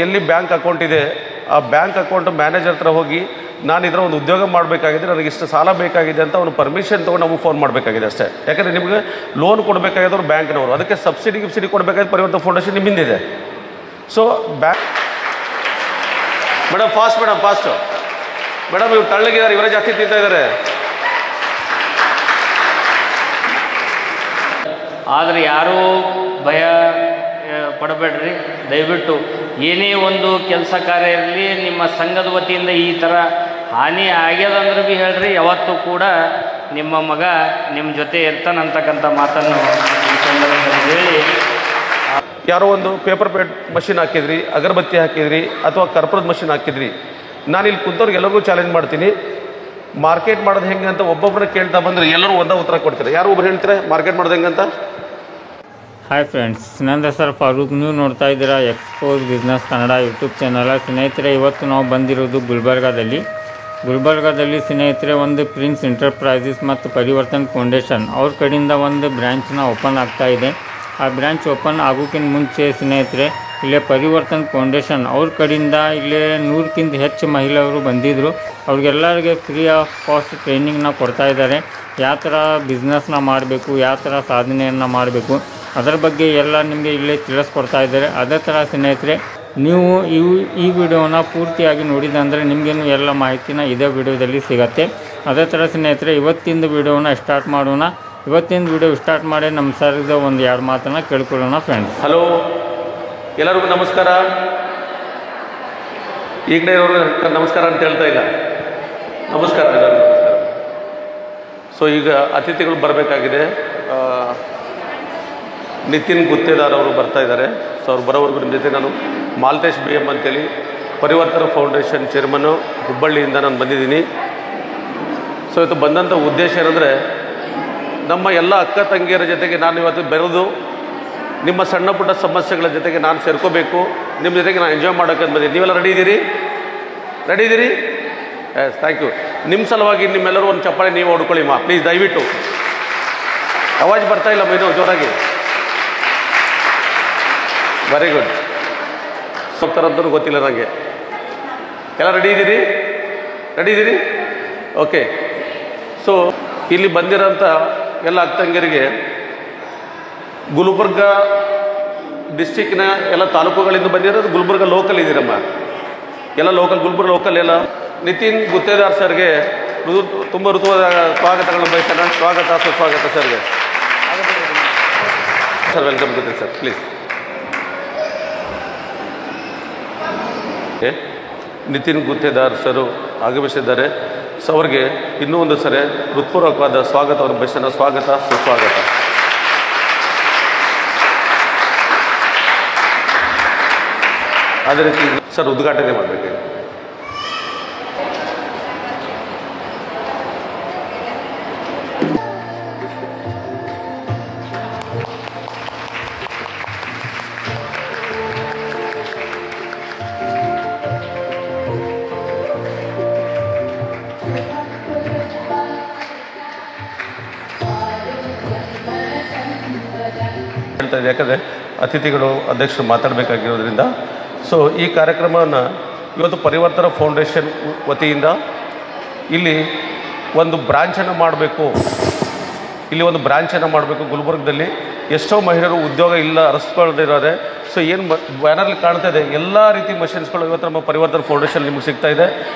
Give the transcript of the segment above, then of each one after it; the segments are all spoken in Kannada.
ಎಲ್ಲಿ ಬ್ಯಾಂಕ್ ಅಕೌಂಟ್ ಇದೆ ಆ ಬ್ಯಾಂಕ್ ಅಕೌಂಟ್ ಮ್ಯಾನೇಜರ್ ಹತ್ರ ಹೋಗಿ ನಾನು ಇದರ ಒಂದು ಉದ್ಯೋಗ ಮಾಡಬೇಕಾಗಿದೆ, ನನಗೆ ಇಷ್ಟು ಸಾಲ ಬೇಕಾಗಿದೆ ಅಂತ ಅವನು ಪರ್ಮಿಷನ್ ತೊಗೊಂಡು ನಮಗೆ ಫೋನ್ ಮಾಡಬೇಕಾಗಿದೆ ಅಷ್ಟೇ. ಯಾಕಂದರೆ ನಿಮಗೆ ಲೋನ್ ಕೊಡಬೇಕಾಗಿದ್ದವ್ರು ಬ್ಯಾಂಕ್ನವರು, ಅದಕ್ಕೆ ಸಬ್ಸಿಡಿ ಕೊಡಬೇಕಾದ್ರೆ ಪರಿವರ್ತನ ಫೌಂಡೇಶನ್ ನಿಮ್ಮಿಂದಿದೆ. So bank madam fast madam, ಇವ್ರು ತಳ್ಳಗಿದ್ದಾರೆ, ಇವರೇ ಜಾಸ್ತಿ ತಿಂತಾ ಇದ್ದಾರೆ. ಆದರೆ ಯಾರೂ ಭಯ ಪಡಬೇಡ್ರಿ. ದಯವಿಟ್ಟು ಏನೇ ಒಂದು ಕೆಲಸ ಕಾರ್ಯ ಇರಲಿ, ನಿಮ್ಮ ಸಂಘದ ವತಿಯಿಂದ ಈ ಥರ ಹಾನಿ ಆಗ್ಯದಂದ್ರೆ ಭೀ ಹೇಳ್ರಿ, ಯಾವತ್ತೂ ಕೂಡ ನಿಮ್ಮ ಮಗ ನಿಮ್ಮ ಜೊತೆ ಇರ್ತಾನಂತಕ್ಕಂಥ ಮಾತನ್ನು ಈ ಸಂದರ್ಭದಲ್ಲಿ ಹೇಳಿ. ಯಾರೋ ಒಂದು ಪೇಪರ್ ಪ್ಲೇಟ್ ಮಷಿನ್ ಹಾಕಿದ್ರಿ, ಅಗರಬತ್ತಿ ಹಾಕಿದ್ರಿ, ಅಥವಾ ಕರ್ಪೂರದ ಮಷಿನ್ ಹಾಕಿದ್ರಿ, ನಾನು ಇಲ್ಲಿ ಕುಂತವ್ರಿಗೆ ಎಲ್ಲರಿಗೂ ಚಾಲೆಂಜ್ ಮಾಡ್ತೀನಿ, ಮಾರ್ಕೆಟ್ ಮಾಡೋದು ಹೆಂಗೆ ಅಂತ ಒಬ್ಬೊಬ್ಬರನ್ನ ಕೇಳ್ತಾ ಬಂದರೆ ಎಲ್ಲರೂ ಒಂದೇ ಉತ್ತರ ಕೊಡ್ತಾರೆ. ಯಾರು ಒಬ್ರು ಹೇಳ್ತಾರೆ ಮಾರ್ಕೆಟ್ ಮಾಡೋದು ಹೆಂಗಂತ? ಹಾಯ್ ಫ್ರೆಂಡ್ಸ್, ನನ್ನ ಹೆಸರು ಫಾರೂಕ್. ನೀವು ನೋಡ್ತಾ ಇದ್ದೀರಾ expose business Kannada YouTube channel. ಸ್ನೇಹಿತರೆ, ಇವತ್ತು ನಾವು ಬಂದಿರೋದು ಗುಲ್ಬರ್ಗಾದಲ್ಲಿ ಸ್ನೇಹಿತರೆ ಒಂದು ಪ್ರಿನ್ಸ್ ಎಂಟರ್ಪ್ರೈಸಸ್ ಮತ್ತು ಪರಿವರ್ತನ್ ಫೌಂಡೇಶನ್ ಅವ್ರ ಕಡೆಯಿಂದ ಒಂದು ಬ್ರ್ಯಾಂಚ್ನ ಓಪನ್ ಆಗ್ತಾ ಇದೆ. ಆ ಬ್ರ್ಯಾಂಚ್ ಓಪನ್ ಆಗೋಕ್ಕಿಂತ ಮುಂಚೆ ಸ್ನೇಹಿತರೆ, ಇಲ್ಲೇ ಪರಿವರ್ತನ್ ಫೌಂಡೇಶನ್ ಅವ್ರ ಕಡೆಯಿಂದ ಇಲ್ಲೇ 100ಕ್ಕಿಂತ ಹೆಚ್ಚು ಮಹಿಳೆಯರು ಬಂದಿದ್ದರು. ಅವ್ರಿಗೆಲ್ಲರಿಗೆ ಫ್ರೀ ಆಫ್ ಕಾಸ್ಟ್ ಟ್ರೈನಿಂಗ್ನ ಕೊಡ್ತಾ ಇದ್ದಾರೆ. ಯಾವ ಥರ ಬಿಸ್ನೆಸ್ನ ಮಾಡಬೇಕು, ಯಾವ ಥರ ಸಾಧನೆಯನ್ನು ಮಾಡಬೇಕು, ಅದರ ಬಗ್ಗೆ ಎಲ್ಲ ನಿಮಗೆ ಇಲ್ಲೇ ತಿಳಿಸ್ಕೊಡ್ತಾ ಇದ್ದಾರೆ. ಅದೇ ಥರ ಸ್ನೇಹಿತರೆ, ನೀವು ಈ ವಿಡಿಯೋನ ಪೂರ್ತಿಯಾಗಿ ನೋಡಿದಂದರೆ ನಿಮಗೇನು ಎಲ್ಲ ಮಾಹಿತಿನ ಇದೇ ವಿಡಿಯೋದಲ್ಲಿ ಸಿಗುತ್ತೆ. ಅದೇ ಥರ ಸ್ನೇಹಿತರೆ, ಇವತ್ತಿಂದ ವಿಡಿಯೋನ ಸ್ಟಾರ್ಟ್ ಮಾಡೋಣ. ಇವತ್ತಿನ ವಿಡಿಯೋ ಸ್ಟಾರ್ಟ್ ಮಾಡಿ ನಮ್ಮ ಸರ್ದು ಒಂದು 2 ಮಾತನ್ನು ಕೇಳ್ಕೊಳ್ಳೋಣ ಫ್ರೆಂಡ್ಸ್. ಹಲೋ, ಎಲ್ಲರಿಗೂ ನಮಸ್ಕಾರ. ಈಗಲೇ ಇರೋರು ನಮಸ್ಕಾರ ಅಂತ ಹೇಳ್ತಾ ಇಲ್ಲ, ನಮಸ್ಕಾರ ಎಲ್ಲರಿಗೂ ನಮಸ್ಕಾರ. ಸೊ ಈಗ ಅತಿಥಿಗಳು ಬರಬೇಕಾಗಿದೆ. ನಿತಿನ್ ಗುತ್ತೇದಾರ್ ಅವರು ಬರ್ತಾ ಇದ್ದಾರೆ. ಸೊ ಅವ್ರು ಬರೋವರೆಗೂ ನಿಮ್ಮ ಜೊತೆ ನಾನು ಮಾಲ್ತೇಶ್ BM ಅಂತೇಳಿ ಪರಿವರ್ತನ ಫೌಂಡೇಶನ್ ಚೇರ್ಮನ್ನು ಹುಬ್ಬಳ್ಳಿಯಿಂದ ನಾನು ಬಂದಿದ್ದೀನಿ. ಸೊ ಇವತ್ತು ಬಂದಂಥ ಉದ್ದೇಶ ಏನಂದರೆ, ನಮ್ಮ ಎಲ್ಲ ಅಕ್ಕ ತಂಗಿಯರ ಜೊತೆಗೆ ನಾನು ಇವತ್ತು ಬೆರೆದು ನಿಮ್ಮ ಸಣ್ಣ ಪುಟ್ಟ ಸಮಸ್ಯೆಗಳ ಜೊತೆಗೆ ನಾನು ಸೇರ್ಕೋಬೇಕು, ನಿಮ್ಮ ಜೊತೆಗೆ ನಾನು ಎಂಜಾಯ್ ಮಾಡೋಕ್ಕೆ ಬಂದಿದ್ದೀನಿ. ನೀವೆಲ್ಲ ರೆಡಿ ಇದ್ದೀರಿ? Yes, thank you. ನಿಮ್ಮ ಸಲುವಾಗಿ ನಿಮ್ಮೆಲ್ಲರೂ ಒಂದು ಚಪ್ಪಾಳೆ ನೀವು ಹೊಡ್ಕೊಳ್ಳಿ ಪ್ಲೀಸ್, ದಯವಿಟ್ಟು. ಅವಾಜ್ ಬರ್ತಾ ಇಲ್ಲ ಇದು ಜೋರಾಗಿ. Very good. ಹೋಗ್ತಾರಂತೂ ಗೊತ್ತಿಲ್ಲ ನನಗೆ. ಎಲ್ಲ ರೆಡಿ ಇದ್ದೀರಿ? ಓಕೆ. ಸೊ ಇಲ್ಲಿ ಬಂದಿರೋಂಥ ಎಲ್ಲ ಅಕ್ಕಂಗಿಯರಿಗೆ ಗುಲ್ಬರ್ಗ ಡಿಸ್ಟಿಕ್ನ ಎಲ್ಲ ತಾಲೂಕುಗಳಿಂದ ಬಂದಿರೋದು. ಗುಲ್ಬರ್ಗ ಲೋಕಲ್ ಇದ್ದೀರಮ್ಮ, ಎಲ್ಲ ಗುಲ್ಬರ್ಗ ಲೋಕಲ್ ಎಲ್ಲ. ನಿತಿನ್ ಗುತ್ತೇದಾರ್ ಸರ್ಗೆ ತುಂಬ ಋತುವಾದ ಸ್ವಾಗತಗಳನ್ನು ಬಯಸೋಣ. ಸುಸ್ವಾಗತ ಸರ್ಗೆ. Sir welcome Guttedar sir, please. Nitin Guttedar sir ಆಗಮಿಸಿದ್ದಾರೆ. ಸೊ ಅವ್ರಿಗೆ ಇನ್ನೂ ಒಂದು ಸರಿ ಹೃತ್ಪೂರ್ವಕವಾದ ಸ್ವಾಗತವನ್ನು ಬಯಸೋಣ. ಸ್ವಾಗತ, ಸುಸ್ವಾಗತ. ಅದೇ ರೀತಿ ಸರ್ ಉದ್ಘಾಟನೆ ಮಾಡಬೇಕು. ಯಾಕಂದರೆ ಅತಿಥಿಗಳು ಅಧ್ಯಕ್ಷರು ಮಾತಾಡಬೇಕಾಗಿರೋದ್ರಿಂದ. ಸೊ ಈ ಕಾರ್ಯಕ್ರಮವನ್ನು ಇವತ್ತು ಪರಿವರ್ತನ ಫೌಂಡೇಶನ್ ವತಿಯಿಂದ ಇಲ್ಲಿ ಒಂದು ಬ್ರಾಂಚನ್ನು ಮಾಡಬೇಕು. ಗುಲ್ಬರ್ಗದಲ್ಲಿ ಎಷ್ಟೋ ಮಹಿಳೆಯರು ಉದ್ಯೋಗ ಇಲ್ಲ, ಅರಸ್ಕೊಳ್ದಿರೋದೆ. ಸೊ ಏನು ಬ್ಯಾನರ್ಲಿ ಕಾಣ್ತಾ ಇದೆ, ಎಲ್ಲ ರೀತಿ ಮಷಿನ್ಸ್ಗಳು ಇವತ್ತು ನಮ್ಮ ಪರಿವರ್ತನ ಫೌಂಡೇಶನ್ ನಿಮಗೆ ಸಿಗ್ತಾ ಇದೆ.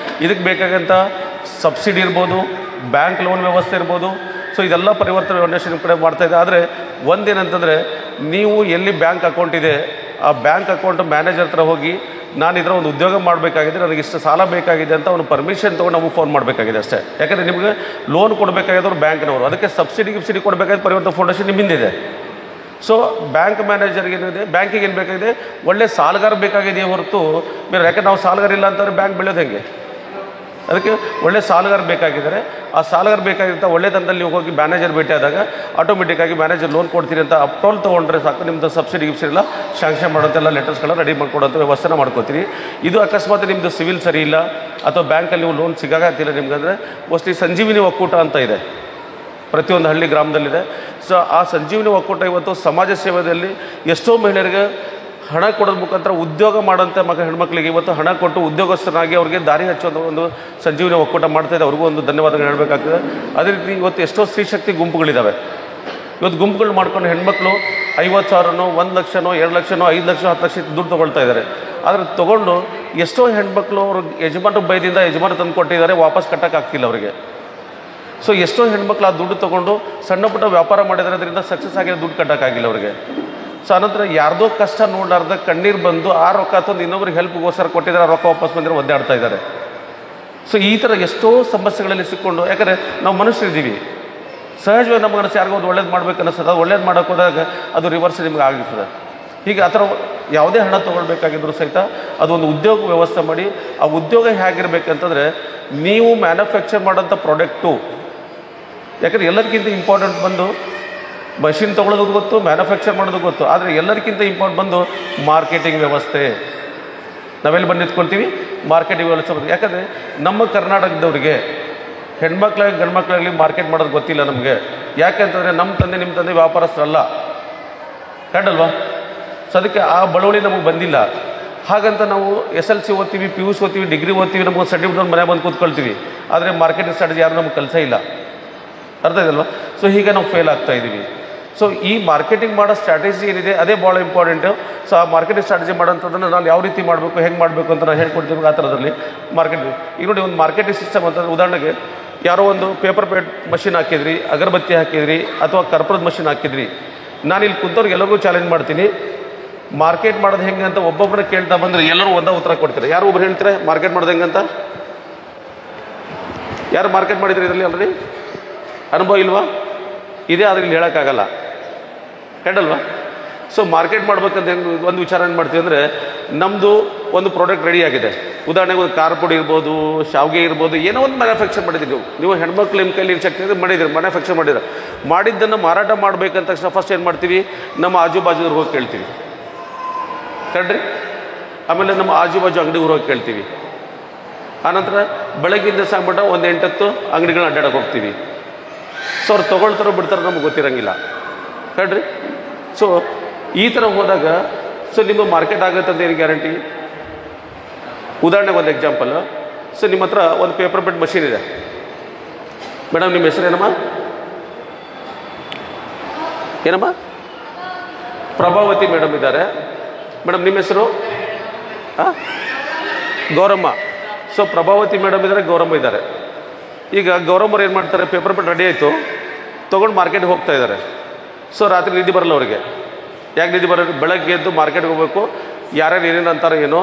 ಇದಕ್ಕೆ ಬೇಕಾಗಂಥ ಸಬ್ಸಿಡಿ ಇರ್ಬೋದು, ಬ್ಯಾಂಕ್ ಲೋನ್ ವ್ಯವಸ್ಥೆ ಇರ್ಬೋದು. ಸೊ ಇದೆಲ್ಲ ಪರಿವರ್ತನ ಫೌಂಡೇಶನ್ ನಿಮ್ಮ ಕಡೆ ಮಾಡ್ತಾಯಿದೆ. ಆದರೆ ಒಂದೇನಂತಂದರೆ, ನೀವು ಎಲ್ಲಿ ಬ್ಯಾಂಕ್ ಅಕೌಂಟ್ ಇದೆ ಆ ಬ್ಯಾಂಕ್ ಅಕೌಂಟ್ ಮ್ಯಾನೇಜರ್ ಹತ್ರ ಹೋಗಿ ನಾನು ಇದರ ಒಂದು ಉದ್ಯೋಗ ಮಾಡಬೇಕಾಗಿದೆ, ನನಗೆ ಇಷ್ಟು ಸಾಲ ಬೇಕಾಗಿದೆ ಅಂತ ಅವನು ಪರ್ಮಿಷನ್ ತೊಗೊಂಡು ನಮಗೆ ಫೋನ್ ಮಾಡಬೇಕಾಗಿದೆ ಅಷ್ಟೇ. ಯಾಕಂದರೆ ನಿಮಗೆ ಲೋನ್ ಕೊಡಬೇಕಾಗಿದ್ದವ್ರು ಬ್ಯಾಂಕ್ನವರು, ಅದಕ್ಕೆ ಸಬ್ಸಿಡಿ ಕೊಡಬೇಕಾದ್ರೆ ಪರಿವರ್ತನ ಫೌಂಡೇಶನ್ ನಿಮ್ಮಿಂದಿದೆ. ಸೊ ಬ್ಯಾಂಕ್ ಮ್ಯಾನೇಜರ್ಗೆ ಏನಿದೆ, ಬ್ಯಾಂಕಿಗೆ ಏನು ಬೇಕಾಗಿದೆ, ಒಳ್ಳೆ ಸಾಲಗಾರ ಬೇಕಾಗಿದೆಯೇ ಹೊರತು ಬೇರೆ. ಯಾಕಂದ್ರೆ ನಾವು ಸಾಲಗಾರ ಇಲ್ಲ ಅಂತಂದರೆ ಬ್ಯಾಂಕ್ ಬೆಳೆಯೋದು ಹೆಂಗೆ? ಅದಕ್ಕೆ ಒಳ್ಳೆ ಸಾಲಗಾರ ಬೇಕಾಗಿದ್ದಾರೆ. ಆ ಸಾಲಗಾರ ಬೇಕಾಗಿರ್ತ ಒಳ್ಳೆ ತಂದಲ್ಲಿ ನೀವು ಹೋಗಿ ಮ್ಯಾನೇಜರ್ ಭೇಟಿ ಆದಾಗ ಆಟೋಮೆಟಿಕ್ಕಾಗಿ ಮ್ಯಾನೇಜರ್ ಲೋನ್ ಕೊಡ್ತೀರಿ ಅಂತ ಅಪ್ರೋಲ್ ತೊಗೊಂಡ್ರೆ ಸಾಕು, ನಿಮ್ಮದು ಸಬ್ಸಿಡಿ ಎಲ್ಲ ಶಾಂಕ್ಷನ್ ಮಾಡೋಂತೆಲ್ಲ ಲೆಟರ್ಸ್ಗಳನ್ನ ರೆಡಿ ಮಾಡಿಕೊಡೋಂಥ ವ್ಯವಸ್ಥೆನ ಮಾಡ್ಕೋತೀರಿ. ಇದು ಅಕಸ್ಮಾತ್ ನಿಮ್ಮದು ಸಿವಿಲ್ ಸರಿ ಇಲ್ಲ ಅಥವಾ ಬ್ಯಾಂಕಲ್ಲಿ ನೀವು ಲೋನ್ ಸಿಗಾಗತ್ತಿಲ್ಲ ನಿಮ್ಗಂದರೆ ಮೋಸ್ಟ್ಲಿ ಸಂಜೀವಿನಿ ಒಕ್ಕೂಟ ಅಂತ ಇದೆ, ಪ್ರತಿಯೊಂದು ಹಳ್ಳಿ ಗ್ರಾಮದಲ್ಲಿದೆ. ಸೊ ಆ ಸಂಜೀವಿನಿ ಒಕ್ಕೂಟ ಇವತ್ತು ಸಮಾಜ ಸೇವೆಯಲ್ಲಿ ಎಷ್ಟೋ ಮಹಿಳೆಯರಿಗೆ ಹಣ ಕೊಡೋದ್ರ ಮುಖಾಂತರ ಉದ್ಯೋಗ ಮಾಡೋಂಥ ಹೆಣ್ಮಕ್ಳಿಗೆ ಇವತ್ತು ಹಣ ಕೊಟ್ಟು ಉದ್ಯೋಗಸ್ಥರಾಗಿ ಅವ್ರಿಗೆ ದಾರಿ ಹಚ್ಚೋದು ಒಂದು ಸಂಜೀವನಿ ಒಕ್ಕೂಟ ಮಾಡ್ತಾಯಿದೆ. ಅವ್ರಿಗೂ ಒಂದು ಧನ್ಯವಾದಗಳು ಹೇಳಬೇಕಾಗ್ತದೆ. ಅದೇ ರೀತಿ ಇವತ್ತು ಎಷ್ಟೋ ಸ್ತ್ರೀಶಕ್ತಿ ಗುಂಪುಗಳಿದ್ದಾವೆ. ಇವತ್ತು ಗುಂಪುಗಳು ಮಾಡ್ಕೊಂಡು ಹೆಣ್ಮಕ್ಳು 50,000ನೋ 1 ಲಕ್ಷನೋ 2 ಲಕ್ಷನೋ 5 ಲಕ್ಷ 10 ಲಕ್ಷ ದುಡ್ಡು ತೊಗೊಳ್ತಾ ಇದ್ದಾರೆ. ಆದರೆ ತೊಗೊಂಡು ಎಷ್ಟೋ ಹೆಣ್ಮಕ್ಳು ಅವ್ರ ಯಜಮಾನ ಭಯದಿಂದ ಯಜಮಾನ ತಂದು ಕೊಟ್ಟಿದ್ದಾರೆ, ವಾಪಸ್ ಕಟ್ಟೋಕ್ಕಾಗ್ತಿಲ್ಲ ಅವರಿಗೆ. ಸೊ ಎಷ್ಟೋ ಹೆಣ್ಮಕ್ಳು ಆ ದುಡ್ಡು ತೊಗೊಂಡು ಸಣ್ಣ ಪುಟ್ಟ ವ್ಯಾಪಾರ ಮಾಡಿದರೆ ಅದರಿಂದ ಸಕ್ಸಸ್ ಆಗಿರೋ ದುಡ್ಡು ಕಟ್ಟೋಕ್ಕಾಗಿಲ್ಲ ಅವರಿಗೆ. ಸೊ ಅನಂತರ ಯಾರ್ದೋ ಕಷ್ಟ ನೋಡಲಾರ್ದ ಕಣ್ಣೀರು ಬಂದು ಆ ರೊಕ್ಕ ತಂದು ಇನ್ನೊಬ್ರಿಗೆ ಹೆಲ್ಪ್ಗೋಸ್ಕರ ಕೊಟ್ಟಿದ್ದಾರೆ, ಆ ರೊಕ್ಕ ವಾಪಸ್ ಬಂದರೆ ಒದ್ದಾಡ್ತಾ ಇದ್ದಾರೆ. ಸೊ ಈ ಥರ ಎಷ್ಟೋ ಸಮಸ್ಯೆಗಳಲ್ಲಿ ಸಿಕ್ಕೊಂಡು, ಯಾಕಂದರೆ ನಾವು ಮನುಷ್ಯರಿದ್ದೀವಿ, ಸಹಜವಾಗಿ ನಮ್ಮ ಮನಸ್ಸು ಯಾರಿಗೂ ಒಂದು ಒಳ್ಳೇದು ಮಾಡ್ಬೇಕು ಅನ್ನಿಸ್ತದೆ. ಅದು ಒಳ್ಳೇದು ಮಾಡೋಕೆ ಹೋದಾಗ ಅದು ರಿವರ್ಸ್ ನಿಮ್ಗೆ ಆಗಿರ್ತದೆ. ಹೀಗೆ ಆ ಥರ ಯಾವುದೇ ಹಣ ತೊಗೊಳ್ಬೇಕಾಗಿದ್ರು ಸಹಿತ ಅದೊಂದು ಉದ್ಯೋಗ ವ್ಯವಸ್ಥೆ ಮಾಡಿ, ಆ ಉದ್ಯೋಗ ಹೇಗಿರ್ಬೇಕಂತಂದರೆ ನೀವು ಮ್ಯಾನುಫ್ಯಾಕ್ಚರ್ ಮಾಡೋಂಥ ಪ್ರಾಡಕ್ಟು, ಯಾಕಂದರೆ ಎಲ್ಲರಿಗಿಂತ ಇಂಪಾರ್ಟೆಂಟ್ ಬಂದು ಮಷಿನ್ ತೊಗೊಳೋದು ಗೊತ್ತು, ಮ್ಯಾನುಫ್ಯಾಕ್ಚರ್ ಮಾಡೋದು ಗೊತ್ತು, ಆದರೆ ಎಲ್ಲರಿಗಿಂತ ಇಂಪಾರ್ಟೆಂಟ್ ಬಂದು ಮಾರ್ಕೆಟಿಂಗ್ ವ್ಯವಸ್ಥೆ. ನಾವೆಲ್ಲಿ ಬಂದು ನಿಂತ್ಕೊಳ್ತೀವಿ? ಮಾರ್ಕೆಟಿಂಗ್ ವ್ಯವಸ್ಥೆ. ಯಾಕಂದರೆ ನಮ್ಮ ಕರ್ನಾಟಕದವರಿಗೆ ಹೆಣ್ಮಕ್ಳಾಗಿ ಗಂಡು ಮಕ್ಕಳಾಗಲಿ ಮಾರ್ಕೆಟ್ ಮಾಡೋದು ಗೊತ್ತಿಲ್ಲ ನಮಗೆ. ಯಾಕೆಂತಂದರೆ ನಮ್ಮ ತಂದೆ ನಿಮ್ಮ ತಂದೆ ವ್ಯಾಪಾರಸ್ಥರಲ್ಲ, ಕಂಡಲ್ವಾ? ಸೊ ಅದಕ್ಕೆ ಆ ಬಳುವಳಿ ನಮಗೆ ಬಂದಿಲ್ಲ. ಹಾಗಂತ ನಾವು SLC ಓದ್ತೀವಿ, PUC ಓದ್ತೀವಿ, ಡಿಗ್ರಿ ಓದ್ತೀವಿ, ನಮಗೆ ಸರ್ಟಿಫಿಕೇಟ್ ಮನೆ ಬಂದು ಕೂತ್ಕೊಳ್ತೀವಿ, ಆದರೆ ಮಾರ್ಕೆಟಿಂಗ್ ಸ್ಟ್ರಾಟಜಿ ಯಾರು ನಮಗೆ ಕಲಿಸೇ ಇಲ್ಲ. ಅರ್ಥ ಇದಲ್ವಾ? ಸೊ ಹೀಗೆ ನಾವು ಫೇಲ್ ಆಗ್ತಾ ಇದ್ದೀವಿ. ಸೊ ಈ ಮಾರ್ಕೆಟಿಂಗ್ ಮಾಡೋ ಸ್ಟ್ರಾಟಜಿ ಏನಿದೆ ಅದೇ ಭಾಳ ಇಂಪಾರ್ಟೆಂಟು. ಸೊ ಆ ಮಾರ್ಕೆಟಿಂಗ್ ಸ್ಟ್ರಾಟಜಿ ಮಾಡೋಂಥದ್ದನ್ನು ನಾವು ಯಾವ ರೀತಿ ಮಾಡಬೇಕು, ಹೆಂಗೆ ಮಾಡಬೇಕು ಅಂತ ನಾನು ಹೇಳ್ಕೊಡ್ತೀವಿ. ಆ ಥರದಲ್ಲಿ ಮಾರ್ಕೆಟಿಂಗ್ ಈಗ ನೋಡಿ, ಒಂದು ಮಾರ್ಕೆಟಿಂಗ್ ಸಿಸ್ಟಮ್ ಅಂತಂದರೆ ಉದಾಹರಣೆಗೆ ಯಾರೋ ಒಂದು ಪೇಪರ್ ಪ್ಲೇಟ್ ಮಷಿನ್ ಹಾಕಿದ್ರಿ, ಅಗರಬತ್ತಿ ಹಾಕಿದ್ರಿ, ಅಥವಾ ಕರ್ಪೂರದ ಮಷಿನ್ ಹಾಕಿದ್ರಿ. ನಾನು ಇಲ್ಲಿ ಕುಂತವ್ರಿಗೆ ಎಲ್ಲರಿಗೂ ಚಾಲೆಂಜ್ ಮಾಡ್ತೀನಿ, ಮಾರ್ಕೆಟ್ ಮಾಡೋದು ಹೆಂಗೆ ಅಂತ ಒಬ್ಬೊಬ್ಬರನ್ನ ಕೇಳ್ತಾ ಬಂದರೆ ಎಲ್ಲರೂ ಒಂದೇ ಉತ್ತರ ಕೊಡ್ತಾರೆ. ಯಾರು ಒಬ್ರು ಹೇಳ್ತಾರೆ ಮಾರ್ಕೆಟ್ ಮಾಡೋದು ಹೆಂಗೆ ಅಂತ? ಯಾರು ಮಾರ್ಕೆಟ್ ಮಾಡಿದ್ರಿ ಇದರಲ್ಲಿ ಆಲ್ರೆಡಿ? ಅನುಭವ ಇಲ್ವಾ? ಇದೇ ಆದರೆ ಇಲ್ಲಿ ಹೇಳೋಕ್ಕಾಗಲ್ಲ, ಹೇಳಲ್ವಾ? ಸೊ ಮಾರ್ಕೆಟ್ ಮಾಡ್ಬೇಕಂತ ಹೆಂಗೆ ಒಂದು ವಿಚಾರ ಏನು ಮಾಡ್ತೀವಿ ಅಂದರೆ, ನಮ್ಮದು ಒಂದು ಪ್ರಾಡಕ್ಟ್ ರೆಡಿ ಆಗಿದೆ. ಉದಾಹರಣೆಗೆ ಒಂದು ಖಾರ ಪುಡಿ ಇರ್ಬೋದು, ಶಾವಿಗೆ ಇರ್ಬೋದು, ಏನೋ ಒಂದು ಮ್ಯಾನುಫ್ಯಾಕ್ಚರ್ ಮಾಡಿದ್ದೀವಿ. ನೀವು ಹೆಣ್ಮಕ್ಳು ನಿಮ್ಮ ಕೈಲಿ ಶಕ್ತಿ ಮಾಡಿದ್ದೀರಿ, ಮ್ಯಾನುಫ್ಯಾಕ್ಚರ್ ಮಾಡಿದ್ದನ್ನು ಮಾರಾಟ ಮಾಡಬೇಕಂತ ತಕ್ಷಣ ಫಸ್ಟ್ ಏನು ಮಾಡ್ತೀವಿ? ನಮ್ಮ ಆಜು ಬಾಜುದವ್ರಿಗೆ ಹೋಗಿ ಕೇಳ್ತೀವಿ, ಕಣ್ರಿ. ಆಮೇಲೆ ನಮ್ಮ ಆಜು ಬಾಜು ಅಂಗಡಿಗೆ ಹೋಗಿ ಕೇಳ್ತೀವಿ. ಆನಂತರ ಬೆಳಗ್ಗಿಂದ ಸಾಂಬಿಟ್ಟು ಒಂದು 8-10 ಅಂಗಡಿಗಳನ್ನ ಅಡ್ಡಾಡಕ್ಕೆ ಹೋಗ್ತೀವಿ. ಸೊ ಅವ್ರು ತೊಗೊಳ್ತಾರೋ ಬಿಡ್ತಾರೋ ನಮ್ಗೆ ಗೊತ್ತಿರೋಂಗಿಲ್ಲ, ಕಣ್ರಿ. ಸೊ ಈ ಥರ ಹೋದಾಗ ಸೊ ನಿಮ್ಮ ಮಾರ್ಕೆಟ್ ಆಗುತ್ತೆ ಅಂತ ಏನು ಗ್ಯಾರಂಟಿ? ಉದಾಹರಣೆಗೆ ಒಂದು ಎಕ್ಸಾಂಪಲ್. ಸೊ ನಿಮ್ಮ ಹತ್ರ ಒಂದು ಪೇಪರ್ ಪ್ಲೇಟ್ ಮಷೀನ್ ಇದೆ. ಮೇಡಮ್ ನಿಮ್ಮ ಹೆಸರು ಏನಮ್ಮ? ಏನಮ್ಮ? ಪ್ರಭಾವತಿ ಮೇಡಮ್ ಇದ್ದಾರೆ. ಮೇಡಮ್ ನಿಮ್ಮ ಹೆಸರು? ಗೌರಮ್ಮ. ಸೊ ಪ್ರಭಾವತಿ ಮೇಡಮ್ ಇದ್ದಾರೆ, ಗೌರಮ್ಮ ಇದ್ದಾರೆ. ಈಗ ಗೌರಮ್ಮರು ಏನು ಮಾಡ್ತಾರೆ, ಪೇಪರ್ ಪ್ಲೇಟ್ ರೆಡಿ ಆಯಿತು, ತೊಗೊಂಡು ಮಾರ್ಕೆಟ್ಗೆ ಹೋಗ್ತಾ ಇದ್ದಾರೆ. ಸೊ ರಾತ್ರಿ ನಿದ್ದೆ ಬರಲ್ಲ ಅವರಿಗೆ. ಯಾಕೆ ನಿದ್ದೆ ಬರೋದು? ಬೆಳಗ್ಗೆ ಎದ್ದು ಮಾರ್ಕೆಟ್ಗೆ ಹೋಗಬೇಕು, ಯಾರ್ಯಾರು ಏನೇನು ಅಂತಾರೆ ಏನೋ,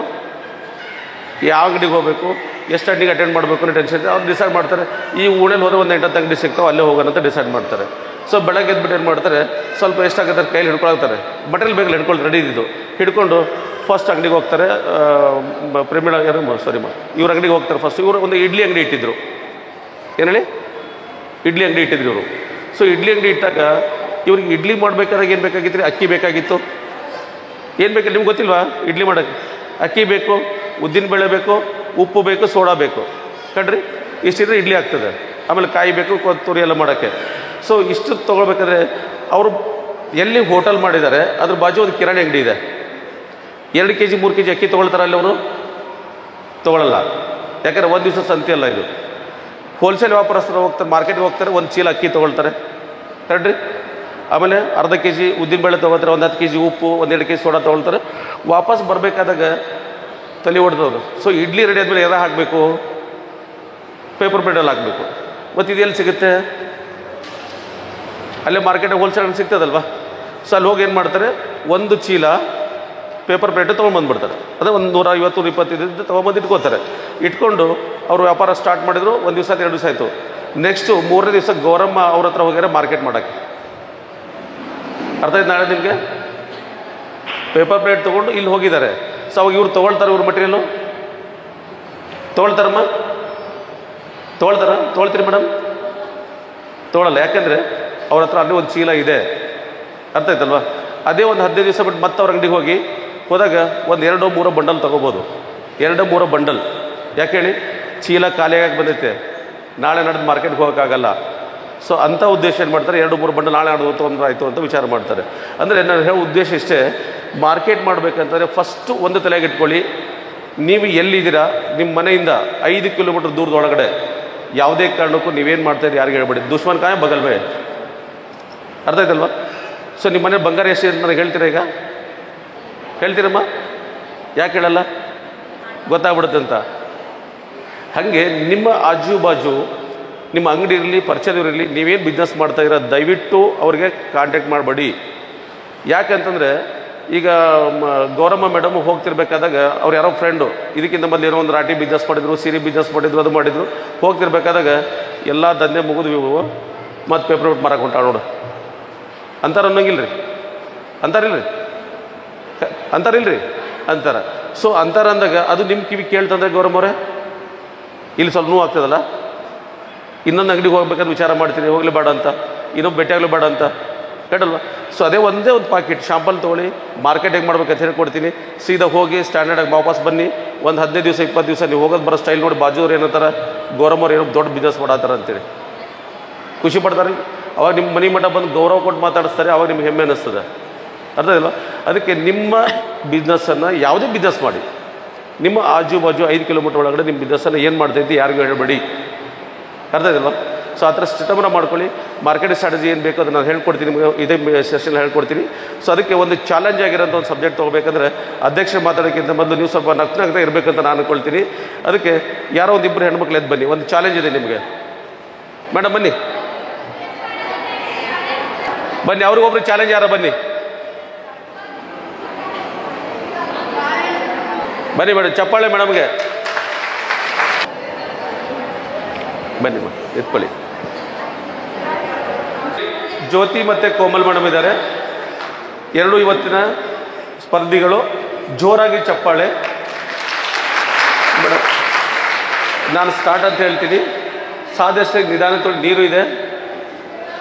ಯಾವ ಅಂಗಡಿಗೆ ಹೋಗಬೇಕು, ಎಷ್ಟು ಅಂಗಡಿಗೆ ಅಟೆಂಡ್ ಮಾಡಬೇಕು ಅನ್ನೋ ಟೆನ್ಷನ್ ಇದೆ. ಅವ್ರು ಡಿಸೈಡ್ ಮಾಡ್ತಾರೆ, ಈ ಊರಲ್ಲಿ ಹೋದರೆ ಒಂದು 8-10 ಅಂಗಡಿ ಸಿಗ್ತಾವೆ, ಅಲ್ಲೇ ಹೋಗೋಣ ಅಂತ ಡಿಸೈಡ್ ಮಾಡ್ತಾರೆ. ಸೊ ಬೆಳಗ್ಗೆ ಎದ್ಬಿಟ್ಟು ಏನು ಮಾಡ್ತಾರೆ, ಸ್ವಲ್ಪ ಎಷ್ಟಾಗುತ್ತೆ ಕೈಲಿ ಹಿಡ್ಕೊಳ್ತಾರೆ, ಮಟೀರಿಯಲ್ ಬೇಗಲ್ಲಿ ಹಿಡ್ಕೊಂಡು ರೆಡಿ ಇದ್ದು ಹಿಡ್ಕೊಂಡು ಫಸ್ಟ್ ಅಂಗಡಿಗೆ ಹೋಗ್ತಾರೆ. ಪ್ರೇಮಿಳ ಇವ್ರ ಅಂಗಡಿಗೆ ಹೋಗ್ತಾರೆ. ಫಸ್ಟ್ ಇವರು ಒಂದು ಇಡ್ಲಿ ಅಂಗಡಿ ಇಟ್ಟಿದ್ರು. ಏನು ಹೇಳಿ? ಇಡ್ಲಿ ಅಂಗಡಿ ಇಟ್ಟಿದ್ರು ಇವರು. ಸೊ ಇಡ್ಲಿ ಅಂಗಡಿ ಇಟ್ಟಾಗ ಇವ್ರಿಗೆ ಇಡ್ಲಿ ಮಾಡ್ಬೇಕಾದ್ರೆ ಏನು ಬೇಕಾಗಿತ್ತು ರೀ? ಅಕ್ಕಿ ಬೇಕಾಗಿತ್ತು. ಏನು ಬೇಕು ನಿಮ್ಗೆ ಗೊತ್ತಿಲ್ವಾ? ಇಡ್ಲಿ ಮಾಡೋಕ್ಕೆ ಅಕ್ಕಿ ಬೇಕು, ಉದ್ದಿನ ಬೇಳೆ ಬೇಕು, ಉಪ್ಪು ಬೇಕು, ಸೋಡಾ ಬೇಕು, ಕಣ್ರಿ. ಇಷ್ಟಿದ್ರೆ ಇಡ್ಲಿ ಆಗ್ತದೆ. ಆಮೇಲೆ ಕಾಯಿ ಬೇಕು, ಕೊತ್ತಂಬರಿ ಎಲ್ಲ ಮಾಡೋಕ್ಕೆ. ಸೊ ಇಷ್ಟು ತೊಗೊಳ್ಬೇಕಾದ್ರೆ ಅವರು ಎಲ್ಲಿ ಹೋಟೆಲ್ ಮಾಡಿದ್ದಾರೆ ಅದ್ರ ಬಾಜು ಒಂದು ಕಿರಾಣಿ ಅಂಗಡಿ ಇದೆ. 2 kg 3 kg ಅಕ್ಕಿ ತೊಗೊಳ್ತಾರಲ್ಲ ಅವರು? ತೊಗೊಳ್ಳಲ್ಲ. ಯಾಕಂದರೆ ಒಂದು ದಿವಸ ಸಂತೆ ಅಲ್ಲ ಇದು. ಹೋಲ್ಸೇಲ್ ವ್ಯಾಪಾರಸ್ಥರು ಹೋಗ್ತಾರೆ, ಮಾರ್ಕೆಟ್ಗೆ ಹೋಗ್ತಾರೆ, ಒಂದು ಚೀಲ ಅಕ್ಕಿ ತೊಗೊಳ್ತಾರೆ, ಕಣ್ರಿ. ಆಮೇಲೆ ಅರ್ಧ kg ಉದ್ದಿನಬೇಳೆ ತೊಗೊಳ್ತಾರೆ, ಒಂದು 10 kg ಉಪ್ಪು, 1-2 kg ಸೋಡಾ ತೊಗೊಳ್ತಾರೆ. ವಾಪಸ್ ಬರಬೇಕಾದಾಗ ತಲೆ ಹೊಡೆದವರು. ಸೊ ಇಡ್ಲಿ ರೆಡಿ ಆದಮೇಲೆ ಎಲ್ಲ ಹಾಕಬೇಕು, ಪೇಪರ್ ಪ್ಲೇಟಲ್ಲಿ ಹಾಕಬೇಕು. ಮತ್ತು ಇದೆಲ್ಲಿ ಸಿಗುತ್ತೆ? ಅಲ್ಲೇ ಮಾರ್ಕೆಟಿಗೆ ಹೋಲ್ಸೇಲ್ ಸಿಗ್ತದಲ್ವ? ಸೊ ಅಲ್ಲಿ ಹೋಗಿ ಏನು ಮಾಡ್ತಾರೆ, ಒಂದು ಚೀಲ ಪೇಪರ್ ಪ್ಲೇಟು ತೊಗೊಂಡ್ಬಂದ್ಬಿಡ್ತಾರೆ. ಅದೇ ಒಂದು 150-125 ತೊಗೊಂಬಂದು ಇಟ್ಕೋತಾರೆ. ಇಟ್ಕೊಂಡು ಅವರು ವ್ಯಾಪಾರ ಸ್ಟಾರ್ಟ್ ಮಾಡಿದ್ರು. 1 ದಿವಸ 2 ದಿವಸ ಆಯಿತು. ನೆಕ್ಸ್ಟು 3ನೇ ದಿವಸ ಗೌರಮ್ಮ ಅವ್ರ ಹತ್ರ ಹೋಗ್ಯಾರೆ ಮಾರ್ಕೆಟ್ ಮಾಡೋಕ್ಕೆ. ಅರ್ಥ ಆಯ್ತು ನಾಳೆ ನಿಮಗೆ? ಪೇಪರ್ ಪ್ಲೇಟ್ ತೊಗೊಂಡು ಇಲ್ಲಿ ಹೋಗಿದ್ದಾರೆ. ಸೊ ಅವಾಗ ಇವ್ರು ತೊಗೊಳ್ತಾರೆ, ಇವ್ರ ಮಟೀರಿಯಲು ತೊಗೊಳ್ತಾರಮ್ಮ? ತೊಗೊಳ್ತೀರಿ ಮೇಡಮ್? ತೊಗೊಳ್ಳಲ್ಲ. ಯಾಕೆಂದರೆ ಅವ್ರ ಹತ್ರ ಅಲ್ಲೇ ಒಂದು ಚೀಲ ಇದೆ. ಅರ್ಥ ಆಯ್ತಲ್ವ? ಅದೇ ಒಂದು 15 ದಿವಸ ಬಿಟ್ಟು ಮತ್ತೆ ಅವ್ರ ಅಂಗಡಿಗೆ ಹೋದಾಗ ಒಂದು 2-3 ಬಂಡಲ್ ತೊಗೋಬೋದು. 2-3 ಬಂಡಲ್. ಯಾಕೆ ಹೇಳಿ? ಚೀಲ ಖಾಲಿಯಾಗಿ ಬಂದೈತೆ, ನಾಳೆ ನಡೆದು ಮಾರ್ಕೆಟ್ಗೆ ಹೋಗೋಕ್ಕಾಗಲ್ಲ. ಸೊ ಅಂಥ ಉದ್ದೇಶ ಏನು ಮಾಡ್ತಾರೆ, 2-3 ಬಂಡಲ್ ನಾಳೆ ನಡೆದು ತೊಗೊಂಡ್ರೆ ಆಯಿತು ಅಂತ ವಿಚಾರ ಮಾಡ್ತಾರೆ. ಅಂದರೆ ನಾನು ಹೇಳೋ ಉದ್ದೇಶ ಇಷ್ಟೇ, ಮಾರ್ಕೆಟ್ ಮಾಡಬೇಕಂತಂದರೆ ಫಸ್ಟು ಒಂದು ತಲೆಗೆ ಇಟ್ಕೊಳ್ಳಿ, ನೀವು ಎಲ್ಲಿದ್ದೀರಾ ನಿಮ್ಮ ಮನೆಯಿಂದ 5 ಕಿಲೋಮೀಟರ್ ದೂರದೊಳಗಡೆ ಯಾವುದೇ ಕಾರಣಕ್ಕೂ ನೀವೇನು ಮಾಡ್ತಾಯಿದ್ದೀರಿ ಯಾರಿಗೆ ಹೇಳ್ಬೇಡಿ. ದುಶ್ಮನ್ ಕಾಯ ಬಗಲ್ ಮೇ, ಅರ್ಥ ಆಯ್ತಲ್ವ? ಸೊ ನಿಮ್ಮ ಮನೆ ಬಂಗಾರ ಎಷ್ಟು ಅಂತ ನನಗೆ ಹೇಳ್ತೀರಾ? ಈಗ ಹೇಳ್ತೀರಮ್ಮ? ಯಾಕೆ ಹೇಳಲ್ಲ? ಗೊತ್ತಾಗ್ಬಿಡುತ್ತೆ ಅಂತ. ಹಾಗೆ ನಿಮ್ಮ ಆಜು ಬಾಜು ನಿಮ್ಮ ಅಂಗಡಿ ಇರಲಿ, ಪರಿಚಯದವರಿರಲಿ, ನೀವೇನು ಬಿಸ್ನೆಸ್ ಮಾಡ್ತಾಯಿರೋ ದಯವಿಟ್ಟು ಅವ್ರಿಗೆ ಕಾಂಟ್ಯಾಕ್ಟ್ ಮಾಡಬೇಡಿ. ಯಾಕಂತಂದರೆ ಈಗ ಗೌರಮ್ಮ ಮೇಡಮ್ ಹೋಗ್ತಿರ್ಬೇಕಾದಾಗ ಅವ್ರು ಯಾರೋ ಫ್ರೆಂಡು ಇದಕ್ಕಿಂತ ಮೊದಲು ಏನೋ ಒಂದು ರಾಟಿ ಬಿಸ್ನೆಸ್ ಮಾಡಿದ್ರು, ಸೀರೆ ಬಿಸ್ನೆಸ್ ಮಾಡಿದ್ರು, ಅದು ಮಾಡಿದ್ರು. ಹೋಗ್ತಿರ್ಬೇಕಾದಾಗ ಎಲ್ಲ ದಂಧೆ ಮುಗಿದ್ವಿ ಮತ್ತು ಪೇಪರ್ ಬಿಟ್ಟು ಮಾರಕ್ಕೆ ಹೊಂಟಾಳ ನೋಡು ಅಂತಾರೆ. ಅನ್ನೋಂಗಿಲ್ಲ ರೀ, ಅಂತಾರಿಲ್ರಿ, ಅಂತಾರಿಲ್ರಿ, ಅಂತಾರೆ. ಸೊ ಅಂತಾರೆ ಅಂದಾಗ ಅದು ನಿಮ್ಮ ಕಿವಿ ಕೇಳ್ತಂದ್ರೆ ಗೌರಮ್ಮವ್ರೆ ಇಲ್ಲಿ ಸ್ವಲ್ಪ ನೋವು ಆಗ್ತದಲ್ಲ, ಇನ್ನೊಂದು ಅಂಗಡಿಗೆ ಹೋಗ್ಬೇಕಾದ್ರೆ ವಿಚಾರ ಮಾಡ್ತೀನಿ, ಹೋಗ್ಲಿ ಬೇಡ ಅಂತ, ಇನ್ನೊಬ್ಬ ಭೇಟಿಯಾಗಲಿ ಬೇಡ ಅಂತ, ಕೇಳಲ್ವ? ಸೊ ಅದೇ ಒಂದೇ ಒಂದು ಪಾಕೆಟ್ ಶಾಂಪಲ್ ತೊಗೊಳ್ಳಿ, ಮಾರ್ಕೆಟ್ ಹೇಗೆ ಮಾಡ್ಬೇಕಂತ ಹೇಳಿ ಕೊಡ್ತೀನಿ. ಸೀದಾ ಹೋಗಿ ಸ್ಟ್ಯಾಂಡರ್ಡಾಗಿ ವಾಪಸ್ ಬನ್ನಿ. ಒಂದು 15 ದಿವಸ 20 ದಿವಸ ನೀವು ಹೋಗೋದು ಬರೋ ಸ್ಟೈಲ್ ನೋಡಿ ಬಾಜುವ್ರು ಏನಂತಾರೆ, ಗೌರಮ್ಮವ್ರು ಏನೋ ದೊಡ್ಡ ಬಿಸ್ನೆಸ್ ಮಾಡತ್ತಾರ ಅಂತೇಳಿ ಖುಷಿ ಪಡ್ತಾರೆ. ಅವಾಗ ನಿಮ್ಮ ಮನೆ ಮಠ ಬಂದು ಗೌರವ ಕೊಟ್ಟು ಮಾತಾಡಿಸ್ತಾರೆ, ಅವಾಗ ನಿಮ್ಗೆ ಹೆಮ್ಮೆ ಅನ್ನಿಸ್ತದೆ. ಅರ್ಥ ಇಲ್ಲ? ಅದಕ್ಕೆ ನಿಮ್ಮ ಬಿಸ್ನೆಸ್ಸನ್ನು ಯಾವುದೇ ಬಿಸ್ನೆಸ್ ಮಾಡಿ, ನಿಮ್ಮ ಆಜು ಬಾಜು 5 ಕಿಲೋಮೀಟರ್ ಒಳಗಡೆ ನಿಮ್ಮ ಬಿಸ್ನೆಸ್ಸನ್ನು ಏನು ಮಾಡ್ತೈತಿ ಯಾರಿಗೂ ಹೇಳಬೇಡಿ. ಅರ್ಥ ಇದಲ್ವ? ಸೊ ಆ ಥರ ಸಿಸ್ಟಮನ್ನು ಮಾಡ್ಕೊಳ್ಳಿ. ಮಾರ್ಕೆಟಿಂಗ್ ಸ್ಟ್ರಾಟಜಿ ಏನು ಬೇಕು ಅದನ್ನು ನಾನು ಹೇಳ್ಕೊಡ್ತೀನಿ, ನಿಮಗೆ ಇದೇ ಸೆಷನ್ ಹೇಳ್ಕೊಡ್ತೀನಿ. ಸೊ ಅದಕ್ಕೆ ಒಂದು ಚಾಲೆಂಜ್ ಆಗಿರೋಂಥ ಒಂದು ಸಬ್ಜೆಕ್ಟ್ ತೊಗೋಬೇಕಂದ್ರೆ ಅಧ್ಯಕ್ಷರು ಮಾತಾಡೋಕ್ಕಿಂತ ಮೊದಲು ನೀವು ಸ್ವಲ್ಪ ನಗ್ನಗ್ತಾ ಇರಬೇಕಂತ ನಾನು ಅನ್ಕೊಳ್ತೀನಿ. ಅದಕ್ಕೆ ಯಾರೋ ಒಂದಿಬ್ಬರು ಹೆಣ್ಮಕ್ಳು ಎದ್ದು ಬನ್ನಿ, ಒಂದು ಚಾಲೆಂಜ್ ಇದೆ ನಿಮಗೆ. ಮೇಡಮ್ ಬನ್ನಿ ಬನ್ನಿ, ಅವ್ರಿಗೊಬ್ರು ಚಾಲೆಂಜ್ ಯಾರೋ ಬನ್ನಿ ಬನ್ನಿ ಮೇಡಮ್, ಚಪ್ಪಾಳೆ ಮೇಡಮ್ಗೆ ಬನ್ನಿ ಮೇಡಮ್, ಎತ್ಕೊಳ್ಳಿ. ಜ್ಯೋತಿ ಮತ್ತು ಕೋಮಲ್ ಮೇಡಮ್ ಇದ್ದಾರೆ, ಎರಡು ಇವತ್ತಿನ ಸ್ಪರ್ಧಿಗಳು. ಜೋರಾಗಿ ಚಪ್ಪಾಳೆ ಮೇಡಮ್. ನಾನು ಸ್ಟಾರ್ಟ್ ಅಂತ ಹೇಳ್ತೀನಿ, ಸಾಧ್ಯಷ್ಟು ನಿಧಾನ ತೊಳಿ, ನೀರು ಇದೆ,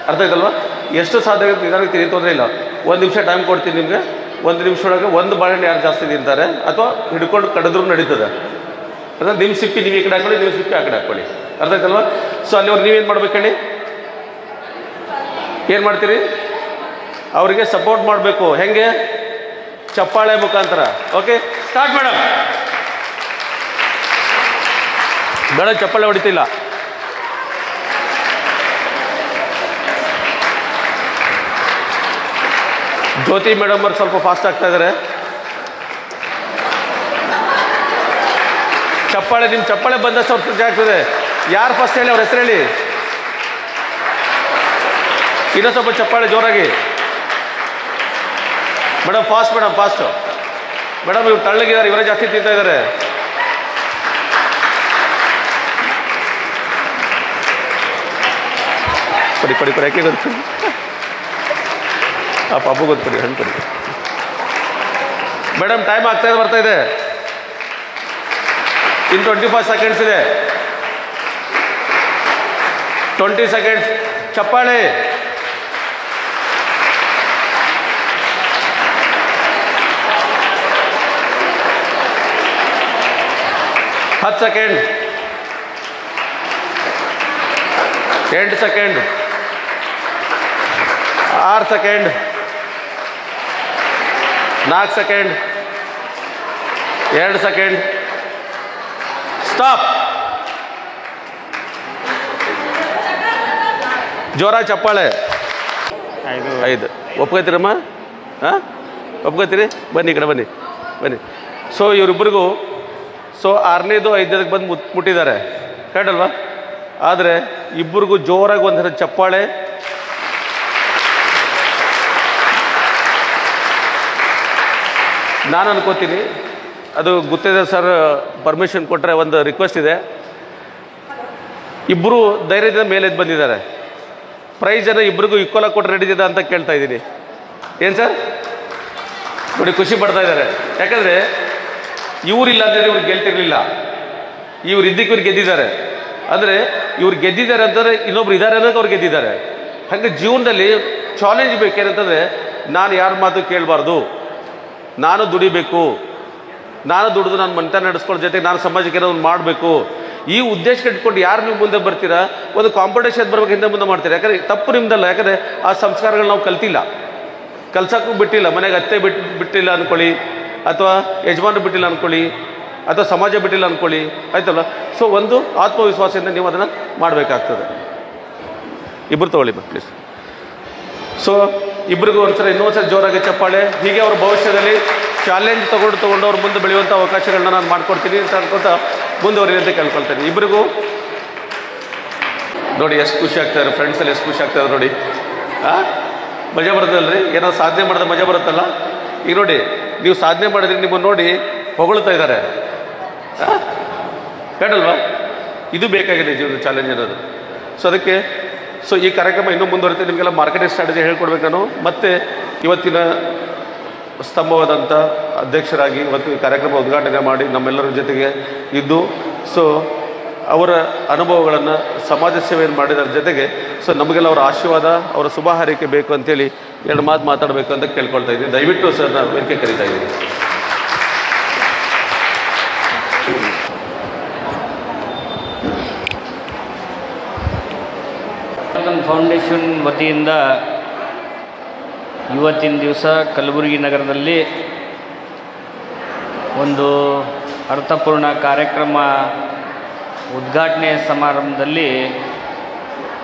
ಅರ್ಥ ಆಯ್ತಲ್ವ? ಎಷ್ಟು ಸಾಧ್ಯ ಆಗುತ್ತೆ ನಿಧಾನಕ್ಕೆ ತಿನ್ನಿ, ತೊಂದರೆ ಇಲ್ಲ. 1 ನಿಮಿಷ ಟೈಮ್ ಕೊಡ್ತೀನಿ ನಿಮಗೆ. 1 ನಿಮಿಷ ಒಳಗೆ ಒಂದು ಬಾಳೆಹಣ್ಣು ಯಾರು ಜಾಸ್ತಿ ತಿಂತಾರೆ ಅಥವಾ ಹಿಡ್ಕೊಂಡು ಕಡಿದ್ರೂ ನಡೀತದೆ. ಅಂದರೆ ನಿಮ್ಮ ಸಿಪ್ಪಿ ನೀವು ಈ ಕಡೆ ಹಾಕೊಳ್ಳಿ, ನೀವು ಸಿಪ್ಪಿ ಆ ಕಡೆ ಹಾಕ್ಕೊಳ್ಳಿ, ಅರ್ಥ ಆಯ್ತಲ್ವ? ಸೊ ಅಲ್ಲಿ ಅವ್ರು ನೀವೇನು ಮಾಡ್ಬೇಕು ಹೇಳಿ, ಏನು ಮಾಡ್ತೀರಿ? ಅವರಿಗೆ ಸಪೋರ್ಟ್ ಮಾಡಬೇಕು. ಹೆಂಗೆ? ಚಪ್ಪಾಳೆ ಮುಖಾಂತರ. Okay, start madam. ಬೇಡ ಚಪ್ಪಾಳೆ ಹೊಡಿತಿಲ್ಲ. ಜ್ಯೋತಿ ಮೇಡಮ್ ಅವ್ರು ಸ್ವಲ್ಪ ಫಾಸ್ಟ್ ಆಗ್ತಾ ಇದ್ದಾರೆ. ಚಪ್ಪಾಳೆ, ನಿಮ್ಮ ಚಪ್ಪಾಳೆ ಬಂದಷ್ಟು ಅವ್ರು ತೃಪ್ತಿ ಆಗ್ತದೆ. ಯಾರು ಫಸ್ಟ್ ಹೇಳಿ, ಅವ್ರ ಹೆಸರು ಹೇಳಿ. ಇನ್ನೂ ಸ್ವಲ್ಪ ಚಪ್ಪಾಳೆ ಜೋರಾಗಿ madam. Fast madam, fast madam. ಇವ್ರು ತಳ್ಳಗಿದ್ದಾರೆ, ಇವರೇ ಜಾಸ್ತಿ ತಿಂತಾ ಇದ್ದಾರೆ. ಕೊಡಿ ಕೊಡಿ ಕೊಡಿ, ಯಾಕೆ ಗೊತ್ತು? ಆ ಪಾಪು ಗೊತ್ತು, ಹಣ್ಣು ಕೊಡಿ ಮೇಡಮ್. ಟೈಮ್ ಬರ್ತಾ ಇದೆ. ಇನ್ನು 25 ಸೆಕೆಂಡ್ಸ್ ಇದೆ. 20 ಸೆಕೆಂಡ್ಸ್. ಚಪ್ಪಾಳೆ. ಹತ್ತು second. 8 second. 6 second. 4 second. 2 second. Stop. ಜೋರ ಚಪ್ಪಾಳೆ. 5. ಒಪ್ಕೋತೀರಮ್ಮ? ಹಾಂ, ಒಪ್ಕೋತೀರಿ? ಬನ್ನಿ, ಈ ಕಡೆ ಬನ್ನಿ ಬನ್ನಿ. ಸೊ ಇವರಿಬ್ಬರಿಗೂ 6ನೇದು 5ನೇದಕ್ಕೆ ಬಂದು ಮುಟ್ಟಿದ್ದಾರೆ, ಕರೆಕ್ಟಲ್ವಾ? ಆದರೆ ಇಬ್ಬರಿಗೂ ಜೋರಾಗಿ ಒಂಥರ ಚಪ್ಪಾಳೆ. ನಾನು ಅನ್ಕೋತೀನಿ, ಅದು ಗುತ್ತೇದಾರ್ ಸರ್ ಪರ್ಮಿಷನ್ ಕೊಟ್ಟರೆ ಒಂದು ರಿಕ್ವೆಸ್ಟ್ ಇದೆ. ಇಬ್ಬರು ಧೈರ್ಯದಿಂದ ಮೇಲೆ ಎದ್ದು ಬಂದಿದ್ದಾರೆ. ಪ್ರೈಸನ್ನು ಇಬ್ಬರಿಗೂ ಈಕ್ವಲಾಗಿ ಕೊಟ್ಟರೆ ನಡೀತಿದೆ ಅಂತ ಕೇಳ್ತಾ ಇದ್ದೀನಿ. ಏನು ಸರ್? ನೋಡಿ, ಖುಷಿ ಪಡ್ತಾ ಇದ್ದಾರೆ. ಯಾಕಂದರೆ ಇವರಿಲ್ಲ ಅಂದರೆ ಇವ್ರು ಗೆಲ್ತಿರ್ಲಿಲ್ಲ. ಇವ್ರು ಇದ್ದಕ್ಕೆ ಇವ್ರು ಗೆದ್ದಿದ್ದಾರೆ. ಅಂದರೆ ಇವ್ರು ಗೆದ್ದಿದ್ದಾರೆ ಅಂತಂದರೆ ಇನ್ನೊಬ್ರು ಇದ್ದಾರೆ ಅನ್ನೋದು ಅವ್ರು ಗೆದ್ದಿದ್ದಾರೆ. ಹಾಗೆ ಜೀವನದಲ್ಲಿ ಚಾಲೆಂಜ್ ಬೇಕೇನಂತಂದರೆ, ನಾನು ಯಾರ ಮಾತು ಕೇಳಬಾರ್ದು, ನಾನು ದುಡಿಬೇಕು, ನಾನು ದುಡಿದು ನಾನು ಮನೆತನ ನಡೆಸ್ಕೊಳ್ಳೋ ಜೊತೆಗೆ ನಾನು ಸಮಾಜಕ್ಕೆ ಏನೋ ಒಂದು ಮಾಡಬೇಕು. ಈ ಉದ್ದೇಶ ಇಟ್ಕೊಂಡು ಯಾರು ನೀವು ಮುಂದೆ ಬರ್ತೀರಾ, ಒಂದು ಕಾಂಪಿಟೇಷನ್ ಬರ್ಬೇಕು, ಹಿಂದೆ ಮುಂದೆ ಮಾಡ್ತೀರಾ. ಯಾಕಂದರೆ ತಪ್ಪು ನಿಮ್ದಲ್ಲ, ಯಾಕಂದರೆ ಆ ಸಂಸ್ಕಾರಗಳು ನಾವು ಕಲ್ತಿಲ್ಲ. ಕಲ್ಸೋಕ್ಕೂ ಬಿಟ್ಟಿಲ್ಲ, ಮನೆಗೆ ಅತ್ತೆ ಬಿಟ್ಟಿಲ್ಲ ಅಂದ್ಕೊಳ್ಳಿ, ಅಥವಾ ಯಜಮಾನರು ಬಿಟ್ಟಿಲ್ಲ ಅಂದ್ಕೊಳ್ಳಿ, ಅಥವಾ ಸಮಾಜ ಬಿಟ್ಟಿಲ್ಲ ಅಂದ್ಕೊಳ್ಳಿ, ಆಯ್ತಲ್ಲ. ಸೊ ಒಂದು ಆತ್ಮವಿಶ್ವಾಸದಿಂದ ನೀವು ಅದನ್ನು ಮಾಡಬೇಕಾಗ್ತದೆ. ಇಬ್ಬರು ತೊಗೊಳ್ಳಿ ಪ್ಲೀಸ್. ಸೊ ಇಬ್ಬರಿಗೂ ಒಂದ್ಸಲ ಇನ್ನೊಂದ್ಸಲ ಜೋರಾಗಿ ಚಪ್ಪಾಳೆ. ಹೀಗೆ ಅವ್ರ ಭವಿಷ್ಯದಲ್ಲಿ ಚಾಲೆಂಜ್ ತೊಗೊಂಡು ಅವ್ರು ಮುಂದೆ ಬೆಳೆಯುವಂಥ ಅವಕಾಶಗಳನ್ನ ನಾನು ಮಾಡಿಕೊಡ್ತೀನಿ ಅಂತ ಅನ್ಕೊತ ಮುಂದುವರಿ ಅಂತ ಕೇಳ್ಕೊಳ್ತೇನೆ. ಇಬ್ಬರಿಗೂ ನೋಡಿ ಎಷ್ಟು ಖುಷಿ ಆಗ್ತಾಯಿದ್ದಾರೆ, ಫ್ರೆಂಡ್ಸಲ್ಲಿ ಎಷ್ಟು ಖುಷಿ ಆಗ್ತಾಯಿದ್ದಾರೆ ನೋಡಿ. ಮಜಾ ಬರುತ್ತಲ್ರಿ, ಏನೋ ಸಾಧನೆ ಮಾಡಿದ ಮಜಾ ಬರುತ್ತಲ್ಲ. ಈಗ ನೋಡಿ, ನೀವು ಸಾಧನೆ ಮಾಡಿದ್ರೆ ನಿಮ್ಮನ್ನು ನೋಡಿ ಹೊಗಳ್ತಾ ಇದ್ದಾರೆ, ಬೇಡಲ್ವಾ? ಇದು ಬೇಕಾಗಿದೆ ಜೀವನ ಚಾಲೆಂಜ್ ಅನ್ನೋದು. ಸೊ ಅದಕ್ಕೆ ಈ ಕಾರ್ಯಕ್ರಮ ಇನ್ನೂ ಮುಂದುವರಿತೆ. ನಿಮಗೆಲ್ಲ ಮಾರ್ಕೆಟಿಂಗ್ ಸ್ಟ್ರಾಟಜಿ ಹೇಳ್ಕೊಡ್ಬೇಕು ನಾನು. ಮತ್ತು ಇವತ್ತಿನ ಸ್ತಂಭವಾದಂಥ ಅಧ್ಯಕ್ಷರಾಗಿ ಇವತ್ತು ಈ ಕಾರ್ಯಕ್ರಮ ಉದ್ಘಾಟನೆ ಮಾಡಿ ನಮ್ಮೆಲ್ಲರ ಜೊತೆಗೆ ಇದ್ದು ಅವರ ಅನುಭವಗಳನ್ನು ಸಮಾಜ ಸೇವೆಯನ್ನು ಮಾಡಿದರ ಜೊತೆಗೆ ನಮಗೆಲ್ಲ ಅವರ ಆಶೀರ್ವಾದ, ಅವರ ಶುಭ ಹಾರೈಕೆ ಬೇಕು ಅಂತೇಳಿ ಎರಡು ಮಾತು ಮಾತಾಡಬೇಕು ಅಂತ ಕೇಳ್ಕೊಳ್ತಾ ಇದ್ದೀನಿ. ದಯವಿಟ್ಟು ಸರ್ ನಾನು ವೇದಿಕೆ ಕರೀತಾ ಇದ್ದೀನಿ. ಫೌಂಡೇಶನ್ ವತಿಯಿಂದ ಇವತ್ತಿನ ದಿವಸ ಕಲಬುರಗಿ ನಗರದಲ್ಲಿ ಒಂದು ಅರ್ಥಪೂರ್ಣ ಕಾರ್ಯಕ್ರಮ ಉದ್ಘಾಟನೆ ಸಮಾರಂಭದಲ್ಲಿ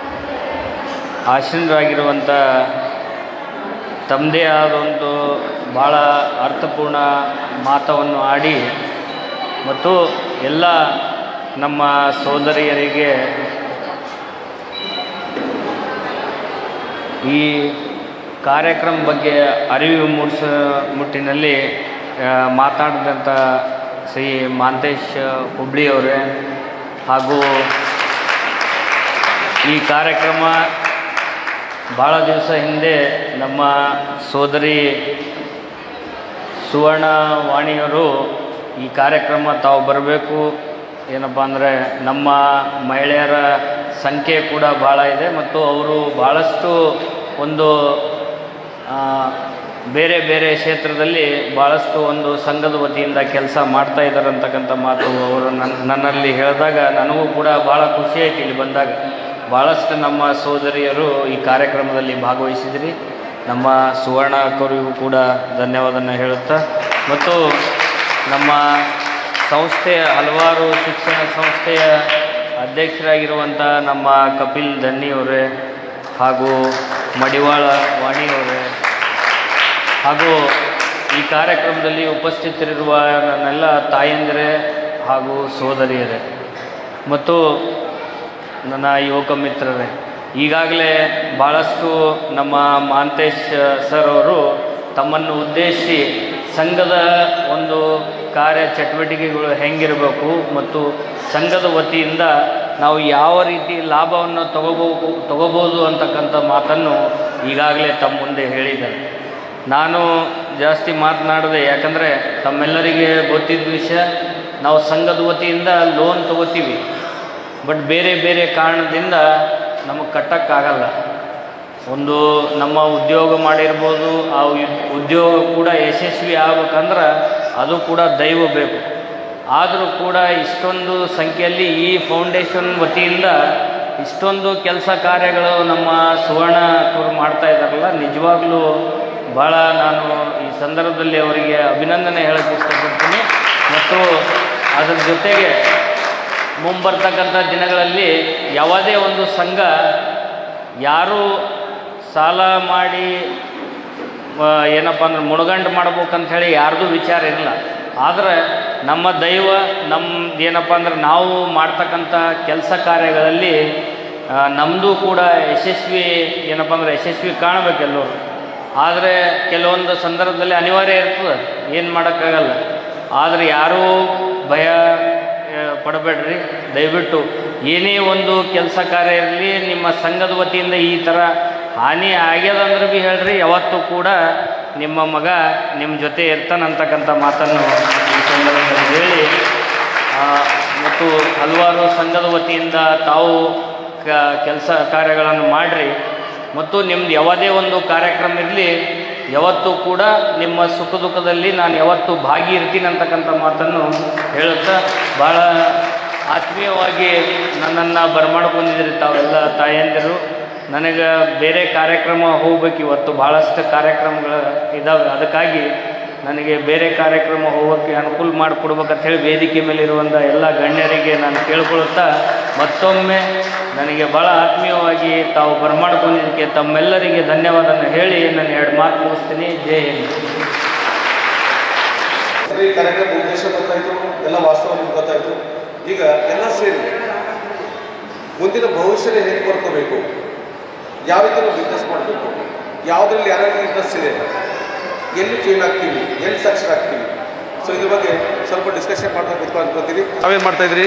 ಆಸೀನರಾಗಿರುವಂಥ ತಮ್ಮದೇ ಆದ ಒಂದು ಭಾಳ ಅರ್ಥಪೂರ್ಣ ಮಾತನ್ನು ಆಡಿ ಮತ್ತು ಎಲ್ಲ ನಮ್ಮ ಸೋದರಿಯರಿಗೆ ಈ ಕಾರ್ಯಕ್ರಮ ಬಗ್ಗೆ ಅರಿವು ಮುಟ್ಟಿನಲ್ಲಿ ಮಾತಾಡಿದಂಥ ಶ್ರೀ ಮಾಂತೇಶ್ ಹುಬ್ಳಿಯವರೇ ಹಾಗೂ ಈ ಕಾರ್ಯಕ್ರಮ ಭಾಳ ದಿವಸ ಹಿಂದೆ ನಮ್ಮ ಸೋದರಿ ಸುವರ್ಣ ವಾಣಿಯವರು ಈ ಕಾರ್ಯಕ್ರಮ ತಾವು ಬರಬೇಕು, ಏನಪ್ಪ ಅಂದರೆ ನಮ್ಮ ಮಹಿಳೆಯರ ಸಂಖ್ಯೆ ಕೂಡ ಭಾಳ ಇದೆ ಮತ್ತು ಅವರು ಭಾಳಷ್ಟು ಒಂದು ಬೇರೆ ಬೇರೆ ಕ್ಷೇತ್ರದಲ್ಲಿ ಭಾಳಷ್ಟು ಒಂದು ಸಂಘದ ವತಿಯಿಂದ ಕೆಲಸ ಮಾಡ್ತಾ ಇದ್ದಾರೆ ಅಂತಕ್ಕಂಥ ಮಾತು ಅವರು ನನ್ನಲ್ಲಿ ಹೇಳಿದಾಗ ನನಗೂ ಕೂಡ ಭಾಳ ಖುಷಿ ಆಯ್ತು. ಇಲ್ಲಿ ಬಂದಾಗ ಭಾಳಷ್ಟು ನಮ್ಮ ಸೋದರಿಯರು ಈ ಕಾರ್ಯಕ್ರಮದಲ್ಲಿ ಭಾಗವಹಿಸಿದ್ರಿ. ನಮ್ಮ ಸುವರ್ಣ ಅಕ್ಕವರಿಗೂ ಕೂಡ ಧನ್ಯವಾದನ ಹೇಳುತ್ತಾ ಮತ್ತು ನಮ್ಮ ಸಂಸ್ಥೆಯ ಹಲವಾರು ಶಿಕ್ಷಣ ಸಂಸ್ಥೆಯ ಅಧ್ಯಕ್ಷರಾಗಿರುವಂಥ ನಮ್ಮ ಕಪಿಲ್ ಧನ್ನಿಯವರೇ ಹಾಗೂ ಮಡಿವಾಳ ವಾಣಿಯವರೇ ಹಾಗೂ ಈ ಕಾರ್ಯಕ್ರಮದಲ್ಲಿ ಉಪಸ್ಥಿತರಿರುವ ನನ್ನೆಲ್ಲ ತಾಯಂದಿರೇ ಹಾಗೂ ಸೋದರಿಯರೇ ಮತ್ತು ನನ್ನ ಯುವಕ ಮಿತ್ರರೇ, ಈಗಾಗಲೇ ಭಾಳಷ್ಟು ನಮ್ಮ ಮಾಂತೇಶ್ ಸರ್ ಅವರು ತಮ್ಮನ್ನು ಉದ್ದೇಶಿಸಿ ಸಂಘದ ಒಂದು ಕಾರ್ಯ ಚಟುವಟಿಕೆಗಳು ಹೆಂಗಿರಬೇಕು ಮತ್ತು ಸಂಘದ ವತಿಯಿಂದ ನಾವು ಯಾವ ರೀತಿ ಲಾಭವನ್ನು ತಗೋಬೋದು ಅಂತಕ್ಕಂಥ ಮಾತನ್ನು ಈಗಾಗಲೇ ತಮ್ಮ ಮುಂದೆ ಹೇಳಿದ್ದಾರೆ. ನಾನು ಜಾಸ್ತಿ ಮಾತನಾಡದೆ, ಯಾಕಂದರೆ ತಮ್ಮೆಲ್ಲರಿಗೆ ಗೊತ್ತಿದ್ದ ವಿಷಯ, ನಾವು ಸಂಘದ ವತಿಯಿಂದ ಲೋನ್ ತಗೋತೀವಿ, ಬಟ್ ಬೇರೆ ಬೇರೆ ಕಾರಣದಿಂದ ನಮಗೆ ಕಟ್ಟೋಕ್ಕಾಗಲ್ಲ. ಒಂದು ನಮ್ಮ ಉದ್ಯೋಗ ಮಾಡಿರ್ಬೋದು, ಆ ಉದ್ಯೋಗ ಕೂಡ ಯಶಸ್ವಿ ಆಗ್ಬೇಕಂದ್ರೆ ಅದು ಕೂಡ ದೈವ ಬೇಕು. ಆದರೂ ಕೂಡ ಇಷ್ಟೊಂದು ಸಂಖ್ಯೆಯಲ್ಲಿ ಈ ಫೌಂಡೇಶನ್ ವತಿಯಿಂದ ಇಷ್ಟೊಂದು ಕೆಲಸ ಕಾರ್ಯಗಳು ನಮ್ಮ ಸುವರ್ಣ ಅವರು ಮಾಡ್ತಾ ಇದ್ದಾರಲ್ಲ, ನಿಜವಾಗ್ಲೂ ಭಾಳ ನಾನು ಈ ಸಂದರ್ಭದಲ್ಲಿ ಅವರಿಗೆ ಅಭಿನಂದನೆ ಹೇಳೋಕ್ಕೆ ಇಷ್ಟಪಡ್ತೀನಿ. ಮತ್ತು ಅದರ ಜೊತೆಗೆ ಮುಂಬರ್ತಕ್ಕಂಥ ದಿನಗಳಲ್ಲಿ ಯಾವುದೇ ಒಂದು ಸಂಘ ಯಾರೂ ಸಾಲ ಮಾಡಿ ಏನಪ್ಪ ಅಂದ್ರೆ ಮುಳುಗಂಡು ಮಾಡ್ಬೇಕಂಥೇಳಿ ಯಾರ್ದು ವಿಚಾರ ಇರಲ್ಲ. ಆದರೆ ನಮ್ಮ ದೈವ ನಮ್ದು ಏನಪ್ಪ ಅಂದ್ರೆ ನಾವು ಮಾಡ್ತಕ್ಕಂಥ ಕೆಲಸ ಕಾರ್ಯಗಳಲ್ಲಿ ನಮ್ಮದು ಕೂಡ ಯಶಸ್ವಿ ಏನಪ್ಪ ಅಂದ್ರೆ ಯಶಸ್ವಿ ಕಾಣಬೇಕೆಲ್ಲರೂ. ಆದರೆ ಕೆಲವೊಂದು ಸಂದರ್ಭದಲ್ಲಿ ಅನಿವಾರ್ಯ ಇರ್ತದೆ, ಏನು ಮಾಡೋಕ್ಕಾಗಲ್ಲ. ಆದರೆ ಯಾರೂ ಭಯ ಪಡಬೇಡ್ರಿ. ದಯವಿಟ್ಟು ಏನೇ ಒಂದು ಕೆಲಸ ಕಾರ್ಯ ಇರಲಿ, ನಿಮ್ಮ ಸಂಘದ ವತಿಯಿಂದ ಈ ಥರ ಹಾನಿ ಆಗ್ಯದಂದ್ರೆ ಭೀ ಹೇಳ್ರಿ, ಯಾವತ್ತೂ ಕೂಡ ನಿಮ್ಮ ಮಗ ನಿಮ್ಮ ಜೊತೆ ಇರ್ತಾನಂತಕ್ಕಂಥ ಮಾತನ್ನು ಈ ಸಂದರ್ಭದಲ್ಲಿ ಹೇಳಿ, ಮತ್ತು ಹಲವಾರು ಸಂಘದ ವತಿಯಿಂದ ತಾವು ಕೆಲಸ ಕಾರ್ಯಗಳನ್ನು ಮಾಡಿರಿ ಮತ್ತು ನಿಮ್ದು ಯಾವುದೇ ಒಂದು ಕಾರ್ಯಕ್ರಮ ಇರಲಿ, ಯಾವತ್ತೂ ಕೂಡ ನಿಮ್ಮ ಸುಖ ದುಃಖದಲ್ಲಿ ನಾನು ಯಾವತ್ತೂ ಭಾಗಿ ಇರ್ತೀನಿ ಅಂತಕ್ಕಂಥ ಮಾತನ್ನು ಹೇಳುತ್ತಾ, ಭಾಳ ಆತ್ಮೀಯವಾಗಿ ನನ್ನನ್ನು ಬರಮಾಡ್ಕೊಂಡಿದ್ದೀರಿ ತಾವೆಲ್ಲ ತಾಯಂದಿರು. ನನಗೆ ಬೇರೆ ಕಾರ್ಯಕ್ರಮ ಹೋಗ್ಬೇಕು. ಇವತ್ತು ಭಾಳಷ್ಟು ಕಾರ್ಯಕ್ರಮಗಳು ಇದ್ದಾವೆ, ಅದಕ್ಕಾಗಿ ನನಗೆ ಬೇರೆ ಕಾರ್ಯಕ್ರಮ ಹೋಗೋಕ್ಕೆ ಅನುಕೂಲ ಮಾಡಿಕೊಡ್ಬೇಕಂತ ಹೇಳಿ ವೇದಿಕೆ ಮೇಲೆ ಇರುವಂಥ ಎಲ್ಲ ಗಣ್ಯರಿಗೆ ನಾನು ಕೇಳ್ಕೊಳ್ತಾ ಮತ್ತೊಮ್ಮೆ ನನಗೆ ಭಾಳ ಆತ್ಮೀಯವಾಗಿ ತಾವು ಬರಮಾಡ್ಕೊಂಡಿದ್ದಕ್ಕೆ ತಮ್ಮೆಲ್ಲರಿಗೆ ಧನ್ಯವಾದನ ಹೇಳಿ ನಾನು 2 ಮಾತು ಮುಗಿಸ್ತೀನಿ. ಜೈ ಹಿಂದ್. ಈ ಕಾರ್ಯಕ್ರಮ ಉದ್ದೇಶ ಗೊತ್ತಾಯಿತು, ಎಲ್ಲ ವಾಸ್ತವ ನಿಮ್ಗೆ ಗೊತ್ತಾಯಿತು. ಈಗ ಎಲ್ಲ ಸೇರಿ ಮುಂದಿನ ಭವಿಷ್ಯನ ಹೇಗೆ ಬರ್ಕೋಬೇಕು, ಯಾವ ರೀತಿ ನಾವು ಬಿಸ್ನೆಸ್ ಮಾಡಬೇಕು, ಯಾವುದ್ರಲ್ಲಿ ಯಾರ್ಯಾರಿಗೆ ಇಂಟ್ರೆಸ್ಟ್ ಇದೆ, ಎಲ್ಲಿ ಫೇಲ್ ಆಗ್ತೀವಿ, ಎಲ್ಲಿ ಸಕ್ಸಸ್ ಆಗ್ತೀವಿ, ಸೊ ಇದ್ರ ಬಗ್ಗೆ ಸ್ವಲ್ಪ ಡಿಸ್ಕಷನ್ ಮಾಡ್ತಾ ಕೂತ್ಕೊಂಡು ಅನ್ಕೋತೀವಿ. ನಾವೇನು ಮಾಡ್ತಾಯಿದ್ರಿ?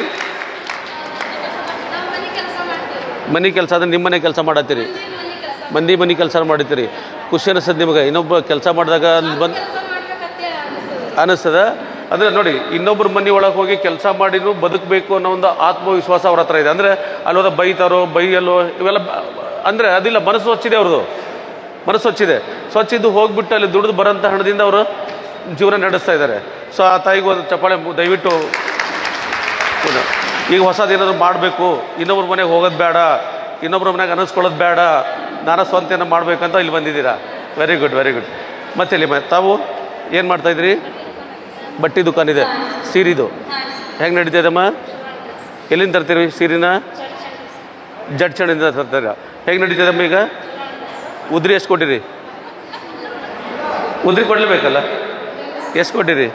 ಮನೆ ಕೆಲಸ ಅಂದರೆ ನಿಮ್ಮ ಮನೆ ಕೆಲಸ ಮಾಡತ್ತೀರಿ, ಮನೆ ಕೆಲಸ ಮಾಡಿರ್ತೀರಿ. ಖುಷಿ ಅನಿಸ್ತದೆ ನಿಮಗೆ ಇನ್ನೊಬ್ಬ ಕೆಲಸ ಮಾಡಿದಾಗ ಅಲ್ಲಿ ಬಂದು ಅನ್ನಿಸ್ತದ? ಅಂದರೆ ನೋಡಿ, ಇನ್ನೊಬ್ಬರ ಮನೆ ಒಳಗೆ ಹೋಗಿ ಕೆಲಸ ಮಾಡಿನೂ ಬದುಕಬೇಕು ಅನ್ನೋ ಒಂದು ಆತ್ಮವಿಶ್ವಾಸ ಅವ್ರ ಹತ್ರ ಇದೆ. ಅಂದರೆ ಅಲ್ಲೋದ ಬೈತಾರೋ ಬೈಯಲ್ಲೋ ಇವೆಲ್ಲ ಅಂದರೆ ಅದಿಲ್ಲ, ಮನಸ್ಸು ಹೊಚ್ಚಿದೆ ಅವ್ರದ್ದು, ಮನಸ್ಸು ಹೊಚ್ಚಿದೆ. ಸ್ವಚ್ಛಿದ್ದು ಹೋಗಿಬಿಟ್ಟು ಅಲ್ಲಿ ದುಡಿದು ಬರೋಂಥ ಹಣದಿಂದ ಅವರು ಜೀವನ ನಡೆಸ್ತಾ ಇದ್ದಾರೆ. ಸೊ ಆ ತಾಯಿಗೂ ಒಂದು ಚಪ್ಪಾಳೆ ದಯವಿಟ್ಟು. ಈಗ ಹೊಸದೇನಾದ್ರು ಮಾಡಬೇಕು, ಇನ್ನೊಬ್ರ ಮನೆಗೆ ಹೋಗೋದು ಬೇಡ, ಇನ್ನೊಬ್ರ ಮನೆಗೆ ಅನ್ನಿಸ್ಕೊಳ್ಳೋದು ಬೇಡ, ನಾನು ಸ್ವಂತ ಮಾಡಬೇಕಂತ ಇಲ್ಲಿ ಬಂದಿದ್ದೀರಾ. Very good, very good. ಮತ್ತೆ ಇಲ್ಲಿ ತಾವು ಏನು ಮಾಡ್ತಾಯಿದ್ರಿ? ಬಟ್ಟೆ ದುಕಾನಿದೆ, ಸೀರಿದು ಹೆಂಗೆ ನಡೀತಿದೆಮ್ಮ? ಎಲ್ಲಿಂದ ತರ್ತೀರಿ ಸೀರಿನ? ಜಡ್ಚಣಿಂದ ತರ್ತೀರ. ಹೇಗೆ ನಡೀತಿದಮ್ಮ ಈಗ? ಉದ್ರಿ ಎಷ್ಟು ಕೊಟ್ಟಿರಿ? ಉದ್ರಿ ಕೊಡಲೇಬೇಕಲ್ಲ, ಎಷ್ಟು ಕೊಟ್ಟಿರಿ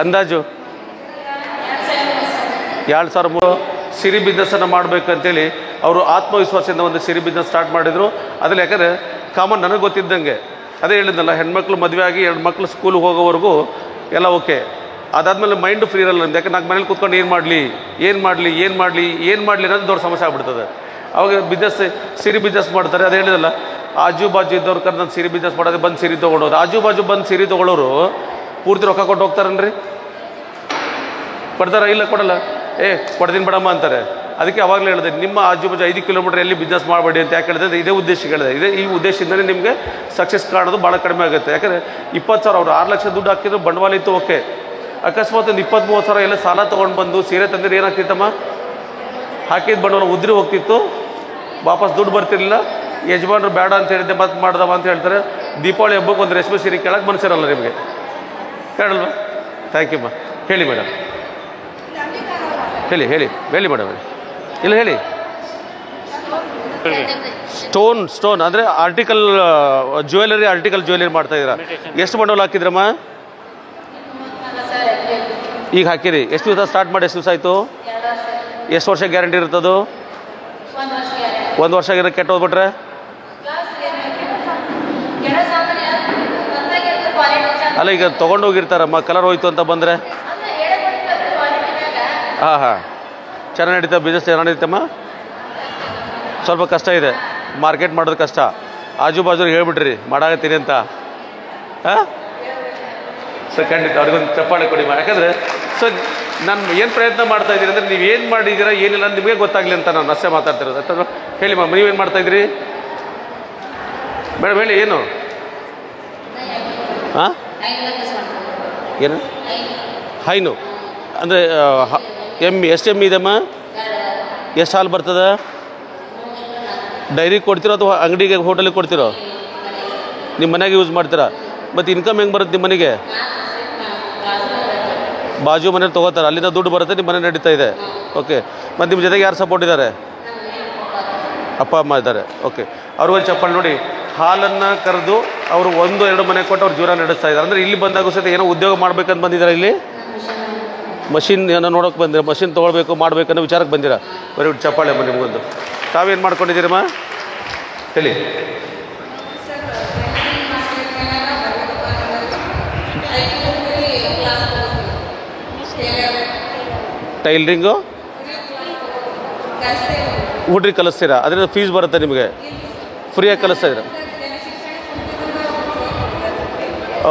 ಅಂದಾಜು? 2,000 ಸಿರಿ ಬಿಸ್ನೆಸ್ಸನ್ನು ಮಾಡಬೇಕಂತೇಳಿ ಅವರು ಆತ್ಮವಿಶ್ವಾಸದಿಂದ ಒಂದು ಸಿರಿ ಬಿಸ್ನೆಸ್ ಸ್ಟಾರ್ಟ್ ಮಾಡಿದರು. ಅದ್ರಲ್ಲಿ ಯಾಕಂದರೆ ಕಾಮನ್ ನನಗೆ ಗೊತ್ತಿದ್ದಂಗೆ ಅದೇ ಹೇಳಿದ್ನಲ್ಲ, ಹೆಣ್ಮಕ್ಳು ಮದುವೆ ಆಗಿ 2 ಮಕ್ಳು ಸ್ಕೂಲಿಗೆ ಹೋಗೋವರೆಗೂ ಎಲ್ಲ ಓಕೆ. ಅದಾದಮೇಲೆ ಮೈಂಡು ಫ್ರೀ ಇರಲ್ಲ. ಯಾಕಂದ್ರೆ ನಾನು ಮನೇಲಿ ಕೂತ್ಕೊಂಡು ಏನು ಮಾಡಲಿ ಅನ್ನೋದು ದೊಡ್ಡ ಸಮಸ್ಯೆ ಆಗ್ಬಿಡ್ತದೆ. ಅವಾಗ ಸಿರಿ ಬಿಸ್ನೆಸ್ ಮಾಡ್ತಾರೆ. ಅದು ಹೇಳಿದಲ್ಲ, ಆಜು ಬಾಜು ಇದ್ದವ್ರ ಕರ್ ನಾನು ಸಿರಿ ಬಿಸ್ನೆಸ್ ಮಾಡೋದು, ಬಂದು ಸಿರಿ ತೊಗೊಳೋದು. ಆಜು ಬಾಜು ಬಂದು ಸಿರಿ ತೊಗೊಳೋರು ಪೂರ್ತಿ ರೊಕ್ಕ ಕೊಟ್ಟು ಹೋಗ್ತಾರನ್ರಿ? ಕೊಡ್ತಾರ? ಇಲ್ಲ, ಕೊಡಲ್ಲ. ಕೊಡ್ತೀನಿ ಬಿಡಮ್ಮ ಅಂತಾರೆ. ಅದಕ್ಕೆ ಅವಾಗಲೇ ಹೇಳಿದೆ, ನಿಮ್ಮ ಆಜು ಬಾಜು 5 ಕಿಲೋಮೀಟರ್ ಎಲ್ಲಿ ಬಿಸ್ನೆಸ್ ಮಾಡಬೇಡಿ ಅಂತ. ಯಾಕೆ ಹೇಳಿದೆ? ಇದೇ ಉದ್ದೇಶಕ್ಕೆ ಹೇಳಿದೆ. ಈ ಉದ್ದೇಶದಿಂದಲೇ ನಿಮಗೆ ಸಕ್ಸಸ್ ಕಾಣೋದು ಭಾಳ ಕಡಿಮೆ ಆಗುತ್ತೆ. ಯಾಕಂದರೆ 20,000 ಅವ್ರು 6 ಲಕ್ಷ ದುಡ್ಡು ಹಾಕಿದ್ರು ಬಂಡವಾಳ ಇತ್ತು, ಓಕೆ. ಅಕಸ್ಮಾತ್ ಒಂದು 20-30 ಎಲ್ಲ ಸಾಲ ತೊಗೊಂಡು ಬಂದು ಸೀರೆ ತಂದಿದ್ರೆ ಏನಾಗ್ತಿತ್ತಮ್ಮ? ಹಾಕಿದ ಬಂಡವಾಳ ಉದ್ರಿ ಹೋಗ್ತಿತ್ತು, ವಾಪಸ್ ದುಡ್ಡು ಬರ್ತಿರಲಿಲ್ಲ. ಯಜಮಾನ್ರು ಬೇಡ ಅಂತ ಹೇಳಿದ್ದೆ, ಮತ್ತೆ ಮಾಡ್ದವ ಅಂತ ಹೇಳ್ತಾರೆ. ದೀಪಾವಳಿ ಹಬ್ಬಕ್ಕೆ ಒಂದು ರೇಷ್ಮೆ ಸೀರೆ ಕೇಳಕ್ಕೆ ಮನಸ್ಸಿರಲ್ಲ ನಿಮಗೆ, ಕೇಳಲ್ವ? ಥ್ಯಾಂಕ್ ಯು ಅಮ್ಮ. ಹೇಳಿ ಮೇಡಮ್, ಹೇಳಿ ಮೇಡಮ್. ಇಲ್ಲ ಹೇಳಿ. ಸ್ಟೋನ್ ಅಂದರೆ ಜ್ಯುವೆಲರಿ ಮಾಡ್ತಾಯಿದ್ದೀರಾ? ಎಷ್ಟು ಬಂಡವಾಳ ಹಾಕಿದ್ರಮ್ಮ? ಈಗ ಹಾಕಿರಿ. ಎಷ್ಟು ದಿವಸ ಸ್ಟಾರ್ಟ್ ಮಾಡಿ ಎಷ್ಟು ದಿವಸ ಆಯಿತು? ಎಷ್ಟು ವರ್ಷ ಗ್ಯಾರಂಟಿ ಇರ್ತದೋ? 1 ವರ್ಷ ಆಗಿರೋ ಕೆಟ್ಟು ಹೋಗ್ಬಿಟ್ರೆ ಅಲ್ಲ, ಈಗ ತೊಗೊಂಡು ಹೋಗಿರ್ತಾರಮ್ಮ, ಕಲರ್ ಹೋಯ್ತು ಅಂತ ಬಂದರೆ ಹಾಂ ಚೆನ್ನಾಗಿ ನಡೀತಾ, ಬಿಸ್ನೆಸ್ ಚೆನ್ನಾಗಿ ನಡೀತಮ್ಮ? ಸ್ವಲ್ಪ ಕಷ್ಟ ಇದೆ, ಮಾರ್ಕೆಟ್ ಮಾಡೋದು ಕಷ್ಟ. ಆಜು ಬಾಜುರಿಗೆ ಹೇಳ್ಬಿಟ್ರಿ ಮಾಡಾಕತ್ತೀನಿ ಅಂತ. ಹಾಂ ಸರ್, ಖಂಡಿತ ಅವ್ರಿಗೊಂದು ಚಪ್ಪಾಳೆ ಕೊಡಿ. ಯಾಕಂದರೆ ಸೊ ನಾನು ಏನು ಪ್ರಯತ್ನ ಮಾಡ್ತಾಯಿದ್ದೀನಿ ಅಂದರೆ, ನೀವು ಏನು ಮಾಡಿದ್ದೀರಾ ಏನಿಲ್ಲ ಅಂತ ನಿಮಗೆ ಗೊತ್ತಾಗಲಿ ಅಂತ ನಾನು ಅಷ್ಟೇ ಮಾತಾಡ್ತಿರೋದು. ಅಥವಾ ಹೇಳಿ ಮ್ಯಾಮ್, ನೀವೇನು ಮಾಡ್ತಾಯಿದ್ದೀರಿ ಮೇಡಮ್? ಹೇಳಿ. ಏನು ಹಾಂ ಏನು ಹೈನು ಅಂದರೆ ಎಮ್ಮಿ? ಎಷ್ಟು ಎಮ್ಮಿ ಇದೆಮ್ಮ? ಎಷ್ಟು ಹಾಲು ಬರ್ತದೆ? ಡೈರಿಗೆ ಕೊಡ್ತಿರೋ ಅಥವಾ ಅಂಗಡಿಗೆ ಹೋಟೆಲಿಗೆ ಕೊಡ್ತಿರೋ? ನಿಮ್ಮ ಮನೆಯಾಗೆ ಯೂಸ್ ಮಾಡ್ತೀರಾ? ಮತ್ತು ಇನ್ಕಮ್ ಹೆಂಗೆ ಬರುತ್ತೆ ನಿಮ್ಮ ಮನೆಗೆ? ಬಾಜು ಮನೇಲಿ ತೊಗೋತಾರೆ, ಅಲ್ಲಿಂದ ದುಡ್ಡು ಬರುತ್ತೆ, ನಿಮ್ಮ ಮನೆ ನಡೀತಾ ಇದೆ. ಓಕೆ. ಮತ್ತು ನಿಮ್ಮ ಜೊತೆಗೆ ಯಾರು ಸಪೋರ್ಟ್ ಇದ್ದಾರೆ? ಅಪ್ಪ ಅಮ್ಮ ಇದ್ದಾರೆ. ಓಕೆ. ಅವ್ರಿಗೊಂದು ಚಪ್ಪಲ್ ನೋಡಿ, ಹಾಲನ್ನು ಕರೆದು ಅವರು 1-2 ಮನೆ ಕೊಟ್ಟು ಅವ್ರು ಜೀವನ ನಡೆಸ್ತಾ ಇದ್ದಾರೆ. ಅಂದರೆ ಇಲ್ಲಿ ಬಂದಾಗ ಸಹಿತ ಏನೋ ಉದ್ಯೋಗ ಮಾಡ್ಬೇಕಂತ ಬಂದಿದ್ದಾರೆ. ಇಲ್ಲಿ ಮಷಿನ್ ಏನೋ ನೋಡೋಕೆ ಬಂದಿರ, ಮಷಿನ್ ತೊಗೊಳ್ಬೇಕು ಮಾಡಬೇಕನ್ನೋ ವಿಚಾರಕ್ಕೆ ಬಂದಿರ. ಬರೀ ಚಪ್ಪಾಳೆ ಅಮ್ಮ ನಿಮಗೊಂದು. ತಾವೇನು ಮಾಡ್ಕೊಂಡಿದ್ದೀರಮ್ಮ? ಹೇಳಿ. ಟೈಲರಿಂಗು ಹುಡ್ರಿಗೆ ಕಲಿಸ್ತೀರಾ? ಅದರಿಂದ ಫೀಸ್ ಬರುತ್ತೆ ನಿಮಗೆ? ಫ್ರೀಯಾಗಿ ಕಲಿಸ್ತಾ ಇದ್ದೀರಾ?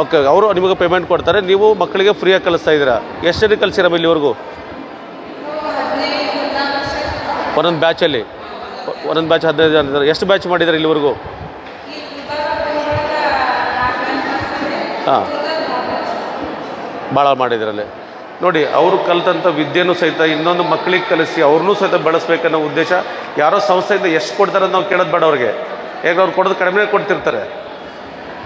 ಓಕೆ. ಅವರು ನಿಮಗೆ ಪೇಮೆಂಟ್ ಕೊಡ್ತಾರೆ, ನೀವು ಮಕ್ಕಳಿಗೆ ಫ್ರೀಯಾಗಿ ಕಲಿಸ್ತಾ ಇದ್ದೀರಾ. ಎಷ್ಟು ಜನಕ್ಕೆ ಕಲಿಸಿರಮ್ಮ ಇಲ್ಲಿವರೆಗೂ? ಒಂದೊಂದು ಬ್ಯಾಚಲ್ಲಿ 15 ಜನ ಇದ್ದಾರೆ. ಎಷ್ಟು ಬ್ಯಾಚ್ ಮಾಡಿದ್ದಾರೆ ಇಲ್ಲಿವರೆಗೂ? ಹಾಂ, ಭಾಳ ಮಾಡಿದ್ರಲ್ಲಿ. ನೋಡಿ ಅವರು ಕಲಿತಂಥ ವಿದ್ಯೆನೂ ಸಹಿತ ಇನ್ನೊಂದು ಮಕ್ಕಳಿಗೆ ಕಲಿಸಿ ಅವ್ರನ್ನೂ ಸಹಿತ ಬೆಳೆಸ್ಬೇಕನ್ನೋ ಉದ್ದೇಶ. ಯಾರೋ ಸಂಸ್ಥೆಯಿಂದ ಎಷ್ಟು ಕೊಡ್ತಾರೆ ಅಂತ ನಾವು ಕೇಳೋದು ಬೇಡ ಅವ್ರಿಗೆ, ಯಾಕಂದ್ರೆ ಅವ್ರು ಕೊಡೋದು ಕಡಿಮೆ ಕೊಡ್ತಿರ್ತಾರೆ,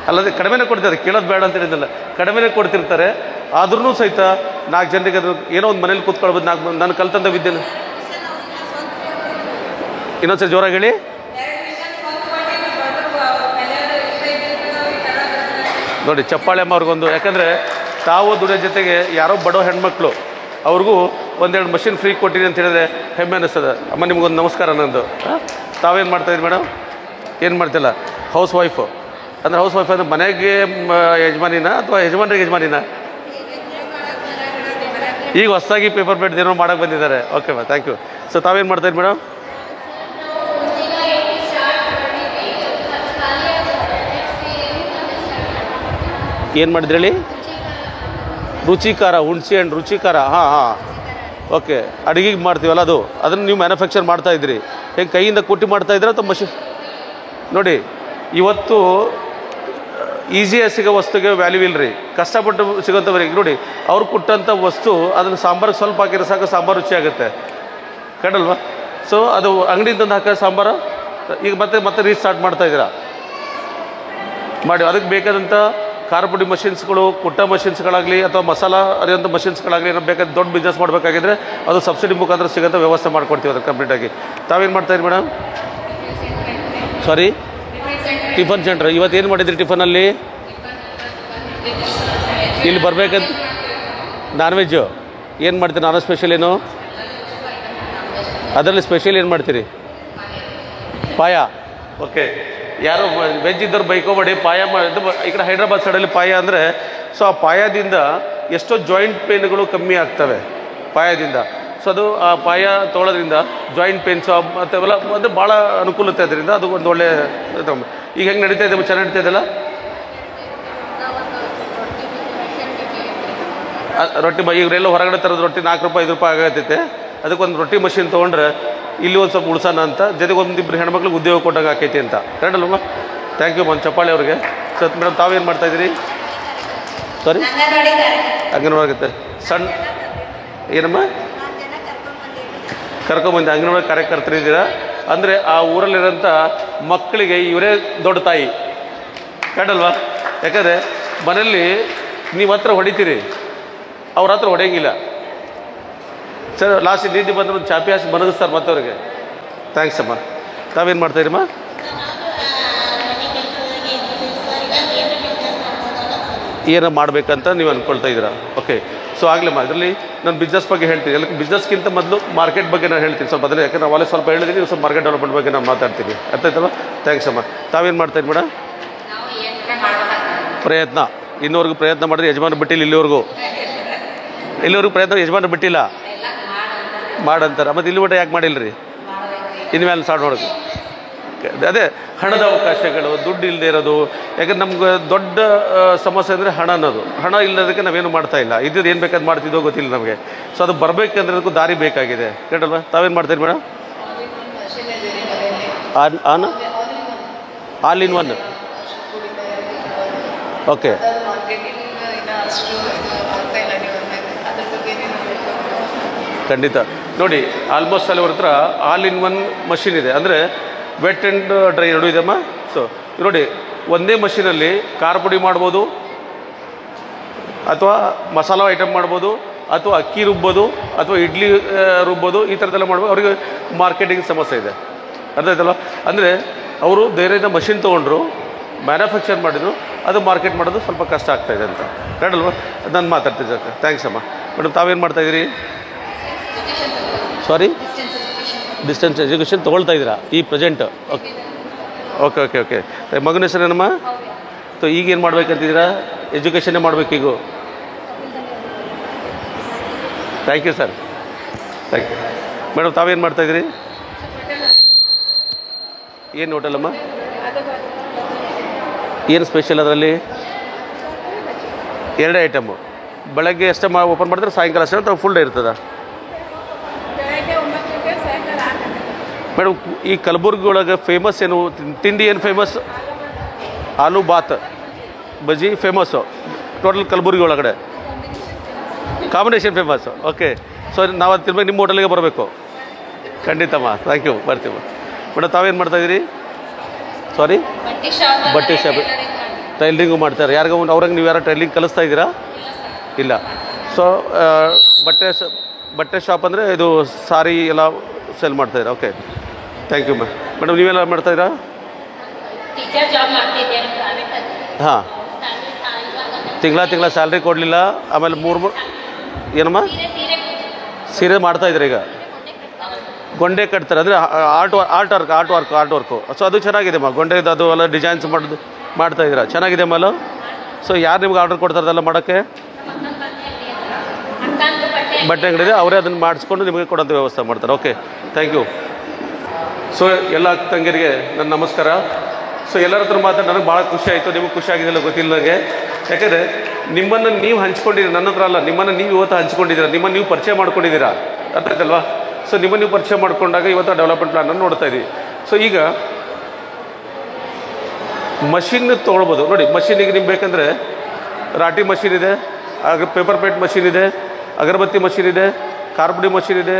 ಅಲ್ಲದೆ ಕಡಿಮೆನೇ ಕೊಡ್ತಾರೆ, ಕೇಳೋದು ಬೇಡ ಅಂತ ಹೇಳಿದ್ದಲ್ಲ, ಕಡಿಮೆನೇ ಕೊಡ್ತಿರ್ತಾರೆ. ಆದ್ರೂ ಸಹಿತ 4 ಜನರಿಗೆ ಅದು ಏನೋ ಒಂದು ಮನೇಲಿ ಕೂತ್ಕೊಳ್ಬೋದು. ನಾನು ಕಲಿತಂಥ ವಿದ್ಯೆನ ಇನ್ನೊಂದ್ಸರಿ ಜೋರಾಗಿ ಹೇಳಿ. ನೋಡಿ ಚಪ್ಪಾಳೆ ಅಮ್ಮ ಅವ್ರಿಗೊಂದು, ಯಾಕಂದರೆ ತಾವು ದುಡಿಯೋ ಜೊತೆಗೆ ಯಾರೋ ಬಡೋ ಹೆಣ್ಮಕ್ಳು ಅವ್ರಿಗೂ ಒಂದೆರಡು ಮಷಿನ್ ಫ್ರೀ ಕೊಟ್ಟಿರಿ ಅಂತ ಹೇಳಿದ್ರೆ ಹೆಮ್ಮೆ ಅನ್ನಿಸ್ತದೆ. ಅಮ್ಮ ನಿಮ್ಗೊಂದು ನಮಸ್ಕಾರ ನಂದು. ತಾವೇನು ಮಾಡ್ತಾಯಿದ್ರಿ ಮೇಡಮ್? ಏನು ಮಾಡ್ತಿಲ್ಲ, ಹೌಸ್ ವೈಫು ಅಂದರೆ ಹೌಸ್ ವೈಫ್ ಅಂದರೆ ಮನೆಗೆ ಯಜಮಾನಿನ ಅಥವಾ ಯಜಮಾನ್ರಿಗೆ ಯಜಮಾನಿನ? ಈಗ ಹೊಸದಾಗಿ ಪೇಪರ್ ಪ್ಲೇಟ್ ಏನೋ ಮಾಡೋಕ್ಕೆ ಬಂದಿದ್ದಾರೆ. ಓಕೆ ಮಾ, ಥ್ಯಾಂಕ್ ಯು. ಸೊ ತಾವೇನು ಮಾಡ್ತಾಯಿದ್ರಿ ಮೇಡಮ್? ಏನು ಮಾಡಿದ್ರಿ ಹೇಳಿ? ರುಚಿಕಾರ, ಹುಣಸೆ ಹಣ್ಣು ರುಚಿಕಾರ. ಹಾಂ ಹಾಂ, ಓಕೆ. ಅಡುಗೆಗೆ ಮಾಡ್ತೀವಲ್ಲ ಅದನ್ನು ನೀವು ಮ್ಯಾನುಫ್ಯಾಕ್ಚರ್ ಮಾಡ್ತಾಯಿದ್ರಿ. ಹೆಂಗೆ ಕೈಯಿಂದ ಕುಟ್ಟಿ ಮಾಡ್ತಾಯಿದ್ರೆ ಅಥವಾ ಮಷಿನ್? ನೋಡಿ ಇವತ್ತು ಈಸಿಯಾಗಿ ಸಿಗೋ ವಸ್ತುಗೆ ವ್ಯಾಲ್ಯೂ ಇಲ್ಲ ರೀ, ಕಷ್ಟಪಟ್ಟು ಸಿಗೋಂಥವ್ರಿಗೆ. ನೋಡಿ ಅವ್ರು ಕೊಟ್ಟಂಥ ವಸ್ತು ಅದನ್ನು ಸಾಂಬಾರಿಗೆ ಸ್ವಲ್ಪ ಹಾಕಿರೋ ಸಾಕು, ಸಾಂಬಾರು ರುಚಿ ಆಗುತ್ತೆ, ಕಡಲ್ವಾ? ಸೊ ಅದು ಅಂಗಡಿಯಿಂದ ತಂದು ಹಾಕೋ ಸಾಂಬಾರು ಈಗ ಮತ್ತೆ ರೀಸ್ಟಾರ್ಟ್ ಮಾಡ್ತಾಯಿದ್ದೀರಾ ಮಾಡಿ. ಅದಕ್ಕೆ ಬೇಕಾದಂಥ ಖಾರ ಪುಡಿ ಮಷಿನ್ಸ್ಗಳು, ಕುಟ್ಟ ಮಷಿನ್ಸ್ಗಳಾಗಲಿ ಅಥವಾ ಮಸಾಲ ಅರಿಯೋಂಥ ಮಷಿನ್ಸ್ಗಳಾಗಲಿ ಏನೋ ಬೇಕಾದ್ರೆ ದೊಡ್ಡ ಬಿಸ್ನೆಸ್ ಮಾಡಬೇಕಾಗಿದ್ರೆ ಅದು ಸಬ್ಸಿಡಿ ಮುಖಾಂತರ ಸಿಗೋಂಥ ವ್ಯವಸ್ಥೆ ಮಾಡ್ಕೊಡ್ತೀವಿ ಅದಕ್ಕೆ ಕಂಪ್ಲೀಟಾಗಿ. ತಾವೇನು ಮಾಡ್ತಾಯಿದ್ರಿ ಮೇಡಮ್? ಸಾರಿ, ಟಿಫನ್ ಸೆಂಟ್ರ್. ಇವತ್ತೇನು ಮಾಡಿದ್ರಿ ಟಿಫನಲ್ಲಿ? ಇಲ್ಲಿ ಬರಬೇಕಂತ ನಾನ್ ವೆಜ್ಜು ಏನು ಮಾಡ್ತೀರಿ? ನಾನ್ ಸ್ಪೆಷಲ್ ಏನು? ಅದರಲ್ಲಿ ಸ್ಪೆಷಲ್ ಏನು ಮಾಡ್ತೀರಿ? ಪಾಯ. ಓಕೆ. ಯಾರು ವೆಜ್ ಇದ್ದವ್ರು ಬೈಕೋಬೇಡಿ, ಪಾಯ ಮಾಡಿದ್ದು ಈ ಕಡೆ ಹೈದ್ರಾಬಾದ್ ಸೈಡಲ್ಲಿ ಪಾಯ ಅಂದರೆ, ಸೊ ಆ ಪಾಯದಿಂದ ಎಷ್ಟೋ ಜಾಯಿಂಟ್ ಪೇನ್ಗಳು ಕಮ್ಮಿ ಆಗ್ತವೆ ಪಾಯದಿಂದ. ಸೊ ಅದು ಆ ಪಾಯ ತೊಗೊಳೋದ್ರಿಂದ ಜಾಯಿಂಟ್ ಪೇನ್ಸು ಮತ್ತು ಅವೆಲ್ಲ ಅಂದರೆ ಭಾಳ ಅನುಕೂಲತೆ ಅದರಿಂದ. ಅದು ಒಂದು ಒಳ್ಳೆ ಈಗ ಹೆಂಗೆ ನಡೀತಾ ಇದೆ? ಚೆನ್ನಾಗಿ ನಡೀತಾ ಇದೆಯಲ್ಲ ರೊಟ್ಟಿ. ಇವರೆಲ್ಲ ಹೊರಗಡೆ ತರೋದು ರೊಟ್ಟಿ 4 ರೂಪಾಯಿ 5 ರೂಪಾಯಿ ಆಗತ್ತೈತೆ. ಅದಕ್ಕೊಂದು ರೊಟ್ಟಿ ಮಷಿನ್ ತೊಗೊಂಡ್ರೆ ಇಲ್ಲಿ ಒಂದು ಸ್ವಲ್ಪ ಉಳ್ಸೋಣ ಅಂತ, ಜೊತೆಗೆ ಒಂದಿಬ್ಬರು ಹೆಣ್ಮಕ್ಳಿಗೆ ಉದ್ಯೋಗ ಕೊಟ್ಟಾಗ ಆಕೈತಿ ಅಂತ. ಕರೆಕ್ಟಲ್ವ? ಥ್ಯಾಂಕ್ ಯು ಒಂದು ಚಪ್ಪಾಳೆ ಅವ್ರಿಗೆ. ಸತ್ ಮೇಡಮ್ ತಾವೇನು ಮಾಡ್ತಾಯಿದ್ದೀರಿ? ಸಾರಿ, ಅಂಗನವಾಡಿ ಆಗುತ್ತೆ. ಸಣ್ಣ ಏನಮ್ಮ ಕರ್ಕೊಂಬಂದು ಅಂಗನವಾಡಿ ಕಾರ್ಯಕರ್ತರಿದ್ದೀರಾ ಅಂದರೆ ಆ ಊರಲ್ಲಿರೋಂಥ ಮಕ್ಕಳಿಗೆ ಇವರೇ ದೊಡ್ಡ ತಾಯಿ, ಕರೆಕ್ಟಲ್ವಾ? ಯಾಕಂದರೆ ಮನೆಯಲ್ಲಿ ನೀವು ಹತ್ರ ಹೊಡಿತೀರಿ, ಅವ್ರ ಹತ್ರ ಹೊಡೆಯಂಗಿಲ್ಲ. ಸರ್ ಲಾಸ್ಟ್ ನೀತಿ ಬಂದ್ರೆ ಒಂದು ಚಾಪಿ ಹಾಕಿ ಮನಗಿಸ್ತಾರೆ ಮತ್ತವ್ರಿಗೆ. ಥ್ಯಾಂಕ್ಸ್ ಅಮ್ಮ. ತಾವೇನು ಮಾಡ್ತಾಯಿರಮ್ಮ? ಏನೋ ಮಾಡಬೇಕಂತ ನೀವು ಅಂದ್ಕೊಳ್ತಾ ಇದ್ದೀರಾ? ಓಕೆ. ಸೊ ಆಗಲಮ್ಮ, ಇದರಲ್ಲಿ ನಾನು ಬಿಸ್ನೆಸ್ ಬಗ್ಗೆ ಹೇಳ್ತೀನಿ. ಎಲ್ಲ ಬಿಸ್ನೆಸ್ಗಿಂತ ಮೊದಲು ಮಾರ್ಕೆಟ್ ಬಗ್ಗೆ ನಾನು ಹೇಳ್ತೀನಿ ಸ್ವಲ್ಪ. ಅದನ್ನು ಯಾಕಂದ್ರೆ ನಾವಲ್ಲೇ ಸ್ವಲ್ಪ ಹೇಳಿದ್ದೀನಿ, ನೀವು ಸ್ವಲ್ಪ ಮಾರ್ಕೆಟ್ ಡೆವಲಪ್ಮೆಂಟ್ ಬಗ್ಗೆ ನಾನು ಮಾತಾಡ್ತೀನಿ. ಅರ್ಥ ಆಯ್ತಲ್ವ? ಥ್ಯಾಂಕ್ಸ್ ಅಮ್ಮ. ತಾವೇನು ಮಾಡ್ತಾಯಿದ್ರಿ ಮೇಡಮ್? ಪ್ರಯತ್ನ ಇನ್ನೂವರೆಗೂ ಪ್ರಯತ್ನ ಮಾಡಿದ್ರೆ ಯಜಮಾನ ಬಿಟ್ಟಿಲ್ಲ. ಇಲ್ಲಿವರೆಗೂ ಪ್ರಯತ್ನ ಯಜಮಾನ ಬಿಟ್ಟಿಲ್ಲ ಮಾಡಂತಾರೆ. ಮತ್ತು ಇಲ್ಲಿ ಮಟ್ಟ ಯಾಕೆ ಮಾಡಿಲ್ಲ ರೀ? ಇನ್ಮೇಲೆ ಸ್ಟಾರ್ಟ್ ಮಾಡೋದು ಅದೇ ಹಣದ ಅವಕಾಶಗಳು, ದುಡ್ಡು ಇಲ್ಲದೆ ಇರೋದು. ಯಾಕಂದ್ರೆ ನಮ್ಗೆ ದೊಡ್ಡ ಸಮಸ್ಯೆ ಅಂದರೆ ಹಣ ಅನ್ನೋದು. ಹಣ ಇಲ್ಲದಕ್ಕೆ ನಾವೇನು ಮಾಡ್ತಾ ಇಲ್ಲ. ಇದ್ದು ಏನು ಬೇಕಾದ್ರೆ ಮಾಡ್ತಿದ್ದೋ ಗೊತ್ತಿಲ್ಲ ನಮಗೆ. ಸೊ ಅದು ಬರಬೇಕಂದ್ರೆ ಅದಕ್ಕೂ ದಾರಿ ಬೇಕಾಗಿದೆ. ಕರೆಕ್ಟಲ್ವಾ? ತಾವೇನು ಮಾಡ್ತೀರಿ madam? All in one. Okay. ಖಂಡಿತ. ನೋಡಿ ಆಲ್ಮೋಸ್ಟ್ ಅಲ್ಲಿ ಅವ್ರ ಹತ್ರ ಆಲ್ ಇನ್ ಒನ್ ಮಷಿನ್ ಇದೆ. ಅಂದರೆ ವೆಟ್ ಆ್ಯಂಡ್ ಡ್ರೈ ಎರಡೂ ಇದೆಯಮ್ಮ. ಸೊ ನೋಡಿ, ಒಂದೇ ಮಷೀನಲ್ಲಿ ಖಾರ ಪುಡಿ ಮಾಡ್ಬೋದು, ಅಥವಾ ಮಸಾಲ ಐಟಮ್ ಮಾಡ್ಬೋದು, ಅಥವಾ ಅಕ್ಕಿ ರುಬ್ಬೋದು, ಅಥವಾ ಇಡ್ಲಿ ರುಬ್ಬೋದು. ಈ ಥರದ್ದೆಲ್ಲ ಮಾಡ್ಬೋದು. ಅವರಿಗೆ ಮಾರ್ಕೆಟಿಂಗ್ ಸಮಸ್ಯೆ ಇದೆ. ಅರ್ಥ ಆಯ್ತಲ್ಲ? ಅಂದರೆ ಅವರು ಬೇರೆಯಿಂದ ಮಷಿನ್ ತೊಗೊಂಡ್ರು, ಮ್ಯಾನುಫ್ಯಾಕ್ಚರ್ ಮಾಡಿದ್ರು, ಅದು ಮಾರ್ಕೆಟ್ ಮಾಡೋದು ಸ್ವಲ್ಪ ಕಷ್ಟ ಆಗ್ತಾಯಿದೆ ಅಂತ. ಕರೆಕ್ಟಲ್ವ? ನಾನು ಮಾತಾಡ್ತೀನಿ ಸರ್. ಥ್ಯಾಂಕ್ಸ್ ಅಮ್ಮ. ಮೇಡಮ್ ತಾವೇನು ಮಾಡ್ತಾಯಿದ್ದೀರಿ? ಸಾರಿ, ಡಿಸ್ಟೆನ್ಸ್ ಎಜುಕೇಷನ್ ತೊಗೊಳ್ತಾ ಇದ್ದೀರಾ ಈ present? Okay okay okay okay. ಮಗನ ಹೆಸರೇನಮ್ಮ? ಸೊ ಈಗೇನು ಮಾಡ್ಬೇಕಂತಿದ್ದೀರಾ? ಎಜುಕೇಷನ್ನೇ ಮಾಡಬೇಕೀಗ. Thank you sir. Thank you madam. ತಾವೇನು ಮಾಡ್ತಾಯಿದ್ದೀರಿ? ಏನು ಹೋಟೆಲಮ್ಮ? ಏನು ಸ್ಪೆಷಲ್ ಅದರಲ್ಲಿ? 2 ಐಟಮು. ಬೆಳಗ್ಗೆ ಅಷ್ಟೇ ಓಪನ್ ಮಾಡಿದ್ರೆ ಸಾಯಂಕಾಲ ಅಷ್ಟೇ ಅಥವಾ ಫುಲ್ ಡೇ ಇರ್ತದ? ಮೇಡಮ್ ಈ ಕಲಬುರ್ಗಿ ಒಳಗೆ ಫೇಮಸ್ ಏನು ತಿಂಡಿ? ಏನು ಫೇಮಸ್? ಆಲೂ ಬಾತ್ ಬಜ್ಜಿ ಫೇಮಸ್ಸು ಟೋಟಲ್ ಕಲಬುರ್ಗಿ ಒಳಗಡೆ. Combination famous. ಓಕೆ, ಸೊ ನಾವು ಅದು ತಿನ್ಬೇಕು, ನಿಮ್ಮ ಹೋಟೆಲಿಗೆ ಬರಬೇಕು ಖಂಡಿತಮ್ಮ. ಥ್ಯಾಂಕ್ ಯು, ಬರ್ತೀವಿ ಮೇಡಮ್. ತಾವೇನು ಮಾಡ್ತಾಯಿದ್ದೀರಿ? ಸಾರಿ, ಬಟ್ಟೆ ಶಾಪ್, ಟೈಲರಿಂಗು ಮಾಡ್ತಾರೆ. ಯಾರಿಗೂ ಅವ್ರಂಗೆ ನೀವು ಯಾರೋ ಟೈಲರಿಂಗ್ ಕಲಿಸ್ತಾ ಇದ್ದೀರಾ? ಇಲ್ಲ. ಸೊ ಬಟ್ಟೆ ಶಾಪ್ ಅಂದರೆ ಇದು ಸಾರಿ ಎಲ್ಲ ಸೆಲ್ ಮಾಡ್ತಾಯಿದ್ದೀರಾ? Okay, thank you madam. ನೀವೆಲ್ಲ ಮಾಡ್ತಾಯಿದ್ದೀರಾ? ಹಾಂ, ತಿಂಗಳ ಸ್ಯಾಲ್ರಿ ಕೊಡಲಿಲ್ಲ, ಆಮೇಲೆ ಮೂರು ಏನಮ್ಮ ಸೀರೆ ಮಾಡ್ತಾಯಿದ್ರೆ ಈಗ ಗೊಂಡೆ ಕಟ್ತಾರೆ, ಅಂದರೆ ಆರ್ಟ್ ವರ್ಕು. ಸೊ ಅದು ಚೆನ್ನಾಗಿದೆಮ್ಮ, ಗೊಂಡೆದು ಅದು ಎಲ್ಲ ಡಿಸೈನ್ಸ್ ಮಾಡ್ತಾಯಿದ್ದೀರಾ, ಚೆನ್ನಾಗಿದೆ ಅಲ್ಲ. ಸೊ ಯಾರು ನಿಮ್ಗೆ ಆರ್ಡರ್ ಕೊಡ್ತಾರದಲ್ಲ ಮಾಡೋಕ್ಕೆ? ಬಟ್ಟೆ ಅಂಗಡಿ ಅವರೇ ಅದನ್ನು ಮಾಡಿಸ್ಕೊಂಡು ನಿಮಗೆ ಕೊಡೋಂಥ ವ್ಯವಸ್ಥೆ ಮಾಡ್ತಾರೆ. Okay, thank you. ಸೊ ಎಲ್ಲ ತಂಗಿಯರಿಗೆ ನನ್ನ ನಮಸ್ಕಾರ. ಸೊ ಎಲ್ಲರ ಹತ್ರ ಮಾತಾಡಿ ನನಗೆ ಭಾಳ ಖುಷಿ ಆಯಿತು. ನಿಮಗೆ ಖುಷಿ ಆಗಿದೆಯಲ್ಲ ಗೊತ್ತಿಲ್ಲ ನನಗೆ. ಯಾಕೆಂದರೆ ನಿಮ್ಮನ್ನು ನೀವು ಹಂಚ್ಕೊಂಡಿದ್ದೀರಿ, ನನ್ನ ಹತ್ರ ಅಲ್ಲ, ನಿಮ್ಮನ್ನು ನೀವು ಇವತ್ತು ಹಂಚ್ಕೊಂಡಿದ್ದೀರಾ, ನಿಮ್ಮನ್ನು ನೀವು ಪರಿಚಯ ಮಾಡ್ಕೊಂಡಿದ್ದೀರಾ, ಅರ್ಥ ಆಯ್ತಲ್ವಾ? ಸೊ ನಿಮ್ಮನ್ನು ನೀವು ಪರಿಚಯ ಮಾಡ್ಕೊಂಡಾಗ ಇವತ್ತು ಡೆವಲಪ್ಮೆಂಟ್ ಪ್ಲಾನನ್ನು ನೋಡ್ತಾ ಇದ್ದೀವಿ. ಸೊ ಈಗ ಮಷಿನ್ ತೊಗೊಳ್ಬೋದು ನೋಡಿ. ಮಷಿನಿಗೆ ನಿಮ್ಗೆ ಬೇಕಂದರೆ ರಾಟಿ ಮಷಿನ್ ಇದೆ, ಪೇಪರ್ ಪ್ಲೇಟ್ ಮಷಿನ್ ಇದೆ, ಅಗರಬತ್ತಿ ಮಷಿನ್ ಇದೆ, ಕಾರ್ಪುಡಿ ಮಷಿನ್ ಇದೆ,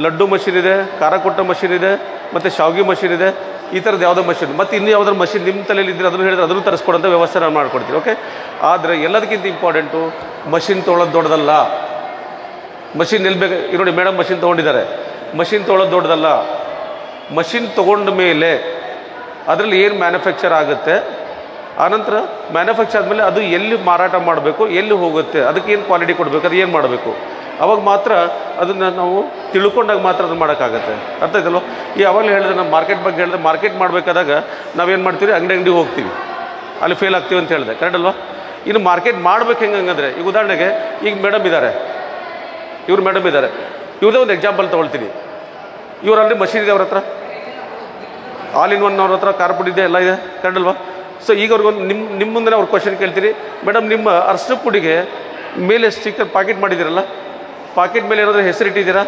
ಲಡ್ಡು ಮಷಿನ್ ಇದೆ, ಖಾರ ಕೊಟ್ಟ ಮಷಿನ್ ಇದೆ, ಮತ್ತು ಶಾವಿಗೆ ಮಷಿನ್ ಇದೆ. ಈ ಥರದ್ದು ಯಾವುದೋ ಮಷಿನ್, ಮತ್ತು ಇನ್ನೂ ಯಾವುದಾದ್ರು ಮಷಿನ್ ನಿಮ್ಮ ತಲೆಯಲ್ಲಿ ಇದ್ದರೆ ಅದನ್ನು ಹೇಳಿದ್ರೆ ಅದನ್ನು ತರಿಸ್ಕೊಡೋಂಥ ವ್ಯವಸ್ಥೆ ನಾನು ಮಾಡ್ಕೊಡ್ತೀನಿ. ಓಕೆ, ಆದರೆ ಎಲ್ಲದಕ್ಕಿಂತ ಇಂಪಾರ್ಟೆಂಟು ಮಷಿನ್ ತೊಗೊಳೋದು ದೊಡ್ಡದಲ್ಲ. ಮಷಿನ್ ಎಲ್ಲಿ ಬೇಕು ಈಗ ನೋಡಿ, ಮೇಡಮ್ ಮಷಿನ್ ತೊಗೊಂಡಿದ್ದಾರೆ. ಮಷಿನ್ ತೊಗೊಳೋದು ದೊಡ್ಡದಲ್ಲ. ಮಷಿನ್ ತೊಗೊಂಡ ಮೇಲೆ ಅದರಲ್ಲಿ ಏನು ಮ್ಯಾನುಫ್ಯಾಕ್ಚರ್ ಆಗುತ್ತೆ, ಆನಂತರ ಮ್ಯಾನುಫ್ಯಾಕ್ಚರ್ ಆದಮೇಲೆ ಅದು ಎಲ್ಲಿ ಮಾರಾಟ ಮಾಡಬೇಕು, ಎಲ್ಲಿ ಹೋಗುತ್ತೆ, ಅದಕ್ಕೆ ಏನು ಕ್ವಾಲಿಟಿ ಕೊಡಬೇಕು, ಅದು ಏನು ಮಾಡಬೇಕು, ಅವಾಗ ಮಾತ್ರ ಅದನ್ನು ನಾವು ತಿಳ್ಕೊಂಡಾಗ ಮಾತ್ರ ಅದನ್ನು ಮಾಡೋಕ್ಕಾಗತ್ತೆ. ಅರ್ಥ ಆಯ್ತಲ್ವ? ಈ ಅವಾಗಲೇ ಹೇಳಿದ್ರೆ ನಮ್ಮ ಮಾರ್ಕೆಟ್ ಬಗ್ಗೆ ಹೇಳಿದ್ರೆ, ಮಾರ್ಕೆಟ್ ಮಾಡಬೇಕಾದಾಗ ನಾವೇನು ಮಾಡ್ತೀವಿ, ಅಂಗಡಿ ಹೋಗ್ತೀವಿ, ಅಲ್ಲಿ ಫೇಲ್ ಆಗ್ತೀವಿ ಅಂತ ಹೇಳಿದೆ, ಕರೆಕ್ಟ್ ಅಲ್ವಾ? ಇನ್ನು ಮಾರ್ಕೆಟ್ ಮಾಡ್ಬೇಕು ಹೆಂಗಂದ್ರೆ, ಈಗ ಉದಾಹರಣೆಗೆ ಈಗ ಮೇಡಮ್ ಇದ್ದಾರೆ, ಇವ್ರದೇ ಒಂದು ಎಕ್ಸಾಂಪಲ್ ತೊಗೊಳ್ತೀನಿ. ಇವ್ರು ಅಲ್ಲಿ ಮಷೀನ್ ಇದೆ ಅವ್ರ ಹತ್ರ, ಆಲ್ ಇನ್ ಒನ್ ಅವ್ರ ಹತ್ರ, ಕಾರ್ಪುಡಿ ಇದೆ, ಎಲ್ಲ ಇದೆ, ಕರೆಕ್ಟ್ ಅಲ್ವಾ? ಸೊ ಈಗ ಅವ್ರಿಗೊಂದು ನಿಮ್ಮ ಮುಂದೆ ಅವ್ರು ಕ್ವಶನ್ ಕೇಳ್ತೀರಿ, ಮೇಡಮ್ ನಿಮ್ಮ ಅರ್ಶಿನ ಪುಡಿಗೆ ಮೇಲೆ ಸ್ಟಿಕ್ಕರ್ ಪಾಕೆಟ್ ಮಾಡಿದ್ದೀರಲ್ಲ, ಪಾಕೆಟ್ ಮೇಲೆ ಏನಾದರೂ ಹೆಸರಿಟ್ಟಿದ್ದೀರಾ?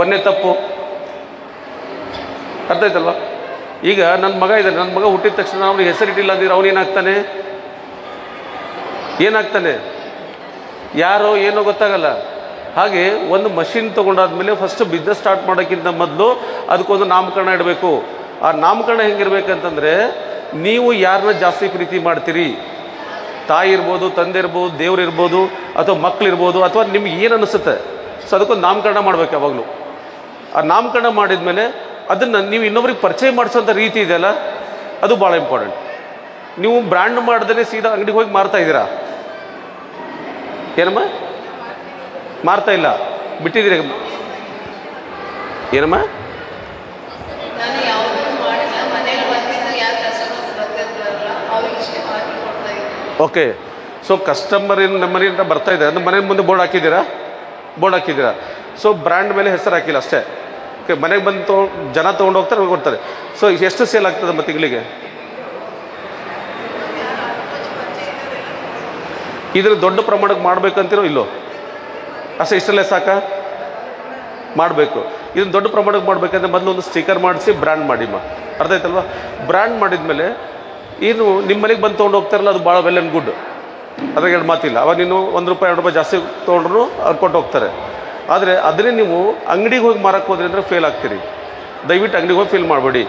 ಒಂದೇ ತಪ್ಪು. ಅರ್ಥ ಆಯ್ತಲ್ವ? ಈಗ ನನ್ನ ಮಗ ಇದ್ದಾನೆ, ನನ್ನ ಮಗ ಹುಟ್ಟಿದ ತಕ್ಷಣ ಅವ್ನಿಗೆ ಹೆಸರಿಟ್ಟಿಲ್ಲ ಅಂದಿದ್ರೆ ಅವನು ಏನಾಗ್ತಾನೆ? ಯಾರೋ ಏನೋ ಗೊತ್ತಾಗಲ್ಲ. ಹಾಗೆ ಒಂದು ಮಷಿನ್ ತೊಗೊಂಡಾದ್ಮೇಲೆ ಫಸ್ಟ್ ಬಿಸ್ನೆಸ್ ಸ್ಟಾರ್ಟ್ ಮಾಡೋಕ್ಕಿಂತ ಮೊದಲು ಅದಕ್ಕೊಂದು ನಾಮಕರಣ ಇಡಬೇಕು. ಆ ನಾಮಕರಣ ಹೆಂಗಿರ್ಬೇಕಂತಂದರೆ, ನೀವು ಯಾರನ್ನ ಜಾಸ್ತಿ ಪ್ರೀತಿ ಮಾಡ್ತೀರಿ, ತಾಯಿ ಇರ್ಬೋದು, ತಂದೆ ಇರ್ಬೋದು, ದೇವ್ರು ಇರ್ಬೋದು, ಅಥವಾ ಮಕ್ಕಳಿರ್ಬೋದು, ಅಥವಾ ನಿಮ್ಗೆ ಏನು ಅನಿಸುತ್ತೆ, ಸೊ ಅದಕ್ಕೊಂದು ನಾಮಕರಣ ಮಾಡಬೇಕು ಯಾವಾಗಲೂ. ಆ ನಾಮಕರಣ ಮಾಡಿದ್ಮೇಲೆ ಅದನ್ನು ನೀವು ಇನ್ನೊಬ್ರಿಗೆ ಪರಿಚಯ ಮಾಡಿಸೋಂಥ ರೀತಿ ಇದೆಯಲ್ಲ, ಅದು ಭಾಳ ಇಂಪಾರ್ಟೆಂಟ್. ನೀವು ಬ್ರ್ಯಾಂಡ್ ಮಾಡ್ದೇ ಸೀದಾ ಅಂಗಡಿಗೆ ಹೋಗಿ ಮಾರ್ತಾ ಇದ್ದೀರಾ? ಏನಮ್ಮ ಮಾರ್ತಾ ಇಲ್ಲ, ಬಿಟ್ಟಿದ್ದೀರಿ. ಏನಮ್ಮ? ಓಕೆ, ಸೊ ಕಸ್ಟಮರ್ ಏನು ನಮ್ಮ ಮನೆಯಿಂದ ಬರ್ತಾ ಇದೆ, ನಮ್ಮ ಮನೆ ಮುಂದೆ ಬೋರ್ಡ್ ಹಾಕಿದ್ದೀರಾ. ಸೊ ಬ್ರ್ಯಾಂಡ್ ಮೇಲೆ ಹೆಸರು ಹಾಕಿಲ್ಲ ಅಷ್ಟೇ. ಓಕೆ, ಮನೆಗೆ ಬಂದು ಜನ ತೊಗೊಂಡು ಹೋಗ್ತಾರೆ, ಕೊಡ್ತಾರೆ. ಸೊ ಎಷ್ಟು ಸೇಲ್ ಆಗ್ತದೆ ನಮ್ಮ ತಿಂಗಳಿಗೆ? ಇದ್ರ ದೊಡ್ಡ ಪ್ರಮಾಣಕ್ಕೆ ಮಾಡಬೇಕಂತಿರೋ ಇಲ್ಲೋ? ಅಷ್ಟೇ, ಇಷ್ಟಲ್ಲೇ ಸಾಕ? ಮಾಡಬೇಕು. ಇದನ್ನು ದೊಡ್ಡ ಪ್ರಮಾಣಕ್ಕೆ ಮಾಡಬೇಕಂದ್ರೆ ಮೊದಲು ಒಂದು ಸ್ಟಿಕ್ಕರ್ ಮಾಡಿಸಿ ಬ್ರ್ಯಾಂಡ್ ಮಾಡಿಮ್ಮ. ಅರ್ಥ ಆಯ್ತಲ್ವ? ಬ್ರ್ಯಾಂಡ್ ಮಾಡಿದ್ಮೇಲೆ ಏನು ನಿಮ್ಮ ಮನೆಗೆ ಬಂದು ತೊಗೊಂಡು ಹೋಗ್ತಾರಲ್ಲ, ಅದು ಭಾಳ ವೆಲ್ ಆ್ಯಂಡ್ ಗುಡ್, ಅದ್ರಾಗ ಎರಡು ಮಾತಿಲ್ಲ. ಅವಾಗ ನೀನು ₹1-2 ಜಾಸ್ತಿ ತೊಗೊಂಡ್ರು ಅವ್ರು ಕೊಟ್ಟು ಹೋಗ್ತಾರೆ. ಆದರೆ ಅದನ್ನೇ ನೀವು ಅಂಗಡಿಗೆ ಹೋಗಿ ಮಾರಕ್ಕೆ ಹೋದ್ರಿ ಅಂದರೆ ಫೇಲ್ ಆಗ್ತೀರಿ. ದಯವಿಟ್ಟು ಅಂಗಡಿಗೆ ಹೋಗಿ ಫೇಲ್ ಮಾಡಬೇಡಿ.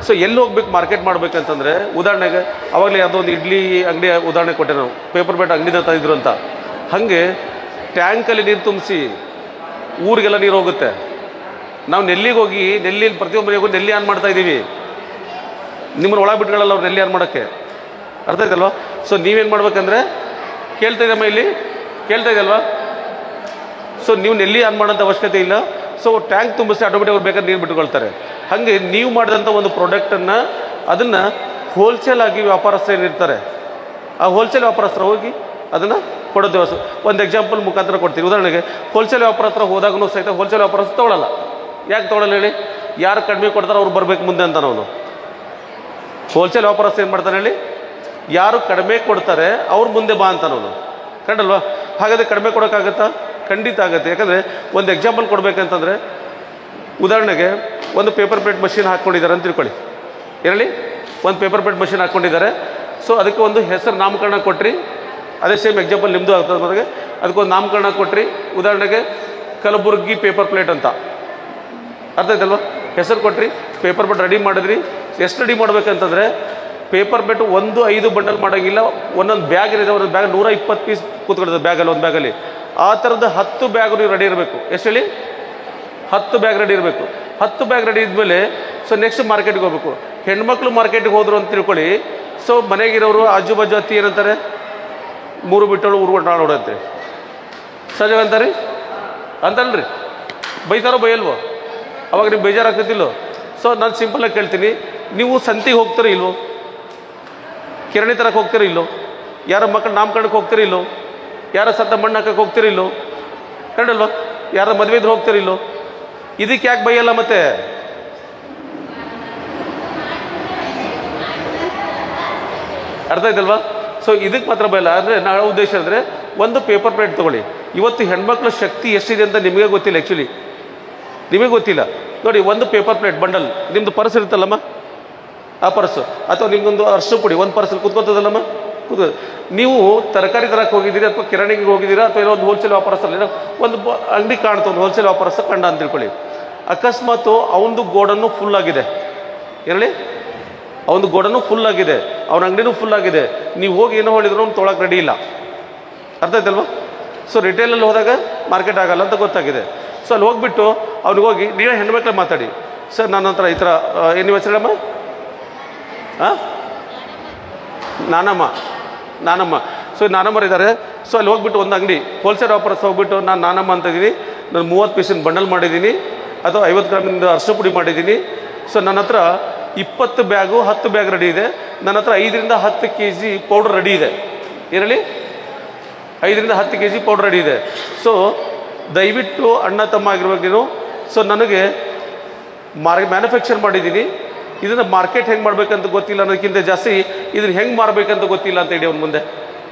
ಸೊ ಎಲ್ಲಿ ಹೋಗ್ಬೇಕು ಮಾರ್ಕೆಟ್ ಮಾಡಬೇಕಂತಂದರೆ, ಉದಾಹರಣೆಗೆ ಅವಾಗಲೇ ಯಾವುದೋ ಒಂದು ಇಡ್ಲಿ ಅಂಗಡಿ ಉದಾಹರಣೆ ಕೊಟ್ಟೆ ನಾವು, ಪೇಪರ್ ಪ್ಲೇಟ್ ಅಂಗಡಿನ ತಂದಿದ್ರು ಅಂತ. ಹಾಗೆ ಟ್ಯಾಂಕಲ್ಲಿ ನೀರು ತುಂಬಿಸಿ ಊರಿಗೆಲ್ಲ ನೀರು ಹೋಗುತ್ತೆ. ನಾವು ನೆಲ್ಲಿಗೆ ಹೋಗಿ ನೆಲ್ಲಿಯಲ್ಲಿ ಪ್ರತಿಯೊಬ್ಬ ಮನೆಗೆ ಹೋಗಿ ನೆಲ್ಲಿ ಆನ್ ಮಾಡ್ತಾಯಿದ್ದೀವಿ. ನಿಮ್ಮನ್ನು ಒಳಗೆ ಬಿಟ್ಕೊಳ್ಳಲ್ಲ ಅವ್ರು ನೆಲ್ಲಿ ಆನ್ ಮಾಡೋಕ್ಕೆ. ಅರ್ಥ ಆಯ್ತಲ್ವ? ಸೊ ನೀವೇನು ಮಾಡ್ಬೇಕಂದ್ರೆ, ಕೇಳ್ತಾ ಇದೆಯಮ್ಮ ಇಲ್ಲಿ, ಕೇಳ್ತಾ ಇದೆಯಲ್ವಾ? ಸೊ ನೀವು ನೆಲ್ಲಿ ಆನ್ ಮಾಡೋಂಥ ಅವಶ್ಯಕತೆ ಇಲ್ಲ. ಸೊ ಟ್ಯಾಂಕ್ ತುಂಬಿಸಿ ಆಟೋಮೆಟಿಕ್ ಅವ್ರು ಬೇಕಾದ್ರೆ ನೀರು ಬಿಟ್ಕೊಳ್ತಾರೆ. ಹಾಗೆ ನೀವು ಮಾಡಿದಂಥ ಒಂದು ಪ್ರಾಡಕ್ಟನ್ನು ಅದನ್ನು ಹೋಲ್ಸೇಲ್ ಆಗಿ ವ್ಯಾಪಾರಸ್ಥರು ಏನಿರ್ತಾರೆ, ಆ ಹೋಲ್ಸೇಲ್ ವ್ಯಾಪಾರಸ್ಥರು ಹೋಗಿ ಅದನ್ನು ಕೊಡೋದು ವ್ಯವಸ್ಥೆ. ಒಂದು ಎಕ್ಸಾಂಪಲ್ ಮುಖಾಂತರ ಕೊಡ್ತೀವಿ. ಉದಾಹರಣೆಗೆ ಹೋಲ್ಸೇಲ್ ವ್ಯಾಪಾರಸ್ಥರು ಹೋದಾಗೂ ಸಹಿತ ಹೋಲ್ಸೇಲ್ ವ್ಯಾಪಾರಸ್ಥರು ತೊಗೊಳ್ಳಲ್ಲ. ಯಾಕೆ ತೊಗೊಳ್ಳಲ್ಲ ಹೇಳಿ? ಯಾರು ಕಡಿಮೆ ಕೊಡ್ತಾರೋ ಅವ್ರು ಬರಬೇಕು ಮುಂದೆ ಅಂತ. ನಾವು ಹೋಲ್ಸೇಲ್ ವ್ಯಾಪಾರಸ್ಥರು ಏನು ಮಾಡ್ತಾನೆ ಹೇಳಿ? ಯಾರು ಕಡಿಮೆ ಕೊಡ್ತಾರೆ ಅವ್ರು ಮುಂದೆ ಬಾ ಅಂತ ನಾವು, ಕಂಡಲ್ವಾ? ಹಾಗಾದರೆ ಕಡಿಮೆ ಕೊಡೋಕ್ಕಾಗತ್ತಾ? ಖಂಡಿತ ಆಗುತ್ತೆ. ಯಾಕಂದರೆ ಒಂದು ಎಕ್ಸಾಂಪಲ್ ಕೊಡಬೇಕಂತಂದರೆ, ಉದಾಹರಣೆಗೆ ಒಂದು ಪೇಪರ್ ಪ್ಲೇಟ್ ಮಷಿನ್ ಹಾಕ್ಕೊಂಡಿದ್ದಾರೆ ಅಂತ ತಿಳ್ಕೊಳ್ಳಿ. ಹೇಳಿ, ಒಂದು ಪೇಪರ್ ಪ್ಲೇಟ್ ಮಷಿನ್ ಹಾಕ್ಕೊಂಡಿದ್ದಾರೆ. ಸೊ ಅದಕ್ಕೆ ಒಂದು ಹೆಸರು ನಾಮಕರಣ ಕೊಟ್ರಿ. ಅದೇ ಸೇಮ್ ಎಕ್ಸಾಂಪಲ್ ನಿಮ್ಮದು ಆಗ್ತದೆ. ಅದಕ್ಕೊಂದು ನಾಮಕರಣ ಕೊಟ್ರಿ. ಉದಾಹರಣೆಗೆ ಕಲಬುರ್ಗಿ ಪೇಪರ್ ಪ್ಲೇಟ್ ಅಂತ, ಅರ್ಥ ಆಯ್ತಲ್ವ? ಹೆಸರು ಕೊಟ್ರಿ, ಪೇಪರ್ ಪ್ಲೇಟ್ ರೆಡಿ ಮಾಡಿದ್ರಿ. ಎಷ್ಟು ರೆಡಿ ಮಾಡ್ಬೇಕಂತಂದರೆ ಪೇಪರ್ ಪ್ಲೇಟು 1-5 ಬಂಡಲ್ ಮಾಡೋಂಗಿಲ್ಲ. ಒಂದೊಂದು ಬ್ಯಾಗ್ ಏನಿದೆ, ಒಂದೊಂದು ಬ್ಯಾಗ್ 120 ಪೀಸ್ ಕೂತ್ಕೊಳ್ಳೋದು ಬ್ಯಾಗಲ್ಲಿ, ಒಂದು ಬ್ಯಾಗಲ್ಲಿ. ಆ ಥರದ 10 ಬ್ಯಾಗ್ ನೀವು ರೆಡಿ ಇರಬೇಕು. ಎಷ್ಟು ಹೇಳಿ? 10 ಬ್ಯಾಗ್ ರೆಡಿ ಇರಬೇಕು. 10 ಬ್ಯಾಗ್ ರೆಡಿ ಇದ್ಮೇಲೆ ಸೊ ನೆಕ್ಸ್ಟ್ ಮಾರ್ಕೆಟ್ಗೆ ಹೋಗ್ಬೇಕು. ಹೆಣ್ಮಕ್ಳು ಮಾರ್ಕೆಟ್ಗೆ ಹೋದ್ರು ಅಂತ ತಿಳ್ಕೊಳ್ಳಿ. ಸೊ ಮನೆಗಿರೋರು ಆಜು ಬಾಜು ಅತ್ತಿ ಏನಂತಾರೆ? 3 ಬಿಟ್ಟಳು ಊರು ನಾಳು ನೋಡಂತೆ ಸಜ ಅಂತಾರೆ ಅಂತಲ್ರಿ. ಬೈತಾರೋ ಬೈಯಲ್ವೋ? ಅವಾಗ ನೀವು ಬೇಜಾರಾಗ್ತೈತಿಲ್ಲೋ? ಸೊ ನಾನು ಸಿಂಪಲಾಗಿ ಕೇಳ್ತೀನಿ, ನೀವು ಸಂತಿಗೆ ಹೋಗ್ತೀರೋ ಇಲ್ವೋ? ಕಿರಣಿ ತರಕ್ಕೆ ಹೋಗ್ತೀರೋ ಇಲ್ಲೋ? ಯಾರ ಮಕ್ಕಳು ನಾಮಕರಣಕ್ಕೆ ಹೋಗ್ತೀರೋ ಇಲ್ಲೋ? ಯಾರ ಸತ್ತ ಮಣ್ಣು ಹಾಕಕ್ಕೆ ಹೋಗ್ತೀರೋ ಇಲ್ಲೋ? ಕರೆಕ್ಟಲ್ವ? ಯಾರ ಮದುವೆ ಇದ್ರೆ ಹೋಗ್ತೀರೋ ಇಲ್ಲೋ? ಇದಕ್ಕೆ ಯಾಕೆ ಬೈಯಲ್ಲ ಮತ್ತೆ? ಅರ್ಥ ಆಯ್ತಲ್ವಾ? ಸೊ ಇದಕ್ಕೆ ಮಾತ್ರ ಬೈಯಲ್ಲ. ಅಂದರೆ ನಾವು ಉದ್ದೇಶ ಅಂದರೆ ಒಂದು ಪೇಪರ್ ಪ್ಲೇಟ್ ತೊಗೊಳ್ಳಿ. ಇವತ್ತು ಹೆಣ್ಮಕ್ಳ ಶಕ್ತಿ ಎಷ್ಟಿದೆ ಅಂತ ನಿಮಗೆ ಗೊತ್ತಿಲ್ಲ. ಆ್ಯಕ್ಚುಲಿ ನಿಮಗೆ ಗೊತ್ತಿಲ್ಲ ನೋಡಿ. ಒಂದು ಪೇಪರ್ ಪ್ಲೇಟ್ ಬಂಡಲ್, ನಿಮ್ಮದು ಪರ್ಸ್ ಇರುತ್ತಲ್ಲಮ್ಮ, ಆ ಪರ್ಸು, ಅಥವಾ ನಿಮ್ದೊಂದು ಅರ್ಶು ಪುಡಿ ಒಂದು ಪರ್ಸಲ್ಲಿ ಕೂತ್ಕೊತದಲ್ಲಮ್ಮ, ನೀವು ತರಕಾರಿ ತರಕ್ಕೆ ಹೋಗಿದ್ದೀರಿ, ಅಥವಾ ಕಿರಾಣಿಗೆ ಹೋಗಿದ್ದೀರಾ, ಅಥವಾ ಏನೋ ಒಂದು ಹೋಲ್ಸೇಲ್ ವ್ಯಾಪಾರಸ್ಥಲ್ಲಿ ಒಂದು ಅಂಗಡಿ ಕಾಣ್ತು, ಒಂದು ಹೋಲ್ಸೇಲ್ ವ್ಯಾಪಾರಸ್ಥ ಕಂಡ ಅಂತ ತಿಳ್ಕೊಳ್ಳಿ. ಅಕಸ್ಮಾತು ಅವನದು ಗೋಡನ್ನು ಫುಲ್ ಆಗಿದೆ, ಹೇಳಿ, ಅವನದು ಗೋಡನ್ನು ಫುಲ್ ಆಗಿದೆ, ಅವನ ಅಂಗಡಿನೂ ಫುಲ್ ಆಗಿದೆ. ನೀವು ಹೋಗಿ ಏನೋ ಹೇಳಿದ್ರು ಅವ್ನು ತೊಗೊಳಕ್ಕೆ ರೆಡಿ ಇಲ್ಲ. ಅರ್ಥ ಆಯ್ತಲ್ವ? ಸೊ ರಿಟೇಲಲ್ಲಿ ಹೋದಾಗ ಮಾರ್ಕೆಟ್ ಆಗಲ್ಲ ಅಂತ ಗೊತ್ತಾಗಿದೆ. ಸೊ ಅಲ್ಲಿ ಹೋಗ್ಬಿಟ್ಟು ಅವ್ನಿಗೆ ಹೋಗಿ ನೀವೇ ಹೆಣ್ಮಕ್ಳು ಮಾತಾಡಿ, ಸರ್ ನನ್ನ ಹತ್ರ ಈ ಥರ ಏನು ನೀವು ಹೆಸರಮ್ಮ? ಹಾಂ, ನಾನಮ್ಮ. ಸೊ ನಾನಮ್ಮರು ಇದ್ದಾರೆ. ಸೊ ಅಲ್ಲಿ ಹೋಗ್ಬಿಟ್ಟು ಒಂದು ಅಂಗಡಿ ಹೋಲ್ಸೇಲ್ ವ್ಯಾಪಾರಸ್ ಹೋಗ್ಬಿಟ್ಟು ನಾನು ನಾನಮ್ಮ ಅಂತ ಇದ್ದೀನಿ, ನಾನು 30 ಪೀಸಿನ ಬಂಡಲ್ ಮಾಡಿದ್ದೀನಿ, ಅಥವಾ 50 ಗ್ರಾಮಿಂದ ಅರಿಶಿನ ಪುಡಿ ಮಾಡಿದ್ದೀನಿ. ಸೊ ನನ್ನ ಹತ್ರ 20 ಬ್ಯಾಗು 10 ಬ್ಯಾಗ್ ರೆಡಿ ಇದೆ. ನನ್ನ ಹತ್ರ 5ರಿಂದ 10 kg ಪೌಡರ್ ರೆಡಿ ಇದೆ. ಏನೇಳಿ? 5ರಿಂದ 10 kg ಪೌಡರ್ ರೆಡಿ ಇದೆ. ಸೊ ದಯವಿಟ್ಟು ಅಣ್ಣ ತಮ್ಮ ಆಗಿರ್ಬೇಕು ನೀನು. ಸೊ ನನಗೆ ಮ್ಯಾನುಫ್ಯಾಕ್ಚರ್ ಮಾಡಿದ್ದೀನಿ, ಇದನ್ನು ಮಾರ್ಕೆಟ್ ಹೆಂಗೆ ಮಾಡಬೇಕಂತ ಗೊತ್ತಿಲ್ಲ, ಅನ್ನೋದಕ್ಕಿಂತ ಜಾಸ್ತಿ ಇದನ್ನು ಹೆಂಗೆ ಮಾರಬೇಕಂತ ಗೊತ್ತಿಲ್ಲ ಅಂತ ಹೇಳಿ ಅವ್ನ ಮುಂದೆ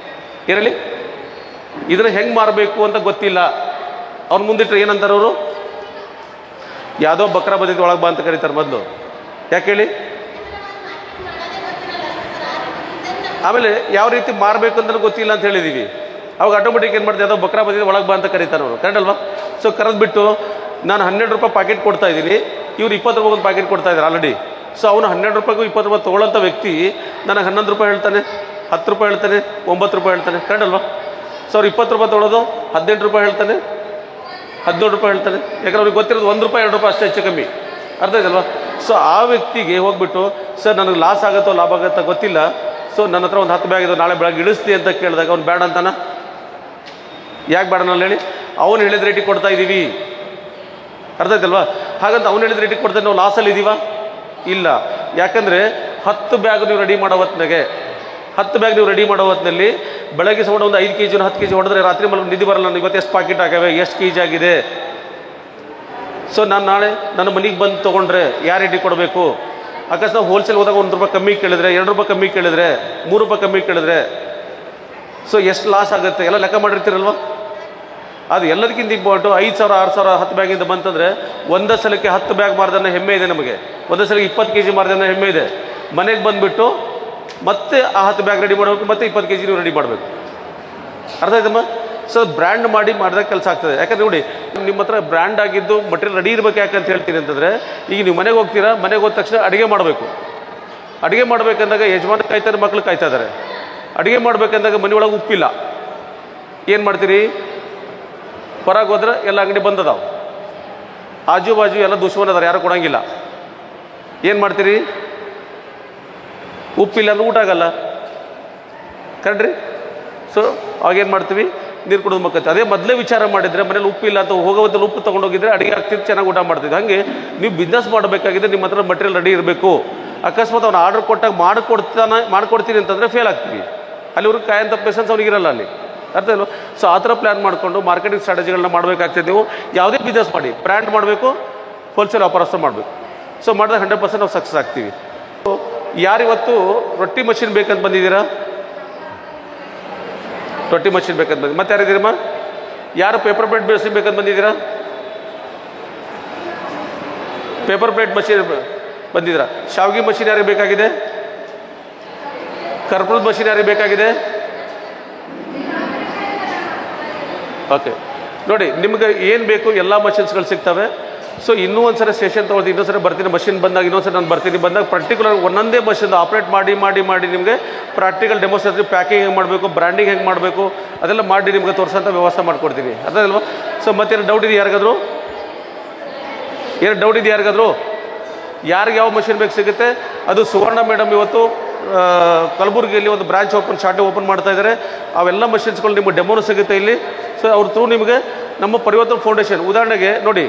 ಏನೇಳಿ, ಇದನ್ನು ಹೆಂಗೆ ಮಾರಬೇಕು ಅಂತ ಗೊತ್ತಿಲ್ಲ. ಅವ್ನ ಮುಂದಿಟ್ರೆ ಏನಂತಾರೆ ಅವರು? ಯಾವುದೋ ಬಕ್ರ ಬಂದಿದ್ದು ಒಳಗೆ ಬಾ ಅಂತ ಕರೀತಾರೆ ಮೊದಲು. ಯಾಕೆ ಹೇಳಿ? ಆಮೇಲೆ ಯಾವ ರೀತಿ ಮಾರಬೇಕು ಅಂತ ಗೊತ್ತಿಲ್ಲ ಅಂತ ಹೇಳಿದೀವಿ. ಅವಾಗ ಆಟೋಮೆಟಿಕ್ ಏನು ಮಾಡ್ತೀವಿ, ಯಾವುದೋ ಬಕ್ರ ಬಂದಿದ್ದು ಒಳಗೆ ಬಾ ಅಂತ ಕರೀತಾರೆ ಅವರು, ಕರೆಕ್ಟ್ ಅಲ್ವಾ? ಸೊ ಕರೆದ್ಬಿಟ್ಟು ನಾನು 12 ರೂಪಾಯಿ ಪ್ಯಾಕೆಟ್ ಕೊಡ್ತಾ ಇದ್ದೀನಿ, ಇವ್ರು 20 ರೂಪಾಯಿ ಒಂದು ಪ್ಯಾಕೆಟ್ ಕೊಡ್ತಾ ಇದ್ದಾರೆ ಆಲ್ರೆಡಿ. ಸೊ ಅವನು 12 ರೂಪಾಯಿಗೂ 20 ರೂಪಾಯಿ ತೊಗೊಳ್ಳೋಂಥ ವ್ಯಕ್ತಿ ನನಗೆ 11 ರೂಪಾಯಿ ಹೇಳ್ತಾನೆ, 10 ರೂಪಾಯಿ ಹೇಳ್ತಾನೆ, 9 ರೂಪಾಯಿ ಹೇಳ್ತಾನೆ, ಕರೆಕ್ಟ್ ಅಲ್ವಾ? ಸೊ ಅವ್ರು 20 ರೂಪಾಯಿ ತೊಗೊಳೋದು 18 ರೂಪಾಯಿ ಹೇಳ್ತಾನೆ, 17 ರೂಪಾಯಿ ಹೇಳ್ತಾನೆ. ಯಾಕಂದ್ರೆ ಅವ್ರಿಗೆ ಗೊತ್ತಿರೋದು 1 ರೂಪಾಯಿ 2 ರೂಪಾಯಿ ಅಷ್ಟೇ, ಹೆಚ್ಚು ಕಮ್ಮಿ. ಅರ್ಥ ಆಯ್ತಲ್ವಾ? ಸೊ ಆ ವ್ಯಕ್ತಿಗೆ ಹೋಗ್ಬಿಟ್ಟು ಸರ್ ನನಗೆ ಲಾಸ್ ಆಗುತ್ತೋ ಲಾಭ ಆಗುತ್ತೋ ಗೊತ್ತಿಲ್ಲ, ಸೊ ನನ್ನ ಹತ್ರ ಒಂದು 10 ಬ್ಯಾಗ್ ಇದು, ನಾಳೆ ಬೆಳಗ್ಗೆ ಇಳಿಸ್ತಿ ಅಂತ ಕೇಳಿದಾಗ ಅವ್ನು ಬೇಡ ಅಂತಾನ? ಯಾಕೆ ಬೇಡ ನಾನು ಹೇಳಿ? ಅವನು ಹೇಳಿದ ರೇಟಿಗೆ ಕೊಡ್ತಾ ಇದ್ದೀವಿ. ಅರ್ಥ ಆಯ್ತಲ್ವಾ? ಹಾಗಂತ ಅವ್ನು ಹೇಳಿದ ರೇಟಿಗೆ ಕೊಡ್ತಾ ನಾವು ಲಾಸಲ್ಲಿ ಇದ್ದೀವ? ಇಲ್ಲ. ಯಾಕಂದರೆ 10 ಬ್ಯಾಗ್ ನೀವು ರೆಡಿ ಮಾಡೋ ಹೊತ್ತಿನಾಗೆ 10 ಬ್ಯಾಗ್ ನೀವು ರೆಡಿ ಮಾಡೋ ಹೊತ್ತಿನಲ್ಲಿ ಬೆಳಗ್ಗೆ ಸಹ ಒಂದು 5 kg 10 kg ಹೊಡೆದ್ರೆ ರಾತ್ರಿ ಮಲಗಿ ನಿದ್ದೆ ಬರಲ್ಲ. ಇವತ್ತು ಎಷ್ಟು ಪಾಕೆಟ್ ಆಗಿವೆ, ಎಷ್ಟು kg ಆಗಿದೆ. ಸೊ ನಾನು ನಾಳೆ ನನ್ನ ಮನೆಗೆ ಬಂದು ತೊಗೊಂಡ್ರೆ ಯಾವ ರೇಟಿಗೆ ಕೊಡಬೇಕು? ಅಕಸ್ಮಾತ್ ಹೋಲ್ಸೇಲ್ ಹೋದಾಗ 1 ರೂಪಾಯಿ ಕಮ್ಮಿ ಕೇಳಿದ್ರೆ, 2 ರೂಪಾಯಿ ಕಮ್ಮಿ ಕೇಳಿದ್ರೆ, 3 ರೂಪಾಯಿ ಕಮ್ಮಿ ಕೇಳಿದ್ರೆ, ಸೊ ಎಷ್ಟು ಲಾಸ್ ಆಗುತ್ತೆ ಎಲ್ಲ ಲೆಕ್ಕ ಮಾಡಿರ್ತೀರಲ್ವ? ಅದು ಎಲ್ಲದಕ್ಕಿಂತ ಇಂಪಾರ್ಟು. 5,000 6,000 10 ಬ್ಯಾಗಿಂದ ಬಂತಂದರೆ ಒಂದೇ ಸಲಕ್ಕೆ 10 ಬ್ಯಾಗ್ ಮಾರ್ದನ್ನ ಹೆಮ್ಮೆ ಇದೆ ನಮಗೆ. ಒಂದೇ ಸಲಕ್ಕೆ 20 kg ಮಾರ್ದನ್ನ ಹೆಮ್ಮೆ ಇದೆ. ಮನೆಗೆ ಬಂದುಬಿಟ್ಟು ಮತ್ತೆ ಆ 10 ಬ್ಯಾಗ್ ರೆಡಿ ಮಾಡಬೇಕು, ಮತ್ತೆ 20 kg ನೀವು ರೆಡಿ ಮಾಡಬೇಕು. ಅರ್ಥ ಆಯ್ತಮ್ಮ? ಸೊ ಬ್ರ್ಯಾಂಡ್ ಮಾಡಿದಾಗ ಕೆಲಸ ಆಗ್ತದೆ. ಯಾಕಂದ್ರೆ ನೋಡಿ, ನಿಮ್ಮ ಹತ್ರ ಬ್ರ್ಯಾಂಡ್ ಆಗಿದ್ದು ಮಟೀರಿಯಲ್ ರೆಡಿ ಇರಬೇಕು. ಯಾಕಂತ ಹೇಳ್ತೀನಿ ಅಂತಂದರೆ, ಈಗ ನೀವು ಮನೆಗೆ ಹೋಗ್ತೀರಾ, ಮನೆಗೆ ಹೋದ ತಕ್ಷಣ ಅಡುಗೆ ಮಾಡಬೇಕು. ಅಡುಗೆ ಮಾಡಬೇಕಂದಾಗ ಯಜಮಾನ ಕಾಯ್ತಾರೆ, ಮಕ್ಕಳು ಕಾಯ್ತಾ ಇದ್ದಾರೆ. ಅಡುಗೆ ಮಾಡಬೇಕಂದಾಗ ಮನೆಯೊಳಗೆ ಉಪ್ಪಿಲ್ಲ, ಏನು ಮಾಡ್ತೀರಿ? ಹೊರಗೆ ಹೋದ್ರೆ ಎಲ್ಲ ಅಂಗಡಿ ಬಂದದಾವೆ, ಆಜು ಬಾಜು ಎಲ್ಲ ದುಶ್ಮನ್ ಅದಾರೆ, ಯಾರು ಕೊಡೋಂಗಿಲ್ಲ. ಏನು ಮಾಡ್ತೀರಿ? ಉಪ್ಪಿಲ್ಲ ಅಂದ್ರೆ ಊಟ ಆಗಲ್ಲ, ಕರೆಕ್ಟ್ರಿ? ಸೊ ಅವಾಗೇನು ಮಾಡ್ತೀವಿ? ನೀರು ಕುಡಿದು ಮಕ್ಕತ್ತೆ. ಅದೇ ಮೊದಲೇ ವಿಚಾರ ಮಾಡಿದರೆ ಮನೇಲಿ ಉಪ್ಪಿಲ್ಲ ಅಂತ ಹೋಗೋವತ್ತಲ್ಲಿ ಉಪ್ಪು ತೊಗೊಂಡೋಗಿದ್ರೆ ಅಡುಗೆ ಆಗ್ತಿದ್ದು, ಚೆನ್ನಾಗಿ ಊಟ ಮಾಡ್ತಿದ್ದೆ. ಹಾಗೆ ನೀವು ಬಿಸ್ನೆಸ್ ಮಾಡಬೇಕಾಗಿದ್ದರೆ ನಿಮ್ಮ ಹತ್ರ ಮಟೀರಿಯಲ್ ರೆಡಿ ಇರಬೇಕು. ಅಕಸ್ಮಾತ್ ಅವ್ನು ಆರ್ಡರ್ ಕೊಟ್ಟಾಗ ಮಾಡ್ಕೊಡ್ತೀನಿ ಅಂತಂದರೆ ಫೇಲ್ ಆಗ್ತೀವಿ. ಅಲ್ಲಿವ್ರಿಗೆ ಕಾಯಂಥ ಪೇಷನ್ಸ್ ಅವ್ನಿಗಿರಲ್ಲ ಅಲ್ಲಿ. ಅರ್ಥ ಇಲ್ವ? ಸೊ ಆ ಥರ ಪ್ಲ್ಯಾನ್ ಮಾಡಿಕೊಂಡು ಮಾರ್ಕೆಟಿಂಗ್ ಸ್ಟ್ರಾಟಜಿಗಳನ್ನ ಮಾಡಬೇಕಾಗ್ತದೆ. ನೀವು ಯಾವುದೇ ಬಿಸ್ನೆಸ್ ಮಾಡಿ, ಬ್ರ್ಯಾಂಡ್ ಮಾಡಬೇಕು, ಹೋಲ್ಸೇಲ್ ವ್ಯಾಪಾರಸ್ಥ ಮಾಡಬೇಕು. ಸೊ ಮಾಡಿದಾಗ 100% ನಾವು ಸಕ್ಸಸ್ ಆಗ್ತೀವಿ. ಸೊ ಯಾರಿವತ್ತು ರೊಟ್ಟಿ ಮಷಿನ್ ಬೇಕಂತ ಬಂದಿದ್ದೀರಾ? ರೊಟ್ಟಿ ಮಷಿನ್ ಬೇಕಂತ ಬಂದು ಮತ್ತೆ ಯಾರಿದ್ದೀರಮ್ಮ? ಯಾರು ಪೇಪರ್ ಪ್ಲೇಟ್ ಮಷಿನ್ ಬೇಕಂತ ಬಂದಿದ್ದೀರಾ? ಪೇಪರ್ ಪ್ಲೇಟ್ ಮಷಿನ್ ಬಂದಿದ್ದೀರಾ? ಶಾವಿಗೆ ಮಷಿನ್ ಯಾರಿಗೆ ಬೇಕಾಗಿದೆ? ಕರ್ಪೂರದ ಮಷಿನ್ ಯಾರಿಗೆ ಬೇಕಾಗಿದೆ? ಓಕೆ ನೋಡಿ, ನಿಮ್ಗೆ ಏನು ಬೇಕು ಎಲ್ಲ ಮಷಿನ್ಸ್ಗಳು ಸಿಗ್ತವೆ. ಸೊ ಇನ್ನೂ ಒಂದ್ಸರಿ ಸೆಷನ್ ತೊಗೊಳ್ತೀನಿ, ಇನ್ನೊಂದ್ಸರಿ ಬರ್ತೀನಿ, ಮಷಿನ್ ಬಂದಾಗ ಇನ್ನೊಂದ್ಸರಿ ನಾನು ಬರ್ತೀನಿ. ಬಂದಾಗ ಪರ್ಟಿಕ್ಯುಲರ್ ಒಂದೊಂದೇ ಮಷಿನ್ ಆಪ್ರೇಟ್ ಮಾಡಿ ನಿಮಗೆ ಪ್ರಾಕ್ಟಿಕಲ್ ಡೆಮೋಸ್ಟ್ರೇಷನ್, ಪ್ಯಾಕಿಂಗ್ ಹೆಂಗೆ ಮಾಡಬೇಕು, ಬ್ರ್ಯಾಂಡಿಂಗ್ ಹೆಂಗೆ ಮಾಡಬೇಕು ಅದೆಲ್ಲ ಮಾಡಿ ನಿಮಗೆ ತೋರಿಸೋಂಥ ವ್ಯವಸ್ಥೆ ಮಾಡಿಕೊಡ್ತೀನಿ. ಅದಲ್ವಾ? ಸೊ ಮತ್ತೇನು ಡೌಟ್ ಇದೆ ಯಾರಿಗಾದ್ರು? ಏನು ಡೌಟ್ ಇದೆ ಯಾರಿಗಾದ್ರು? ಯಾರಿಗೆ ಯಾವ ಮಷಿನ್ ಬೇಕು ಸಿಗುತ್ತೆ. ಅದು ಸುವರ್ಣ ಮೇಡಮ್ ಇವತ್ತು ಕಲಬುರಗಿಯಲ್ಲಿ ಒಂದು ಬ್ರಾಂಚ್ ಶಾರ್ಟ್ ಓಪನ್ ಮಾಡ್ತಾ ಇದ್ದಾರೆ. ಅವೆಲ್ಲ ಮಷಿನ್ಸ್ಗಳು ನಿಮಗೆ ಡೆಮೋನು ಸಿಗುತ್ತೆ ಇಲ್ಲಿ. ಸೊ ಅವ್ರ ಥ್ರೂ ನಿಮಗೆ ನಮ್ಮ ಪರಿವರ್ತನ ಫೌಂಡೇಶನ್, ಉದಾಹರಣೆಗೆ ನೋಡಿ,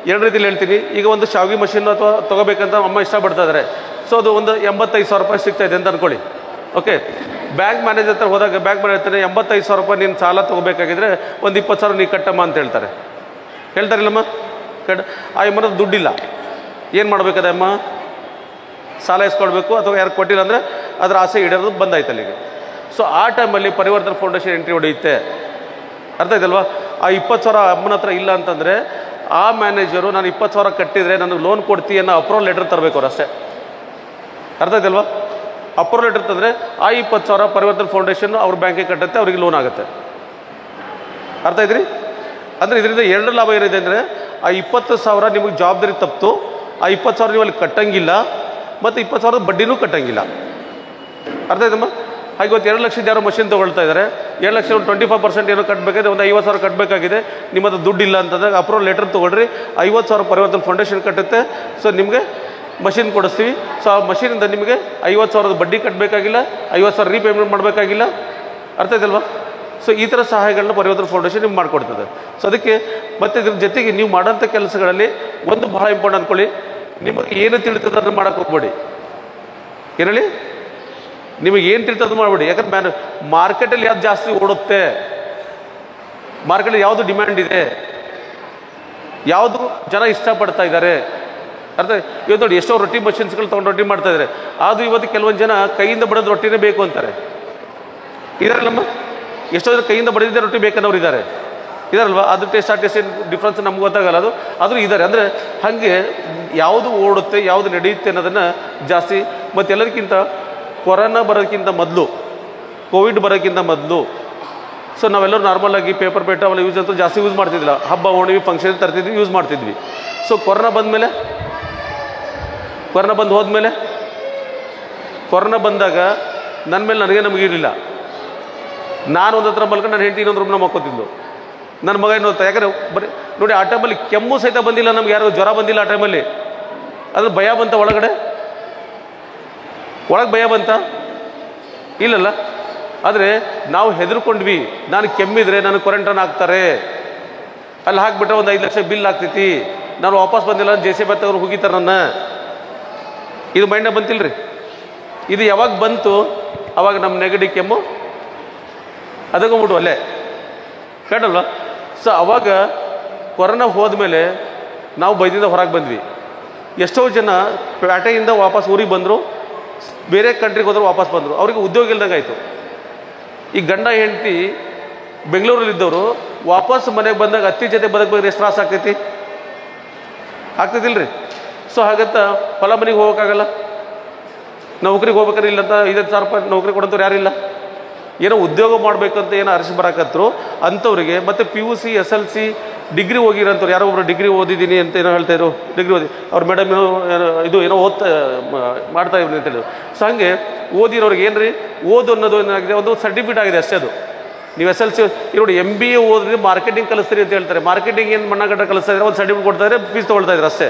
ಎರಡು ರೀತಿಯಲ್ಲಿ ಹೇಳ್ತೀನಿ. ಈಗ ಒಂದು ಶಾವಿಗೆ ಮಷಿನ್ ಅಥವಾ ತೊಗೋಬೇಕಂತ ಅಮ್ಮ ಇಷ್ಟಪಡ್ತಾ ಇದ್ದಾರೆ. ಸೊ ಅದು ಒಂದು 85,000 ರೂಪಾಯಿ ಸಿಗ್ತಾ ಇದೆ ಅಂತ ಅಂದ್ಕೊಳ್ಳಿ. ಓಕೆ, ಬ್ಯಾಂಕ್ ಮ್ಯಾನೇಜರ್ ಹತ್ರ ಹೋದಾಗ ಬ್ಯಾಂಕ್ ಮ್ಯಾನೇಜರ್ ಹೇಳ್ತಾನೆ 85,000 ರೂಪಾಯಿ ನೀನು ಸಾಲ ತೊಗೋಬೇಕಾಗಿದ್ರೆ ಒಂದು 20,000 ನೀ ಕಟ್ಟಮ್ಮ ಅಂತ ಹೇಳ್ತಾರಿಲ್ಲಮ್ಮ. ಆ ಅಮ್ಮನ ದುಡ್ಡಿಲ್ಲ, ಏನು ಮಾಡಬೇಕದ ಅಮ್ಮ? ಸಾಲ ಇಸ್ಕೊಳ್ಬೇಕು ಅಥವಾ ಯಾರು ಕೊಟ್ಟಿಲ್ಲ ಅಂದರೆ ಅದರ ಆಸೆ ಈಡೇರೋದು ಬಂದಾಯ್ತು ಅಲ್ಲಿಗೆ. ಸೊ ಆ ಟೈಮಲ್ಲಿ ಪರಿವರ್ತನ ಫೌಂಡೇಶನ್ ಎಂಟ್ರಿ ಹೊಡೆಯುತ್ತೆ. ಅರ್ಥ ಆಯ್ತಲ್ವಾ? ಆ 20,000 ಅಮ್ಮನ ಹತ್ರ ಇಲ್ಲ ಅಂತಂದರೆ ಆ ಮ್ಯಾನೇಜರು ನಾನು 20,000 ಕಟ್ಟಿದರೆ ನನಗೆ ಲೋನ್ ಕೊಡ್ತೀವಿ ಅನ್ನೋ ಅಪ್ರೂವಲ್ ಲೆಟರ್ ತರಬೇಕು ಅವ್ರು ಅಷ್ಟೇ. ಅರ್ಥ ಆಯ್ತಲ್ವಾ? ಅಪ್ರೂವಲ್ ಲೆಟರ್ ತಂದರೆ ಆ 20,000 ಪರಿವರ್ತನ ಫೌಂಡೇಶನ್ ಅವ್ರ ಬ್ಯಾಂಕಿಗೆ ಕಟ್ಟುತ್ತೆ, ಅವ್ರಿಗೆ ಲೋನ್ ಆಗುತ್ತೆ. ಅರ್ಥ ಆಯ್ತು? ಅಂದರೆ ಇದರಿಂದ ಎರಡು ಲಾಭ ಏನಿದೆ ಅಂದರೆ ಆ 20,000 ನಿಮಗೆ ಜವಾಬ್ದಾರಿ ತಪ್ಪಿತು, ಆ 20,000 ನೀವು ಅಲ್ಲಿ ಕಟ್ಟಂಗಿಲ್ಲ, ಮತ್ತು 20,000 ಬಡ್ಡಿನೂ ಕಟ್ಟಂಗಿಲ್ಲ. ಅರ್ಥ ಆಯ್ತಮ್ಮ? ಹಾಗೆ ಇವತ್ತು 2 ಲಕ್ಷದ ಯಾರೋ ಮಷಿನ್ ತೊಗೊಳ್ತಾ ಇದ್ದಾರೆ. 2 ಲಕ್ಷ ಒಂದು 25% ಏನೋ ಕಟ್ಟಬೇಕಾದ್ರೆ ಒಂದು 50,000 ಕಟ್ಟಬೇಕಾಗಿದೆ. ನಿಮ್ಮದು ದುಡ್ಡಿಲ್ಲ ಅಂತಂದಾಗ ಅಪ್ರೂವಲ್ ಲೆಟರ್ ತೊಗೊಳ್ರಿ, 50,000 ಪರಿವರ್ತನ ಫೌಂಡೇಶನ್ ಕಟ್ಟುತ್ತೆ. ಸೊ ನಿಮಗೆ ಮಷಿನ್ ಕೊಡಿಸ್ತೀವಿ. ಸೊ ಆ ಮಷೀನಿಂದ ನಿಮಗೆ 50,000 ಬಡ್ಡಿ ಕಟ್ಟಬೇಕಾಗಿಲ್ಲ, 50,000 ರೀಪೇಮೆಂಟ್ ಮಾಡಬೇಕಾಗಿಲ್ಲ. ಅರ್ಥ ಆಯ್ತಲ್ವಾ? ಸೊ ಈ ಥರ ಸಹಾಯಗಳನ್ನ ಪರಿವರ್ತನ ಫೌಂಡೇಶನ್ ನಿಮ್ಗೆ ಮಾಡಿಕೊಡ್ತದೆ. ಸೊ ಅದಕ್ಕೆ ಮತ್ತು ಇದ್ರ ಜೊತೆಗೆ ನೀವು ಮಾಡೋಂಥ ಕೆಲಸಗಳಲ್ಲಿ ಒಂದು ಬಹಳ ಇಂಪಾರ್ಟೆಂಟ್ ಅಂದ್ಕೊಳ್ಳಿ, ನಿಮಗೆ ಏನು ತಿಳಿತದೆ ಅದನ್ನು ಮಾಡೋಕ್ಕೆ ಹೋಗ್ಬೇಡಿ. ಏನು ಹೇಳಿ? ನಿಮಗೆ ಏನು ತಿಳಿತದೆ ಮಾಡಬೇಡಿ. ಯಾಕಂದ್ರೆ ಮಾರ್ಕೆಟಲ್ಲಿ ಯಾವ್ದು ಜಾಸ್ತಿ ಓಡುತ್ತೆ, ಮಾರ್ಕೆಟಲ್ಲಿ ಯಾವುದು ಡಿಮ್ಯಾಂಡ್ ಇದೆ, ಯಾವುದು ಜನ ಇಷ್ಟಪಡ್ತಾ ಇದ್ದಾರೆ. ಅರ್ಥ? ಇವತ್ತು ನೋಡಿ, ಎಷ್ಟೋ ರೊಟ್ಟಿ ಮಷಿನ್ಸ್ಗಳು ತೊಗೊಂಡು ರೊಟ್ಟಿ ಮಾಡ್ತಾ ಇದ್ದಾರೆ. ಅದು ಇವತ್ತು ಕೆಲವೊಂದು ಜನ ಕೈಯಿಂದ ಬಡೋದು ರೊಟ್ಟಿನೇ ಬೇಕು ಅಂತಾರೆ. ಇದಾರಲ್ಲಮ್ಮ, ಎಷ್ಟೋ ಜನ ಕೈಯಿಂದ ಬಡಿದಿದ್ದೇ ರೊಟ್ಟಿ ಬೇಕನ್ನೋರು ಇದ್ದಾರೆ. ಇದಾರಲ್ವ? ಅದು ಟೇಸ್ಟ್ ಏನು ಡಿಫ್ರೆನ್ಸ್ ನಮ್ಗೆ ಗೊತ್ತಾಗಲ್ಲ, ಅದು ಆದರೂ ಇದ್ದಾರೆ. ಅಂದರೆ ಹಾಗೆ ಯಾವುದು ಓಡುತ್ತೆ, ಯಾವುದು ನಡೆಯುತ್ತೆ ಅನ್ನೋದನ್ನು ಜಾಸ್ತಿ. ಮತ್ತು ಎಲ್ಲದಕ್ಕಿಂತ ಕೊರೋನಾ ಬರೋದಕ್ಕಿಂತ ಮೊದಲು, ಕೋವಿಡ್ ಬರೋಕ್ಕಿಂತ ಮೊದಲು, ಸೊ ನಾವೆಲ್ಲರೂ ನಾರ್ಮಲಾಗಿ ಪೇಪರ್ ಪೇಟ ಅವೆಲ್ಲ ಯೂಸ್ ಅಂತೂ ಜಾಸ್ತಿ ಯೂಸ್ ಮಾಡ್ತಿದ್ದಿಲ್ಲ. ಹಬ್ಬ ಹುಣ್ಣಿಮೆ ಫಂಕ್ಷನ್ ತರ್ತಿದ್ವಿ, ಯೂಸ್ ಮಾಡ್ತಿದ್ವಿ. ಸೊ ಕೊರೋನಾ ಬಂದಮೇಲೆ, ಕೊರೋನಾ ಬಂದು ಹೋದ್ಮೇಲೆ, ಕೊರೋನಾ ಬಂದಾಗ ನನ್ನ ಮೇಲೆ ನಮಗೆ ಇರಲಿಲ್ಲ. ನಾನು ಒಂದು ಹತ್ರ ಮಲ್ಕೊಂಡು ನನ್ನ ಹೆಂಡತಿ ಇನ್ನೊಂದು ರೂಮ್ನ ಮಕ್ಕೋತಿದ್ದು, ನನ್ನ ಮಗ ಇನ್ನೊಂದು. ಯಾಕಂದರೆ ಬರೀ ನೋಡಿ, ಆ ಟೈಮಲ್ಲಿ ಕೆಮ್ಮು ಸಹಿತ ಬಂದಿಲ್ಲ ನಮ್ಗೆ, ಯಾರು ಜ್ವರ ಬಂದಿಲ್ಲ ಆ ಟೈಮಲ್ಲಿ. ಅದ್ರ ಭಯ ಬಂತ ಒಳಗಡೆ ಭಯ ಬಂತ? ಇಲ್ಲಲ್ಲ. ಆದರೆ ನಾವು ಹೆದರ್ಕೊಂಡ್ವಿ, ನಾನು ಕೆಮ್ಮಿದ್ರೆ ನನಗೆ ಕ್ವಾರಂಟೈನ್ ಹಾಕ್ತಾರೆ, ಅಲ್ಲಿ ಹಾಕ್ಬಿಟ್ರೆ ಒಂದು 5 ಲಕ್ಷ ಬಿಲ್ ಆಗ್ತೈತಿ, ನಾನು ವಾಪಸ್ ಬಂದಿಲ್ಲ JCB ತಗೊಂಡು ಹೋಗಿತಾರೆ ನನ್ನ. ಇದು ಮೈಂಡ ಬಂತಿಲ್ರಿ. ಇದು ಯಾವಾಗ ಬಂತು ಅವಾಗ ನಮ್ಮ ನೆಗಡಿ ಕೆಮ್ಮು ಅದಕ್ಕೊಂಬಿಟ್ಟು ಅಲ್ಲೇ ಕೇಳಲ್ವ? ಸೊ ಅವಾಗ ಕೊರೋನಾ ಹೋದ್ಮೇಲೆ ನಾವು ಬೈದಿಂದ ಹೊರಗೆ ಬಂದ್ವಿ. ಎಷ್ಟೋ ಜನ ಪೇಟೆಯಿಂದ ವಾಪಸ್ ಊರಿಗೆ ಬಂದರು, ಬೇರೆ ಕಂಟ್ರಿಗೆ ಹೋದ್ರು ವಾಪಸ್ ಬಂದರು, ಅವ್ರಿಗೆ ಉದ್ಯೋಗ ಇಲ್ದಂಗೆ ಆಯಿತು. ಈ ಗಂಡ ಹೆಂಡತಿ ಬೆಂಗಳೂರಲ್ಲಿದ್ದವರು ವಾಪಸ್ ಮನೆಗೆ ಬಂದಾಗ ಅತ್ತಿ ಜೊತೆ ಬದುಕಬೇಕಾದ್ರೆ ಎಷ್ಟು ತ್ರಾಸ ಆಗ್ತೈತಿಲ್ರಿ? ಸೊ ಹಾಗಂತ ಹೊಲ ಮನೆಗೆ ಹೋಗೋಕ್ಕಾಗಲ್ಲ, ನೌಕರಿಗೆ ಹೋಗ್ಬೇಕಾದ್ರೆ ಇಲ್ಲಂತ 5,000 ರೂಪಾಯಿ ನೌಕರಿ ಕೊಡೋಂಥವ್ರು ಯಾರಿಲ್ಲ. ಏನೋ ಉದ್ಯೋಗ ಮಾಡಬೇಕಂತ ಏನೋ ಅರಸಿ ಬರಾಕತ್ರು ಅಂಥವ್ರಿಗೆ. ಮತ್ತು PUC SLC ಡಿಗ್ರಿ ಹೋಗಿರೋಂಥವ್ರು, ಯಾರೋ ಒಬ್ಬರು ಡಿಗ್ರಿ ಓದಿದ್ದೀನಿ ಅಂತ ಏನೋ ಹೇಳ್ತಾಯಿದ್ರು, ಡಿಗ್ರಿ ಓದಿ ಅವ್ರ ಮೇಡಮ್ ಏನೋ ಮಾಡ್ತಾ ಇದ್ದೀನಿ ಅಂತ ಹೇಳಿದ್ರು. ಸೊ ಹಾಗೆ ಓದಿರೋರಿಗೆ ಏನು ರೀ, ಓದು ಅನ್ನೋದು ಏನಾಗಿದೆ, ಒಂದು ಸರ್ಟಿಫಿಕೇಟ್ ಆಗಿದೆ ಅಷ್ಟೇ. ಅದು ನೀವು SLC ನೋಡಿ, MBA ಓದಿದ್ರೆ ಮಾರ್ಕೆಟಿಂಗ್ ಕಲಿಸ್ತೀರಿ ಅಂತ ಹೇಳ್ತಾರೆ. ಮಾರ್ಕೆಟಿಂಗ್ ಏನು ಮಣ್ಣಗಡ್ಡ ಕಲಿಸ್ತಾ ಇದ್ದಾರೆ, ಒಂದು ಸರ್ಟಿಫಿಕೇಟ್ ಕೊಡ್ತಾ ಇದ್ದಾರೆ, ಫೀಸ್ ತೊಗೊಳ್ತಾ ಇದ್ದಾರೆ ಅಷ್ಟೇ.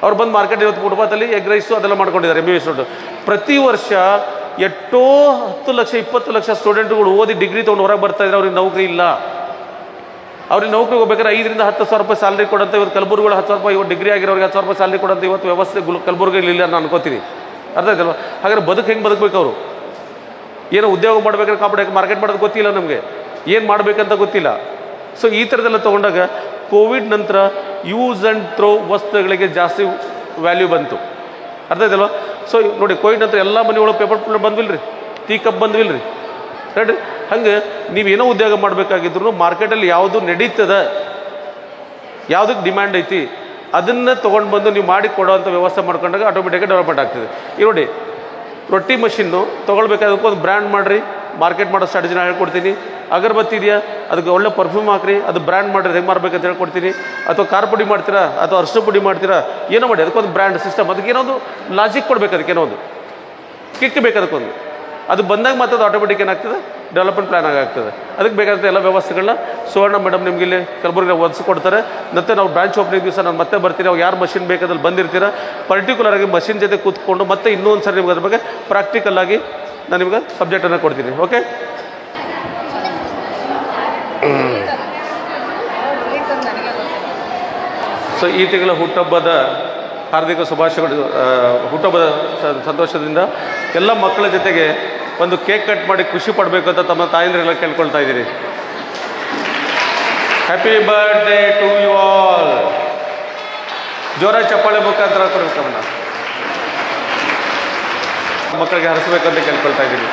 ಅವ್ರು ಬಂದು ಮಾರ್ಕೆಟ್ ಇವತ್ತು ಫುಟ್ಪಾತಲ್ಲಿ ಎಗ್ ರೈಸು ಅದೆಲ್ಲ ಮಾಡ್ಕೊಂಡಿದ್ದಾರೆ MBA ಸ್ಟೂಡೆಂಟ್. ಪ್ರತಿ ವರ್ಷ ಎಷ್ಟೋ 10 ಲಕ್ಷ 20 ಲಕ್ಷ ಸ್ಟೂಡೆಂಟ್ಗಳು ಓದಿ ಡಿಗ್ರಿ ತೊಗೊಂಡು ಹೊರಗೆ ಬರ್ತಾ ಇದ್ದಾರೆ, ಅವ್ರಿಗೆ ನೌಕರಿ ಇಲ್ಲ. ಅವ್ರಿಗೆ ನೌಕರಿ ಹೋಗ್ಬೇಕಾದ್ರೆ 5,000 ರಿಂದ 10,000 ರೂಪಾಯಿ ಸ್ಯಾಲ್ರಿ ಕೊಡಂತ. ಇವತ್ತು ಕಲಬುರಗಿಗಳು 10,000 ರೂಪಾಯಿ, ಇವತ್ತು ಡಿಗ್ರಿ ಆಗಿರೋರಿಗೆ 10,000 ರೂಪಾಯಿ ಸ್ಯಾಲ್ರಿ ಕೊಡಂತ ಇವತ್ತು ವ್ಯವಸ್ಥೆ ಕಲಬುರಗಿಲಿ ಇಲ್ಲ ನಾನು ಅನ್ಕೋತೀನಿ. ಅರ್ಥ ಆಯ್ತಲ್ವ? ಹಾಗಾದ್ರೆ ಹೆಂಗೆ ಬದುಕಬೇಕು ಅವರು? ಏನೋ ಉದ್ಯೋಗ ಮಾಡ್ಬೇಕಾದ್ರೆ ಕಾಂಪಿಟೇಟಿವ್ ಮಾರ್ಕೆಟ್ ಮಾಡೋದು ಗೊತ್ತಿಲ್ಲ ನಮಗೆ, ಏನು ಮಾಡಬೇಕಂತ ಗೊತ್ತಿಲ್ಲ. ಸೊ ಈ ಥರದ್ದೆಲ್ಲ ತೊಗೊಂಡಾಗ ಕೋವಿಡ್ ನಂತರ ಯೂಸ್ ಆ್ಯಂಡ್ ಥ್ರೋ ವಸ್ತುಗಳಿಗೆ ಜಾಸ್ತಿ ವ್ಯಾಲ್ಯೂ ಬಂತು. ಅರ್ಥ ಆಯ್ತಲ್ವ? ಸೊ ನೋಡಿ, ಕೋವಿಡ್ ನಂತರ ಎಲ್ಲ ಮನೆಯೊಳಗೆ ಪೇಪರ್ ಪ್ಲೇಟ್ ಬಂದ್ವಿಲ್ರಿ, ಟೀ ಕಪ್ ಬಂದ್ವಿಲ್ರಿ, ಹೇಳ್ರಿ. ಹಂಗೆ ನೀವೇನೋ ಉದ್ಯೋಗ ಮಾಡಬೇಕಾಗಿದ್ರು ಮಾರ್ಕೆಟಲ್ಲಿ ಯಾವುದು ನಡೀತದ, ಯಾವುದಕ್ಕೆ ಡಿಮ್ಯಾಂಡ್ ಐತಿ, ಅದನ್ನು ತೊಗೊಂಡು ಬಂದು ನೀವು ಮಾಡಿ ಕೊಡೋವಂಥ ವ್ಯವಸ್ಥೆ ಮಾಡ್ಕೊಂಡಾಗ ಆಟೋಮೆಟಿಕಾಗಿ ಡೆವಲಪ್ಮೆಂಟ್ ಆಗ್ತದೆ. ಈಗ ನೋಡಿ, ರೊಟ್ಟಿ ಮಷಿನ್ನು ತೊಗೊಳ್ಬೇಕಾದ್ರೆ ಒಂದು ಬ್ರ್ಯಾಂಡ್ ಮಾಡಿರಿ, ಮಾರ್ಕೆಟ್ ಮಾಡೋ ಸ್ಟ್ರಾಟಜಿನ ಹೇಳ್ಕೊಡ್ತೀನಿ. ಅಗರಬತ್ತಿ ಇದೆಯಾ, ಅದಕ್ಕೆ ಒಳ್ಳೆ ಪರ್ಫ್ಯೂಮ್ ಹಾಕ್ರಿ, ಅದು ಬ್ರ್ಯಾಂಡ್ ಮಾಡಿದ್ರೆ ಹೆಂಗೆ ಮಾರಬೇಕಂತ ಹೇಳ್ಕೊಡ್ತೀನಿ. ಅಥವಾ ಖಾರ ಪುಡಿ ಮಾಡ್ತೀರಾ ಅಥವಾ ಅರಿಶಿನ ಪುಡಿ ಮಾಡ್ತೀರಾ, ಏನೋ ಮಾಡಿ ಅದಕ್ಕೊಂದು ಬ್ರ್ಯಾಂಡ್ ಸಿಸ್ಟಮ್, ಅದಕ್ಕೆ ಏನೊಂದು ಲಾಜಿಕ್ ಕೊಡ್ಬೇಕು, ಅದಕ್ಕೆ ಏನೋ ಒಂದು ಕಿಕ್ ಬೇಕು ಅದಕ್ಕೊಂದು. ಅದು ಬಂದಾಗ ಮತ್ತೆ ಅದು ಆಟೋಮೆಟಿಕ್ ಏನಾಗ್ತದೆ, ಡೆವಲಪ್ಮೆಂಟ್ ಪ್ಲಾನ್ ಆಗಾಗ್ತದೆ. ಅದಕ್ಕೆ ಬೇಕಾದಂಥ ಎಲ್ಲ ವ್ಯವಸ್ಥೆಗಳನ್ನ ಸುವರ್ಣ ಮೇಡಮ್ ನಿಮ್ಗೆ ಇಲ್ಲಿ ಕಲಬುರಗಿ ಒದಗಿಸ್ಕೊಡ್ತಾರೆ. ಮತ್ತು ನಾವು ಬ್ರಾಂಚ್ ಓಪನಿಂಗ್ ದಿವಸ ನಾನು ಮತ್ತೆ ಬರ್ತೀನಿ. ಅವಾಗ ಯಾರು ಮಷಿನ್ ಬೇಕಾದಲ್ಲಿ ಬಂದಿರ್ತೀರ, ಪರ್ಟಿಕ್ಯುಲರ್ ಆಗಿ ಮಷಿನ್ ಜೊತೆ ಕೂತ್ಕೊಂಡು ಮತ್ತೆ ಇನ್ನೊಂದು ಸರಿ ನಿಮ್ಗೆ ಅದ್ರ ಬಗ್ಗೆ ಪ್ರಾಕ್ಟಿಕಲ್ ಆಗಿ ನಾನು ನಿಮ್ಗೆ ಸಬ್ಜೆಕ್ಟನ್ನು ಕೊಡ್ತೀನಿ. ಓಕೆ, ಸೊ ಈ ತಿಂಗಳ ಹುಟ್ಟುಹಬ್ಬದ ಹಾರ್ದಿಕ ಶುಭಾಶಯಗಳು. ಹುಟ್ಟುಹಬ್ಬದ ಸಂತೋಷದಿಂದ ಎಲ್ಲ ಮಕ್ಕಳ ಜೊತೆಗೆ ಒಂದು ಕೇಕ್ ಕಟ್ ಮಾಡಿ ಖುಷಿ ಪಡಬೇಕು ಅಂತ ತಮ್ಮ ತಾಯಂದ್ರೆಲ್ಲ ಕೇಳ್ಕೊಳ್ತಾ ಇದ್ದೀನಿ. Happy birthday to you all. ಜೋರ ಚಪ್ಪಾಳೆ ಮುಖಾಂತರ ಕೊಡಬೇಕನ್ನ ಮಕ್ಕಳಿಗೆ ಹರಿಸ್ಬೇಕಂತ ಕೇಳ್ಕೊಳ್ತಾ ಇದ್ದೀನಿ.